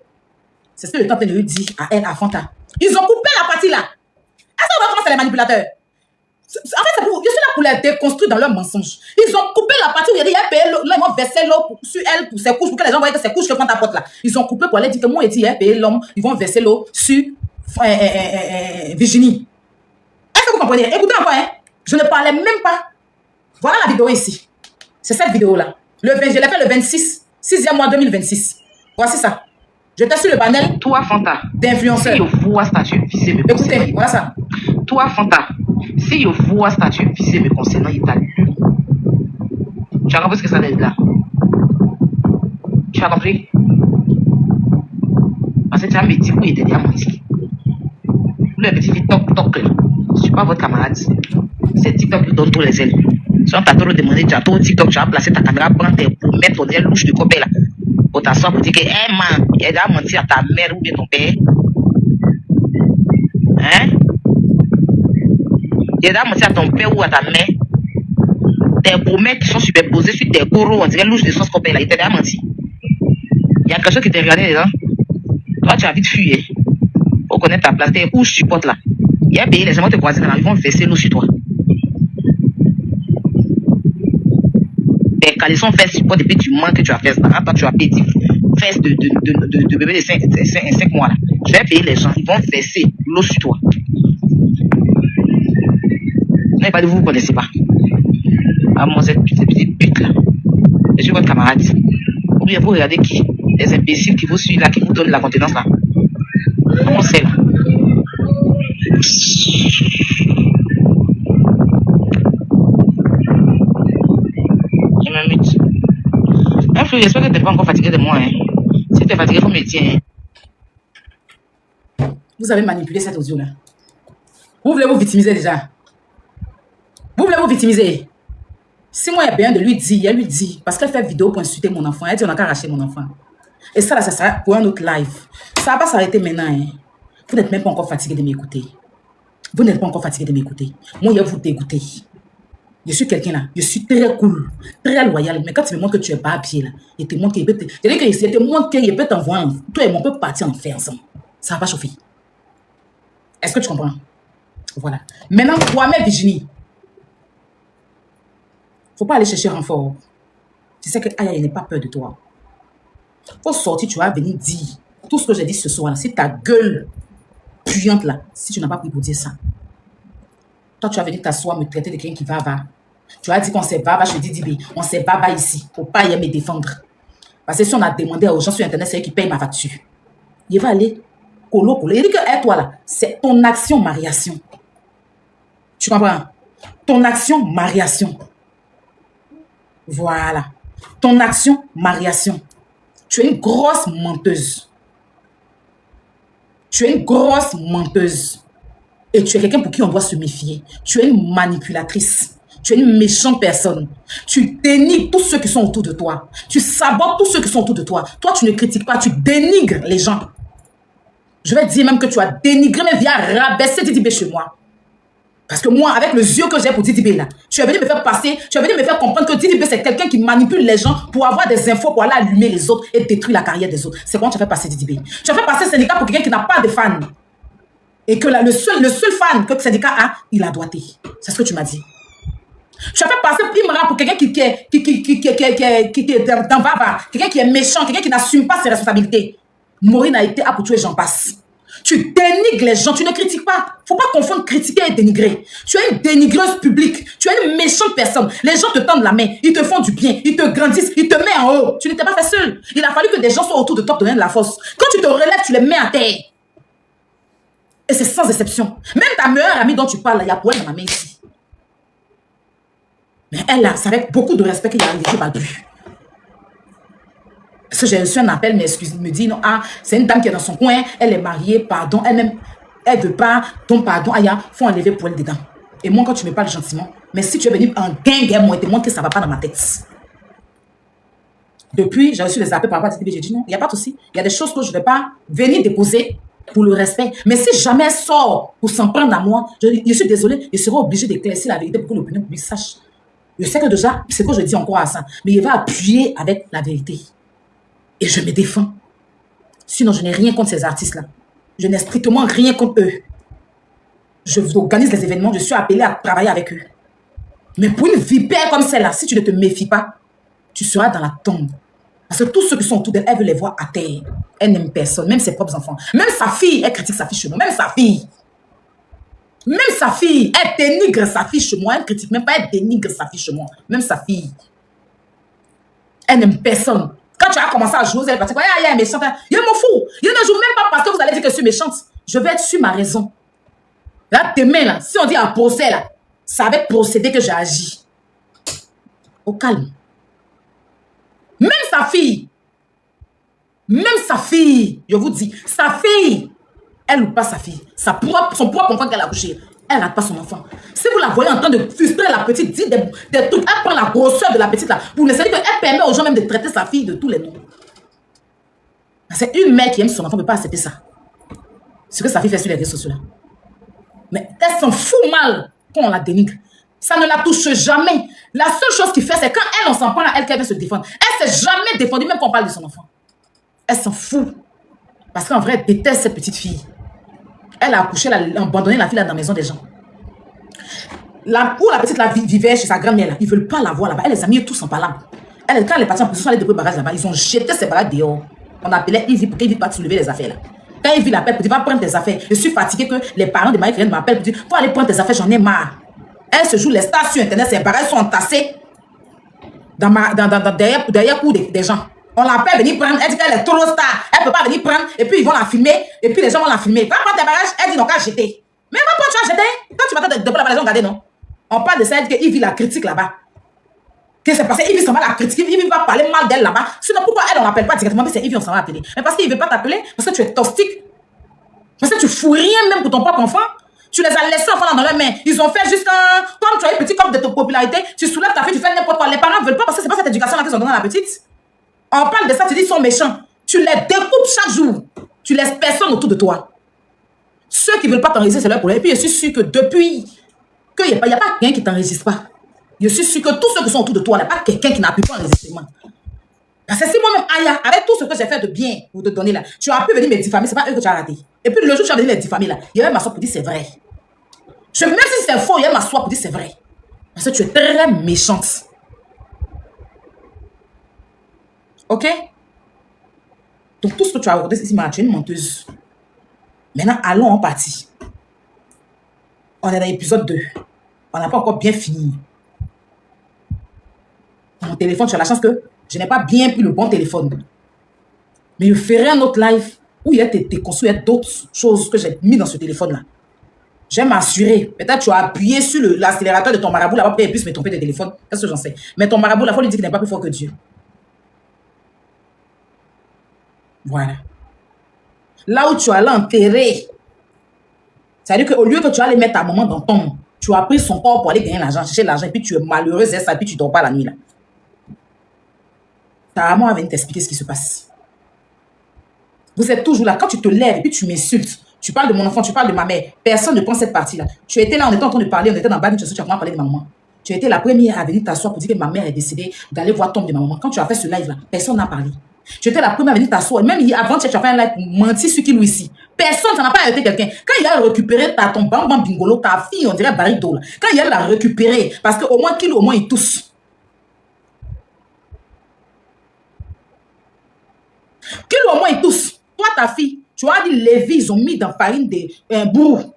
C'est ce que le temps de lui dire à elle, à Fanta. Ils ont coupé la partie là. Est-ce que vous voyez comment c'est les manipulateurs? En fait, je suis là pour les déconstruire dans leurs mensonges. Ils ont coupé la partie où il y a dit, là, ils vont verser l'eau sur elle, pour ses couches, pour que les gens voient que c'est couches que Fanta porte là. Ils ont coupé pour aller dire que moi, il dit, payer l'homme, ils vont verser l'eau sur Virginie. Est-ce que vous comprenez? Écoutez encore, hein. Je ne parlais même pas. Voilà la vidéo ici. C'est cette vidéo-là. Je l'ai fait le 26, 6e mois 2026. Voici ça. J'étais sur le panel. Toi, Fanta. D'influenceurs. Si je vois statut officiel me concernant. Écoutez, voilà ça. Toi, Fanta. Si je vois statut officiel me concernant, il t'a lu. Tu as compris ce que ça veut dire là? Tu as compris? Parce que tu as me dit où il était déjà menti. Le petit TikTok, je ne suis pas votre camarade. C'est TikTok qui donne tous les ailes. Si on t'a trop demandé, tu as trop TikTok, tu as placé ta caméra, prends tes pour mettre ton aile louche de copain là. Pour t'asseoir pour dire que, hey man, il a déjà menti à ta mère ou bien ton père. Hein? Il a déjà menti à ton père ou à ta mère. Tes promesses qui sont superposées sur tes coraux, on dirait louche de sauce copain là, il t'a déjà menti. Il y a quelque chose qui t'a regardé dedans. Toi, tu as vite fui. Pour connaître ta place, t'es où je supporte là. Il y a payé les gens vont te croiser dans la rue, ils vont verser l'eau sur toi. Tes caleçons fesses support depuis du manque que tu as fait là. Toi, tu as payé fesses de bébé de 5 mois là. Je vais payer les gens, ils vont verser l'eau sur toi. Non, pas de vous connaissez pas. Ah, moi, cette petite pute là. Je suis votre camarade. Ou bien vous regardez qui? Des imbéciles qui vous suivent là, qui vous donnent la contenance là. Comment c'est là? Je me mute. J'espère que tu n'es pas encore fatigué de moi. Hein. Si tu es fatigué, il faut me dire. Vous avez manipulé cet audio-là. Vous voulez vous victimiser déjà. Vous voulez vous victimiser. Si moi, il y a bien de lui dire, elle lui dit, parce qu'elle fait vidéo pour insulter mon enfant, elle dit on a qu'à arracher mon enfant. Et ça, là, ça sera pour un autre live. Ça va pas s'arrêter maintenant. Hein. Vous n'êtes même pas encore fatigué de m'écouter. Vous n'êtes pas encore fatigué de m'écouter. Moi, il y a vous dégoûter. Je suis quelqu'un là, je suis très cool, très loyal. Mais quand tu me montres que tu es pas à pied là, et tu montres qu'il peut t'envoyer, toi et moi, on peut partir en fer ensemble. Ça va pas chauffer. Est-ce que tu comprends? Voilà. Maintenant, toi-même, Virginie, faut pas aller chercher renfort. Tu sais que Aya n'est pas peur de toi. Faut sortir, tu vas venir dire tout ce que j'ai dit ce soir là. C'est ta gueule puante là, si tu n'as pas pris pour dire ça. Toi, tu vas venir t'asseoir, me traiter de quelqu'un qui va. Tu vas dire qu'on s'est baba, je dis Didi, on s'est baba ici. Faut pas y me défendre. Parce que si on a demandé aux gens sur Internet, c'est eux qui payent ma facture. Il va aller colo. Il dit que, toi là, c'est ton action mariation. Tu comprends? Ton action mariation. Voilà. Ton action mariation. Tu es une grosse menteuse. Tu es une grosse menteuse. Et tu es quelqu'un pour qui on doit se méfier. Tu es une manipulatrice. Tu es une méchante personne. Tu dénigres tous ceux qui sont autour de toi. Tu sabotes tous ceux qui sont autour de toi. Toi, tu ne critiques pas, tu dénigres les gens. Je vais dire même que tu as dénigré, mais viens rabaisser Didi B chez moi. Parce que moi, avec les yeux que j'ai pour Didi B là, tu es venu me faire passer, tu es venu me faire comprendre que Didi B c'est quelqu'un qui manipule les gens pour avoir des infos, pour aller allumer les autres et détruire la carrière des autres. C'est comment tu as fait passer Didi B? Tu as fait passer syndicat pour quelqu'un qui n'a pas de fans. Et que là, le seul fan que le syndicat a, il a doigté. C'est ce que tu m'as dit. Tu as fait passer Imra pour quelqu'un qui est dans Baba, quelqu'un qui est méchant, quelqu'un qui n'assume pas ses responsabilités. Maureen a été à pour tuer, j'en passe. Tu dénigres les gens, tu ne critiques pas. Faut pas confondre critiquer et dénigrer. Tu es une dénigreuse publique. Tu es une méchante personne. Les gens te tendent la main, ils te font du bien, ils te grandissent, ils te mettent en haut. Tu n'étais pas fait seul. Il a fallu que des gens soient autour de toi pour te donner de la force. Quand tu te relèves, tu les mets à terre. Et c'est sans exception. Même ta meilleure amie dont tu parles, il y a pour elle dans ma main ici. Mais elle, là, c'est avec beaucoup de respect qu'il y a arrivé, je ne parle plus. Parce que j'ai reçu un appel, mais excuse, me dit, non, c'est une dame qui est dans son coin, elle est mariée, pardon, elle-même, elle ne veut pas, donc pardon, il faut enlever pour elle dedans. Et moi, quand tu me parles gentiment, mais si tu es venu en gang, moi, te montre que ça ne va pas dans ma tête. Depuis, j'ai reçu des appels par rapport à cette j'ai dit non, il n'y a pas de souci. Il y a des choses que je ne vais pas venir déposer pour le respect. Mais si jamais elle sort pour s'en prendre à moi, je suis désolée, je serai obligée d'éclaircir la vérité pour que l'opinion publique sache. Je sais que déjà, c'est que je dis encore à ça, mais il va appuyer avec la vérité. Et je me défends. Sinon, je n'ai rien contre ces artistes-là. Je n'ai strictement rien contre eux. Je organise les événements, je suis appelée à travailler avec eux. Mais pour une vipère comme celle-là, si tu ne te méfies pas, tu seras dans la tombe. Parce que tous ceux qui sont autour d'elle, elle veut les voir à terre. Elle n'aime personne, même ses propres enfants. Même sa fille, elle critique sa fille chez moi. Même sa fille. Même sa fille, elle dénigre sa fille chez moi. Elle ne critique même pas, elle dénigre sa fille chez moi. Même sa fille. Elle n'aime personne. Quand tu as commencé à jouer, elle va dire, elle est méchante. Je m'en fous. Je ne joue même pas parce que vous allez dire que je suis méchante. Je vais être sur ma raison. Là, demain, là, si on dit un procès, là, c'est avec procédé que j'ai agi. Au calme. Même sa fille, Même sa fille, je vous dis, sa fille, elle ou pas sa fille, son propre enfant qu'elle a accouché, elle n'a pas son enfant. Si vous la voyez en train de frustrer la petite, dit des trucs, elle prend la grosseur de la petite là. Vous ne savez qu'elle permet aux gens même de traiter sa fille de tous les noms. C'est une mère qui aime son enfant ne peut pas accepter ça. Ce que sa fille fait sur les réseaux sociaux là. Mais elle s'en fout mal quand on la dénigre. Ça ne la touche jamais. La seule chose qu'il fait, c'est quand elle, on s'en prend à elle qu'elle veut se défendre. Elle ne s'est jamais défendue, même quand on parle de son enfant. Elle s'en fout. Parce qu'en vrai, elle déteste cette petite fille. Elle a accouché, elle a abandonné la fille là dans la maison des gens. Où la petite là vivait chez sa grand-mère là, ils ne veulent pas la voir là-bas. Elle les a mis tous en palabre. Quand elle est partie en position, elle est depuis le barrage là-bas. Ils ont jeté ses bagages dehors. On appelait Yves pour qu'il ne vienne pas soulever les affaires là. Quand Yves l'appelle pour dire va prendre tes affaires, je suis fatiguée que les parents de Marie-Claire m'appellent pour dire faut aller prendre tes affaires, j'en ai marre. Elle se joue les stars sur internet, ses bagages sont entassés derrière cours des gens. On l'appelle venir prendre, elle dit qu'elle est trop star, elle ne peut pas venir prendre, et puis ils vont la filmer, et puis les gens vont la filmer. Va prendre tes bagages, elle dit non, qu'à jeter. Mais va prendre, tu vas jeter. Quand tu m'attends de là-bas, les gens regardent, non. On parle de ça, elle dit que Yves la critique là-bas. Qu'est-ce qui s'est passé? Yves s'en va la critiquer, Yves va parler mal d'elle là-bas. Sinon, pourquoi elle, on l'appelle pas directement, mais c'est Yves, on s'en va appeler. Mais parce qu'il ne veut pas t'appeler, parce que tu es toxique. Parce que tu fous rien même pour ton propre enfant. Tu les as laissés enfants dans leurs mains. Ils ont fait juste un... Comme tu as eu petit comme de ta popularité, tu soulèves ta fille, tu fais n'importe quoi. Les parents ne veulent pas parce que c'est pas cette éducation-là qu'ils ont donnée à la petite. On parle de ça, tu dis ils sont méchants. Tu les découpes chaque jour. Tu laisses personne autour de toi. Ceux qui ne veulent pas t'enregistrer, c'est leur problème. Et puis je suis sûr que depuis qu'il n'y a pas quelqu'un qui ne t'enregistre pas. Je suis sûr que tous ceux qui sont autour de toi, il n'y a pas quelqu'un qui n'appuie pas l'enregistrement. Parce que si moi-même, Aya, avec tout ce que j'ai fait de bien pour te donner là, tu as pu venir me diffamer, c'est pas eux que tu as raté. Et puis le jour où tu as venu les diffamer là, il y avait ma soeur pour dire c'est vrai. Même si c'est faux, il y a ma soeur pour dire c'est vrai. Parce que tu es très méchante. Ok? Donc tout ce que tu as regardé ici, tu es une menteuse. Maintenant, allons en partie. On est dans l'épisode 2. On n'a pas encore bien fini. Mon téléphone, tu as la chance que je n'ai pas bien pris le bon téléphone. Mais je ferai un autre live où il y a des construits, d'autres choses que j'ai mis dans ce téléphone-là. Je vais m'assurer. Peut-être tu as appuyé sur l'accélérateur de ton marabout là-bas pour qu'il puisse me tromper de téléphone. Qu'est-ce que j'en sais? Mais ton marabout, là, il faut lui dire qu'il n'est pas plus fort que Dieu. Voilà. Là où tu allais enterrer, c'est-à-dire qu'au lieu que tu allais mettre ta maman dans ton, tu as pris son corps pour aller gagner l'argent, chercher l'argent, et puis tu es malheureuse, et ça, et puis tu ne dors pas la nuit là. Ta maman va venir t'expliquer ce qui se passe. Vous êtes toujours là. Quand tu te lèves et puis tu m'insultes, tu parles de mon enfant, tu parles de ma mère, personne ne prend cette partie-là. Tu étais là, on était en train de parler, on était dans le bas, tu as commencé à parler de ma maman. Tu étais la première à venir t'asseoir pour dire que ma mère est décédée, d'aller voir tombe de ma maman. Quand tu as fait ce live-là, personne n'a parlé. Tu étais la première à venir t'asseoir. Même avant, tu as fait un live pour mentir sur qui ici. Personne, ça n'a pas arrêté quelqu'un. Quand il a récupéré ton bambam bingolo, ta fille, on dirait baril d'eau. Quand il a la récupéré, parce qu'au moins qu'il, au moins il tousse. Qu'il au moins il tousse. Toi, ta fille, tu as dit les vies, ils ont mis dans farine des bourreaux.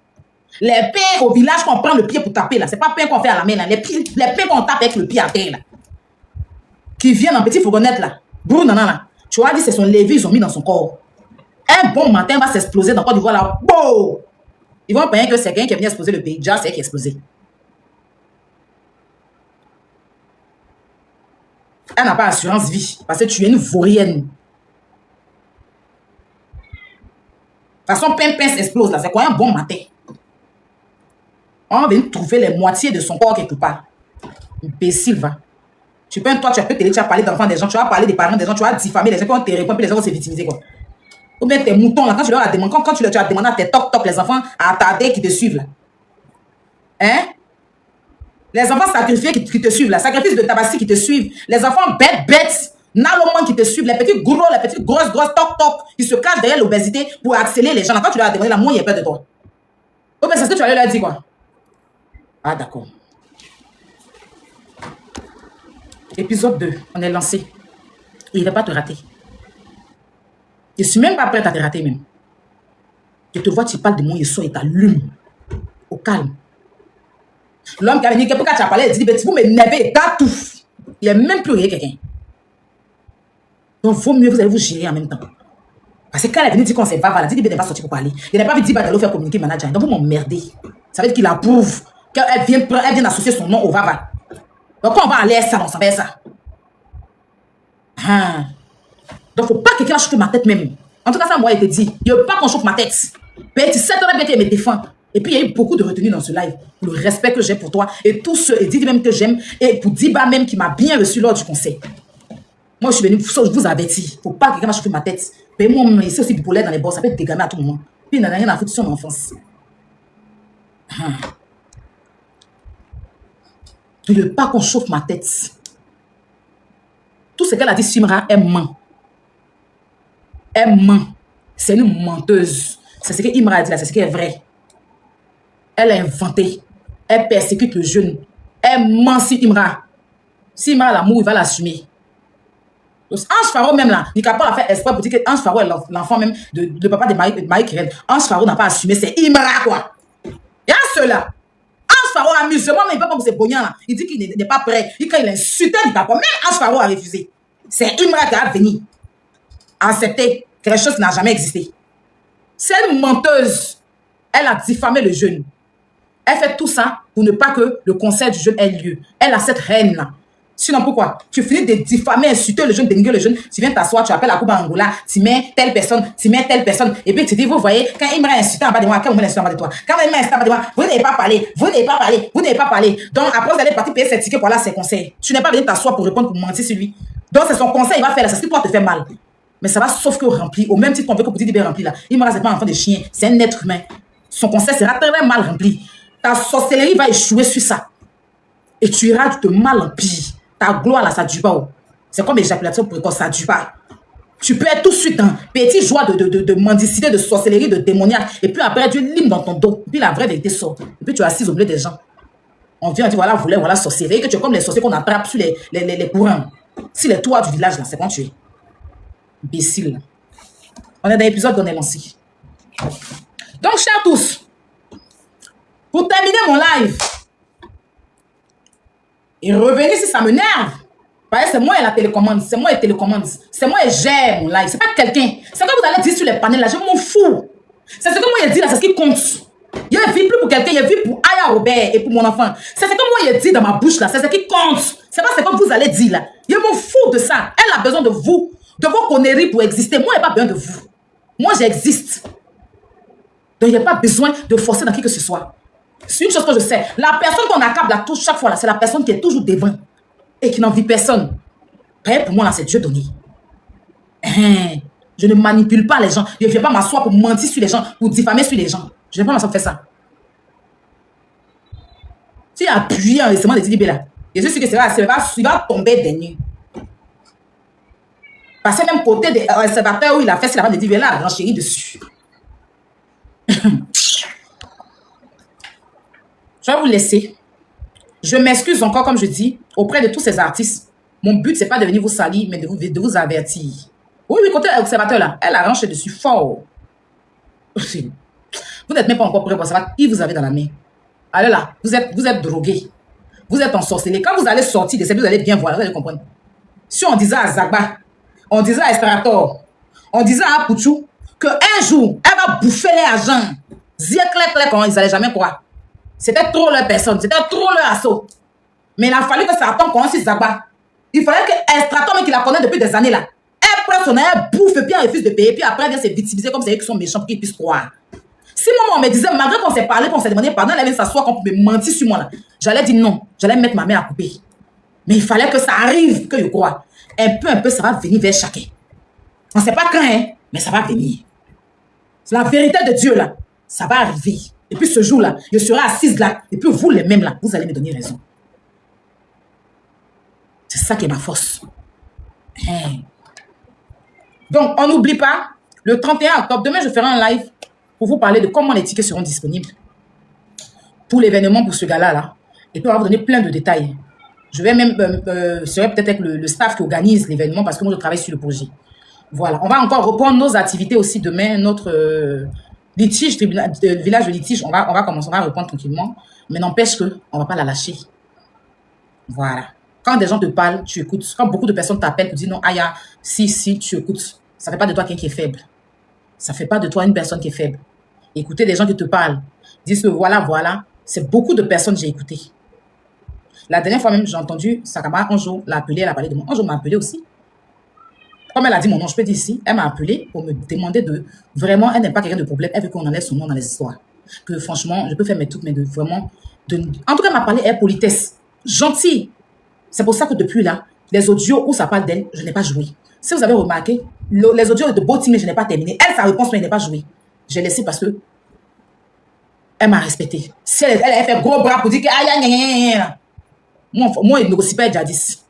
Les pains au village qu'on prend le pied pour taper là. C'est pas pain qu'on fait à la main là. Les pains qu'on tape avec le pied à terre là. Qui viennent en petit fourgonnette là. Bourreau nanana. Tu as dit c'est son lévi, ils ont mis dans son corps. Un bon matin, il va s'exploser dans Côte d'Ivoire là. Boum! Ils vont penser que c'est quelqu'un qui est venu exploser le pays. Déjà, c'est qui a explosé. Elle n'a pas assurance vie. Parce que tu es une vaurienne. De toute façon, Pimpin s'explose là. C'est quoi un bon matin? On va venir trouver les moitiés de son corps quelque part. Imbécile, va. Tu peux t'aider, tu as parlé d'enfants des gens, tu as parlé des parents des gens, tu as diffamé les gens qui ont te répondre, puis les gens vont se victimiser, quoi. Ou bien tes moutons, là, quand tu leur as demandé, quand tu as demandé à tes toc-toc, les enfants à attarder qui te suivent, là. Hein? Les enfants sacrifiés qui te suivent, là. Sacrifices de tabaski qui te suivent. Les enfants bêtes, nalomans qui te suivent. Les petits gros, les petites grosses, toc-toc, qui se cachent derrière l'obésité pour accélérer les gens. Là, quand tu leur as demandé, là, moi, il y a peur de toi. Ou bien c'est ce que tu allais leur dire, quoi. Ah, d'accord. Épisode 2, on est lancé. Il ne va pas te rater. Je ne suis même pas prête à te rater même. Je te vois, tu parles de mon Yesso et t'allumes. Au calme. L'homme qui a venu, pourquoi tu as parlé, il dit, vous m'énervez, t'as tout. Il n'y a même plus rien quelqu'un. Donc, il vaut mieux, vous allez vous gérer en même temps. Parce que quand elle est venue dire qu'on s'est pas validé, il n'est pas sorti pour parler. Il n'a pas vu dire d'aller faire communiquer manager. Donc, vous m'emmerdez. Ça veut dire qu'il approuve qu'elle vient associer son nom au Vava. Donc, quand on va aller à ça, on s'en va ça. Ah. Donc, faut pas que quelqu'un chauffe ma tête même. En tout cas, ça, moi, il te dit. Il ne veut pas qu'on chauffe ma tête. Mais tu sais très bien qu'il me défend. Et puis, il y a eu beaucoup de retenue dans ce live. Pour le respect que j'ai pour toi. Et tous ceux, et Didi même que j'aime. Et pour Diba même qui m'a bien reçu lors du conseil. Moi, je suis venu, je vous avertis. Il ne faut pas que quelqu'un chauffe ma tête. Mais moi, ici aussi, bipolaire dans les bords, ça peut être dégamé à tout moment. Puis, il n'en a rien à foutre sur mon enfance. Je ne veux pas qu'on chauffe ma tête. Tout ce qu'elle a dit, Simra, elle ment. Elle ment. C'est une menteuse. C'est ce que Imra a dit là, c'est ce qui est vrai. Elle a inventé. Elle persécute le jeune. Elle ment si Imra. Si Imra a l'amour, il va l'assumer. Ange Faro même là, il n'a pas fait exprès pour dire que Ange Faro est l'enfant même de papa de Marie-Kérène. Ange Faro n'a pas assumé, c'est Imra quoi. Il y a ceux-là. Ange Faro amusement, mais il ne peut pas pour ses bognans là. Il dit qu'il n'est pas prêt. Quand il insultait, il n'a pas. Même Ange Faro a refusé. C'est Imra qui a venu accepter quelque chose qui n'a jamais existé. C'est une menteuse. Elle a diffamé le jeune. Elle fait tout ça pour ne pas que le conseil du jeune ait lieu. Elle a cette haine-là. Sinon, pourquoi? Tu finis de diffamer, insulter le jeune, dénigrer le jeune. Tu viens t'asseoir, tu appelles la Coupe Angola, tu mets telle personne, et puis tu dis, vous voyez, quand il m'a insulté en bas de moi, quand vous m'insultez en bas de toi, quand il m'a insulté en bas de moi, vous n'avez pas parlé, vous n'avez pas parlé, vous n'avez pas parlé. Donc, après, vous allez partir payer ses tickets pour là, ses conseils. Tu n'es pas venu t'asseoir pour répondre, pour mentir sur lui. Donc, c'est son conseil, il va faire là, c'est ce qui pourra te faire mal. Mais ça va sauf que rempli, au même titre qu'on veut que petit bien rempli là. Il m'a c'est pas un enfant de chien, c'est un être humain. Son conseil sera très mal rempli. Ta sorcellerie va échouer sur ça. Et tu iras de mal en pire. Ta gloire là, ça ne dure pas. C'est comme l'éjaculation précoce, ça ne dure pas. Tu peux être tout de suite un petit joie de mendicité, de sorcellerie, de démoniaque. Et puis après, Dieu lime dans ton dos. Puis la vraie vérité sort. Et puis tu es assise au milieu des gens. On vient, on dit voilà, volet, voilà, sorcellerie. Que tu es comme les sorciers qu'on attrape sur les courants. Si les toits du village là, c'est quand tu es. Imbécile. On est dans l'épisode qu'on est lancé. Donc, chers tous, pour terminer mon live, et revenir si ça me nerve. Parce que c'est moi et la télécommande. C'est moi et télécommande. C'est moi et j'aime mon live. C'est pas quelqu'un. C'est ce que vous allez dire sur les panels là. Je m'en fous. C'est ce que moi j'ai dit là. C'est ce qui compte. Il ne vit plus pour quelqu'un. Il vit pour Aya Robert et pour mon enfant. C'est ce que moi j'ai dit dans ma bouche là. C'est ce qui compte. C'est pas ce que vous allez dire là. Je m'en fous de ça. Elle a besoin de vous. De vos conneries pour exister. Moi, je n'ai pas besoin de vous. Moi, j'existe. Donc, il n'y a pas besoin de forcer dans qui que ce soit. C'est une chose que je sais. La personne qu'on accable là, touche chaque fois, c'est la personne qui est toujours devant et qui n'envie personne. Pour moi, là, c'est Dieu donné. Je ne manipule pas les gens. Je ne viens pas m'asseoir pour mentir sur les gens, pour diffamer sur les gens. Je ne viens pas m'asseoir pour faire ça. Si il a appuyé en récemment de Didi là, je suis sûr que il va tomber des nues. Parce que même côté des observateurs où il a fait la vente de Didi, il a renchéri dessus. Je vais vous laisser. Je m'excuse encore, comme je dis, auprès de tous ces artistes. Mon but, ce n'est pas de venir vous salir, mais de vous avertir. Oui, côté observateur, là, elle a renché dessus fort. Vous n'êtes même pas encore prêt pour savoir qui vous avez dans la main. Allez là, vous êtes drogué. Vous êtes ensorcelé. Quand vous allez sortir de cette, vous allez bien voir, vous allez comprendre. Si on disait à Zagba, on disait à Estrator, on disait à Pouchou, qu'un jour, elle va bouffer les agents. Clair, comment ils n'allaient jamais croire. C'était trop leur personne, c'était trop leur assaut. Mais il a fallu que ça tombe comme si Zagba. Il fallait que Estrator, qui la connaît depuis des années là, elle prend son air, elle bouffe, puis elle refuse de payer, puis après elle vient se victimiser comme c'est eux qui sont méchants pour qu'ils puissent croire. Si moi, on me disait, malgré qu'on s'est parlé, qu'on s'est demandé pardon, elle allait s'asseoir, qu'on pouvait mentir sur moi là, j'allais dire non, j'allais mettre ma main à couper. Mais il fallait que ça arrive, que je crois. Un peu, ça va venir vers chacun. On ne sait pas quand, hein, mais ça va venir. C'est la vérité de Dieu là, ça va arriver. Et puis ce jour-là, je serai assise là, et puis vous les mêmes là, vous allez me donner raison. C'est ça qui est ma force. Donc, on n'oublie pas, le 31 octobre, demain, je ferai un live pour vous parler de comment les tickets seront disponibles pour l'événement, pour ce gars-là. Là. Et puis, on va vous donner plein de détails. Je vais même, serai peut-être avec le staff qui organise l'événement parce que moi, je travaille sur le projet. Voilà. On va encore reprendre nos activités aussi demain. Notre litige, village de litige, on va commencer, on va reprendre tranquillement. Mais n'empêche qu'on ne va pas la lâcher. Voilà. Quand des gens te parlent, tu écoutes. Quand beaucoup de personnes t'appellent pour dire non, Aya, si, tu écoutes. Ça ne fait pas de toi quelqu'un qui est faible. Ça ne fait pas de toi une personne qui est faible. Écoutez des gens qui te parlent, disent que voilà. C'est beaucoup de personnes que j'ai écoutées. La dernière fois même, j'ai entendu sa camarade un jour l'a appelé, elle a parlé de moi. Un jour m'a appelé aussi. Comme elle a dit mon nom, je peux dire ici, elle m'a appelé pour me demander de... Vraiment, elle n'est pas quelqu'un de problème. Elle veut qu'on enlève son nom dans les histoires. Que franchement, je peux faire mes trucs, mais de vraiment... En tout cas, elle m'a parlé, elle est politesse. Gentille. C'est pour ça que depuis là, les audios où ça parle d'elle, je n'ai pas joué. Si vous avez remarqué, les audios de Botime, je n'ai pas terminé. Elle, sa réponse, mais je n'ai pas joué. J'ai laissé parce que elle m'a respecté. Si elle fait gros bras pour dire que aïe, aïe, aïe, moi, il ne négocie pas jadis.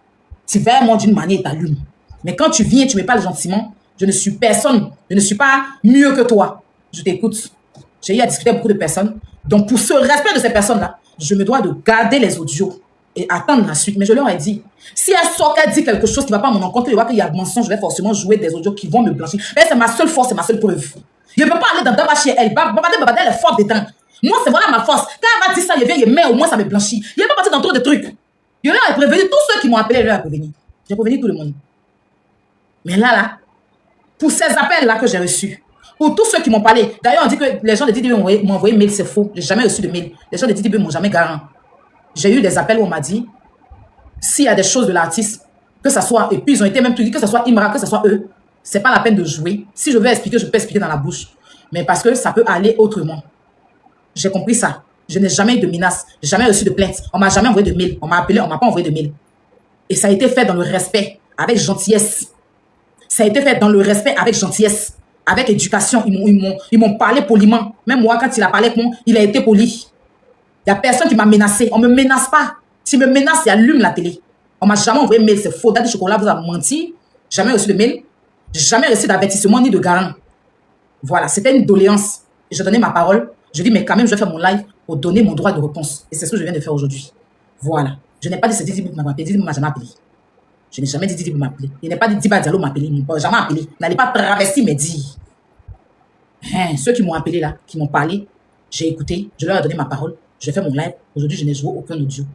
Tu vas moi d'une manière, t'allumes. Mais quand tu viens, tu me parles gentiment, je ne suis personne. Je ne suis pas mieux que toi. Je t'écoute. J'ai eu à discuter avec beaucoup de personnes. Donc, pour ce respect de ces personnes-là, je me dois de garder les audios et attendre la suite. Mais je leur ai dit, si elle sort, qu'elle dit quelque chose qui ne va pas à mon encontre, je vois qu'il y a mensonge, je vais forcément jouer des audios qui vont me blanchir. Mais c'est ma seule force, c'est ma seule preuve. Je ne peux pas aller dans Daba chez elle. Babadé, elle est forte dedans. Moi, c'est voilà ma force. Quand elle va dire ça, je viens, je mets, au moins ça me blanchit. Je ne vais pas partir dans trop de trucs. Je leur ai prévenu, tous ceux qui m'ont appelé, je leur ai prévenu. J'ai prévenu tout le monde. Mais là, pour ces appels-là que j'ai reçus, pour tous ceux qui m'ont parlé, d'ailleurs, on dit que les gens de DDB m'ont envoyé mail, c'est faux. Je n'ai jamais reçu de mail. Les gens de DDB ne m'ont jamais garant. J'ai eu des appels où on m'a dit, s'il y a des choses de l'artiste, que ça soit, et puis ils ont été même tout dit, que ce soit Imra, que ce soit eux, c'est pas la peine de jouer. Si je veux expliquer, je peux expliquer dans la bouche. Mais parce que ça peut aller autrement. J'ai compris ça. Je n'ai jamais eu de menace, jamais reçu de plainte. On m'a jamais envoyé de mail. On m'a appelé, on m'a pas envoyé de mail. Et ça a été fait dans le respect, avec gentillesse. Ça a été fait dans le respect, avec gentillesse, avec éducation. Ils m'ont parlé poliment. Même moi, quand il a parlé avec moi, il a été poli. Il n'y a personne qui m'a menacé. On ne me menace pas. S'il me menace, il allume la télé. On ne m'a jamais envoyé de mail. C'est faux. Daddy Chocolat vous a menti. Jamais reçu de mail. Jamais reçu d'avertissement ni de garant. Voilà, c'était une doléance. Et je donnais ma parole. Je dis, mais quand même, je vais faire mon live pour donner mon droit de réponse. Et c'est ce que je viens de faire aujourd'hui. Voilà. Je n'ai pas dit que c'est Didi qui m'a appelé. Didi ne m'a jamais appelé. Je n'ai jamais dit Didi m'a appelé. Il n'est pas dit Diba Diallo m'a appelé. Il ne m'a jamais appelé. N'allez pas travestir mes dits. Ceux qui m'ont appelé là, qui m'ont parlé, j'ai écouté, je leur ai donné ma parole. Je fais mon live. Aujourd'hui, je n'ai joué aucun audio.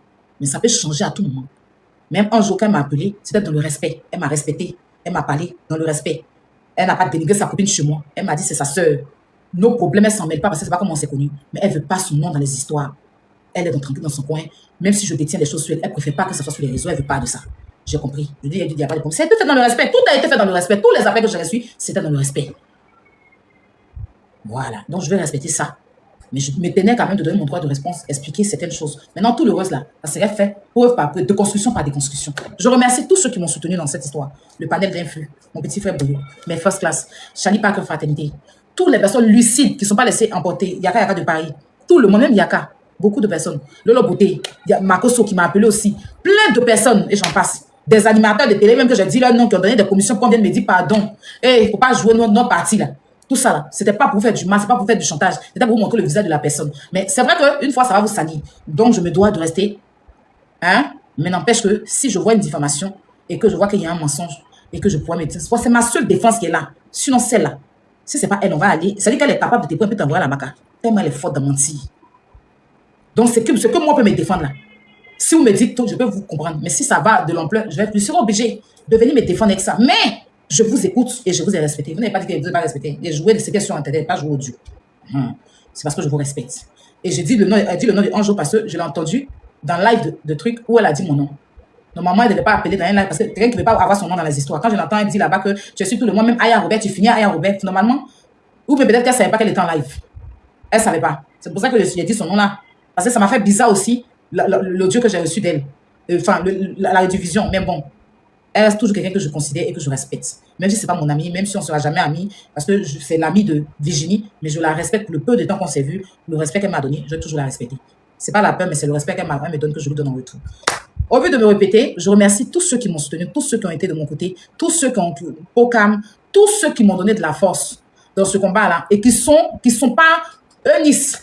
Mais ça peut changer à tout moment. Même un jour, quand elle m'a appelé, c'était dans le respect. Elle m'a respecté. Elle m'a parlé dans le respect. Elle n'a pas dénigré sa copine chez moi. Elle m'a dit c'est sa sœur. Nos problèmes, elle s'en mêle pas parce que c'est pas comment on s'est connus. Mais elle veut pas son nom dans les histoires. Elle est tranquille dans son coin. Même si je détiens les choses sur elle, elle préfère pas que ça soit sur les réseaux. Elle veut pas de ça. J'ai compris. Je dis, il n'y a pas de problème. C'est tout fait dans le respect. Tout a été fait dans le respect. Tous les appels que j'ai reçus, c'était dans le respect. Voilà. Donc, je vais respecter ça. Mais je me tenais quand même de donner mon droit de réponse, expliquer certaines choses. Maintenant, tout le reste là, ça serait fait preuve par preuve, de construction par déconstruction. Je remercie tous ceux qui m'ont soutenu dans cette histoire. Le panel d'influx, mon petit frère Boyo, mes first class, Chani Parker Fraternité, toutes les personnes lucides qui ne sont pas laissées emporter, Yaka de Paris, tout le monde, même Yaka, beaucoup de personnes. Lolo Beauté, il y a Makoso qui m'a appelé aussi, plein de personnes, et j'en passe. Des animateurs de télé, même que j'ai dit leur nom, qui ont donné des commissions, qu'on vient de me dire pardon. Il ne faut pas jouer notre partie là. Tout ça là, c'était pas pour faire du mal, c'est pas pour faire du chantage, c'était pour vous montrer le visage de la personne. Mais c'est vrai qu'une fois, ça va vous salir. Donc, je me dois de rester. Hein? Mais n'empêche que si je vois une diffamation et que je vois qu'il y a un mensonge et que je pourrais me dire, c'est ma seule défense qui est là. Sinon, celle-là, si c'est pas elle, on va aller. C'est-à-dire qu'elle est capable de te prendre, peut t'envoyer à la maca. Tellement elle est forte de mentir. Donc, ce que moi peux me défendre là. Si vous me dites tout, je peux vous comprendre. Mais si ça va de l'ampleur, je serai obligé de venir me défendre avec ça. Mais je vous écoute et je vous ai respecté. Vous n'avez pas dit que vous n'avez pas respecté. J'ai joué de ces questions Internet, pas joué au Dieu. C'est parce que je vous respecte. Et j'ai dit le nom de Anjo parce que je l'ai entendu dans le live de trucs où elle a dit mon nom. Normalement, elle ne devait pas appeler dans un live parce que quelqu'un qui ne veut pas avoir son nom dans les histoires. Quand je l'entends, elle dit là-bas que je suis tout le monde, même Aya Robert, tu finis à Aya Robert. Normalement, ou peut-être qu'elle ne savait pas qu'elle était en live. Elle ne savait pas. C'est pour ça que j'ai dit son nom là. Parce que ça m'a fait bizarre aussi l'audio que j'ai reçu d'elle. Enfin, la rediffusion. Mais bon. Elle reste toujours quelqu'un que je considère et que je respecte. Même si ce n'est pas mon ami, même si on ne sera jamais amis, parce que c'est l'ami de Virginie, mais je la respecte pour le peu de temps qu'on s'est vu, le respect qu'elle m'a donné, je vais toujours la respecter. Ce n'est pas la peur, mais c'est le respect qu'elle me donne que je lui donne en retour. Au lieu de me répéter, je remercie tous ceux qui m'ont soutenu, tous ceux qui ont été de mon côté, tous ceux qui ont au calme, tous ceux qui m'ont donné de la force dans ce combat-là et qui sont pas Eunice.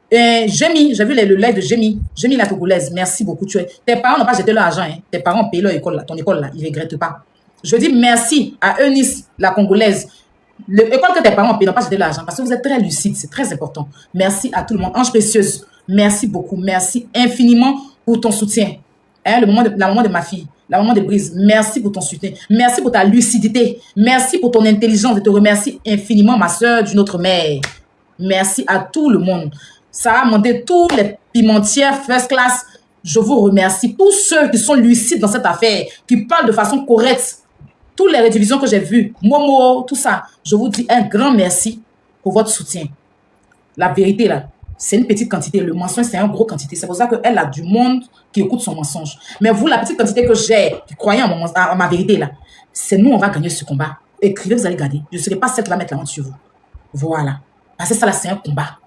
Jémi, j'ai vu le live de Jémi la Togolaise, merci beaucoup. Tes parents n'ont pas jeté leur argent, hein. Tes parents ont payé leur école, là, ton école, là, ils ne regrettent pas. Je dis merci à Eunice, la Congolaise. L'école que tes parents ont payé n'ont pas jeté leur argent parce que vous êtes très lucide, c'est très important. Merci à tout le monde. Ange Précieuse, merci beaucoup, merci infiniment pour ton soutien. Hein, la maman de ma fille, la maman de Brise, merci pour ton soutien, merci pour ta lucidité, merci pour ton intelligence. Je te remercie infiniment, ma soeur d'une autre mère. Merci à tout le monde. Ça a demandé tous les pimentières first class. Je vous remercie. Tous ceux qui sont lucides dans cette affaire, qui parlent de façon correcte. Toutes les rédivisions que j'ai vues, Momo, tout ça, je vous dis un grand merci pour votre soutien. La vérité, là, c'est une petite quantité. Le mensonge, c'est une grosse quantité. C'est pour ça qu'elle a du monde qui écoute son mensonge. Mais vous, la petite quantité que j'ai, qui croyez à ma vérité, là, c'est nous, on va gagner ce combat. Écrivez, vous allez garder. Je ne serai pas celle qui va mettre la honte sur vous. Voilà. Parce que ça, là, c'est un combat.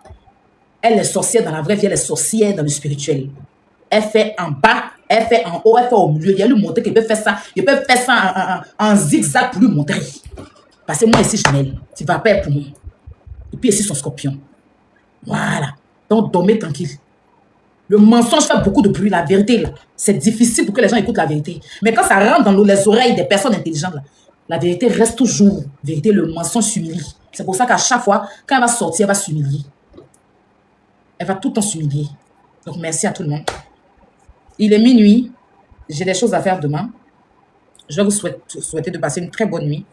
Elle est sorcière dans la vraie vie, elle est sorcière dans le spirituel. Elle fait en bas, elle fait en haut, elle fait au milieu. Il y a lui montrer qu'il peut faire ça. Il peut faire ça en zigzag pour lui montrer. Parce que moi, ici, Chanel, tu vas pas pour moi. Et puis ici, son scorpion. Voilà. Donc, dormez tranquille. Le mensonge fait beaucoup de bruit. La vérité, là, c'est difficile pour que les gens écoutent la vérité. Mais quand ça rentre dans les oreilles des personnes intelligentes, là, la vérité reste toujours vérité. Le mensonge s'humilie. C'est pour ça qu'à chaque fois, quand elle va sortir, elle va s'humilier. Elle va tout le temps s'humilier. Donc, merci à tout le monde. Il est minuit. J'ai des choses à faire demain. Je vais vous souhaiter de passer une très bonne nuit.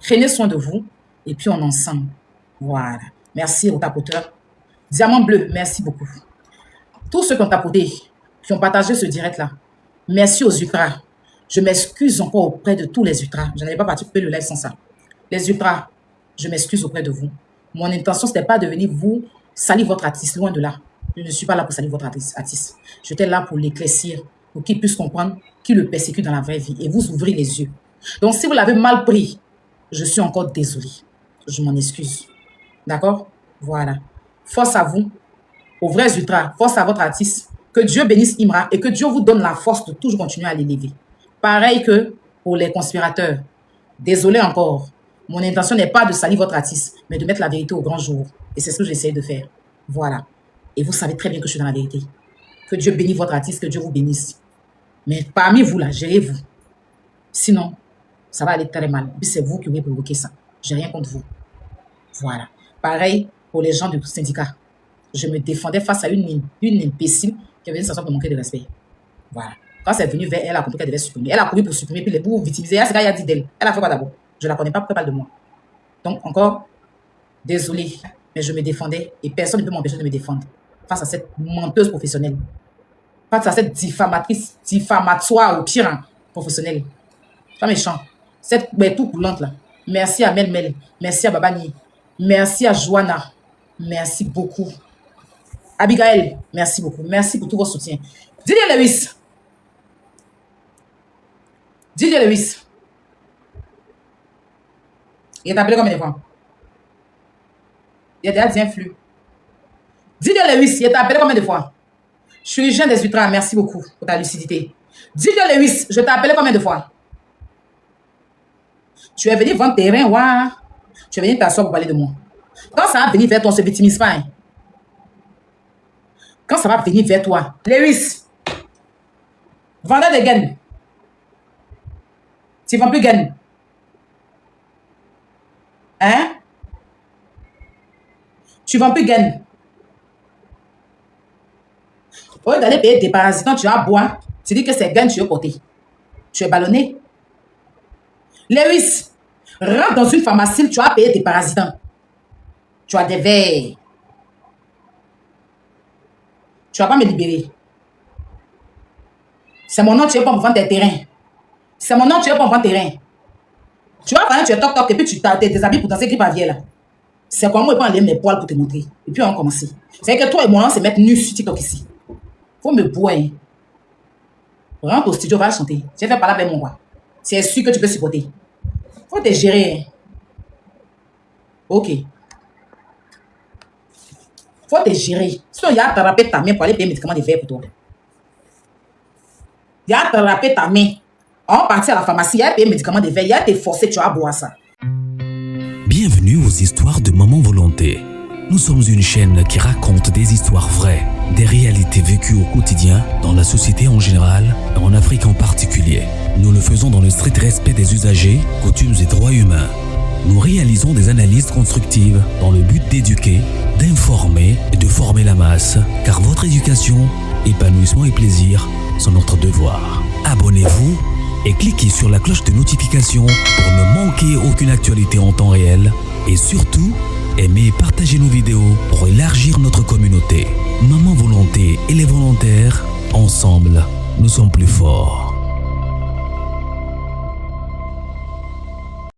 Prenez soin de vous. Et puis, on est ensemble. Voilà. Merci aux tapoteurs. Diamant bleu, merci beaucoup. Tous ceux qui ont tapoté, qui ont partagé ce direct-là, merci aux ultras. Je m'excuse encore auprès de tous les ultras. Je n'avais pas participé le live sans ça. Les ultras, je m'excuse auprès de vous. Mon intention, ce n'était pas de venir vous salir votre artiste, loin de là. Je ne suis pas là pour salir votre artiste. J'étais là pour l'éclaircir, pour qu'il puisse comprendre qui le persécute dans la vraie vie et vous ouvrir les yeux. Donc, si vous l'avez mal pris, je suis encore désolé. Je m'en excuse. D'accord? Voilà. Force à vous, aux vrais ultras, force à votre artiste. Que Dieu bénisse Imra et que Dieu vous donne la force de toujours continuer à l'élever. Pareil que pour les conspirateurs. Désolé encore. Mon intention n'est pas de salir votre artiste, mais de mettre la vérité au grand jour. Et c'est ce que j'essaie de faire. Voilà. Et vous savez très bien que je suis dans la vérité. Que Dieu bénisse votre artiste, que Dieu vous bénisse. Mais parmi vous là, gérez-vous. Sinon, ça va aller très mal. Et puis c'est vous qui voulez provoquer ça. J'ai rien contre vous. Voilà. Pareil pour les gens du syndicat. Je me défendais face à une imbécile qui avait une sensation de manquer de respect. Voilà. Quand c'est venu vers elle, elle a compris qu'elle devait supprimer. Elle a couru pour supprimer, puis les bouts victimiser. Elle a dit d'elle. Elle a fait quoi d'abord? Je ne la connais pas, pourquoi elle parle de moi? Donc, encore, désolé, mais je me défendais et personne ne peut m'empêcher de me défendre face à cette menteuse professionnelle. Face à cette diffamatoire ou pire, professionnelle. Pas méchant. Cette tout coulante là. Merci à Melmel. Merci à Babani. Merci à Joanna. Merci beaucoup. Abigail, merci beaucoup. Merci pour tout votre soutien. Didier Lewis. Didier Lewis. Il est appelé combien de fois? Il y a déjà 10 flux. Didier Lewis, il est appelé combien de fois? Je suis jeune des ultras, merci beaucoup pour ta lucidité. Didier Lewis, je t'ai appelé combien de fois? Tu es venu vendre terrain, ouais. Tu es venu t'asseoir pour parler de moi. Quand ça va venir vers toi, on se victimise pas. Hein? Quand ça va venir vers toi, Lewis, vendeur de gaines. Tu ne vends plus gaines. Hein? Tu ne vends plus gaines. Au lieu d'aller payer tes parasitants, tu as boire. Tu dis que c'est gaines, tu veux porter. Tu es ballonné. Lewis, rentre dans une pharmacie, tu as payé tes parasitants. Tu as des verres. Tu ne vas pas me libérer. C'est mon nom, tu veux pas me vendre tes terrains. C'est mon nom, tu veux pas me vendre tes terrains. Tu vas parler, tu es toc-toc, et puis tu t'es déshabillé pour danser grippe à vie là. C'est comment moi, je vais enlever mes poils pour te montrer. Et puis on va commencer. C'est que toi et moi, on se mettre nus sur TikTok ici. Faut me boire. Hein. Rentre au studio, va chanter. J'ai fait parler avec mon roi. C'est sûr que tu peux supporter. Faut te gérer. Hein. Ok. Faut te gérer. Sinon, il y a attrapé ta main pour aller payer médicaments de verre pour toi. Il y a attrapé ta main. On va partir à la pharmacie, il y a payé médicaments de verre, il y a été forcé, tu vas boire ça. Bienvenue aux histoires de Maman Volonté. Nous sommes une chaîne qui raconte des histoires vraies, des réalités vécues au quotidien, dans la société en général et en Afrique en particulier. Nous le faisons dans le strict respect des usagers, coutumes et droits humains. Nous réalisons des analyses constructives dans le but d'éduquer, d'informer et de former la masse, car votre éducation, épanouissement et plaisir sont notre devoir. Abonnez-vous et cliquez sur la cloche de notification pour ne manquer aucune actualité en temps réel et surtout, aimez et partagez nos vidéos pour élargir notre communauté. Maman Volonté et les volontaires, ensemble, nous sommes plus forts.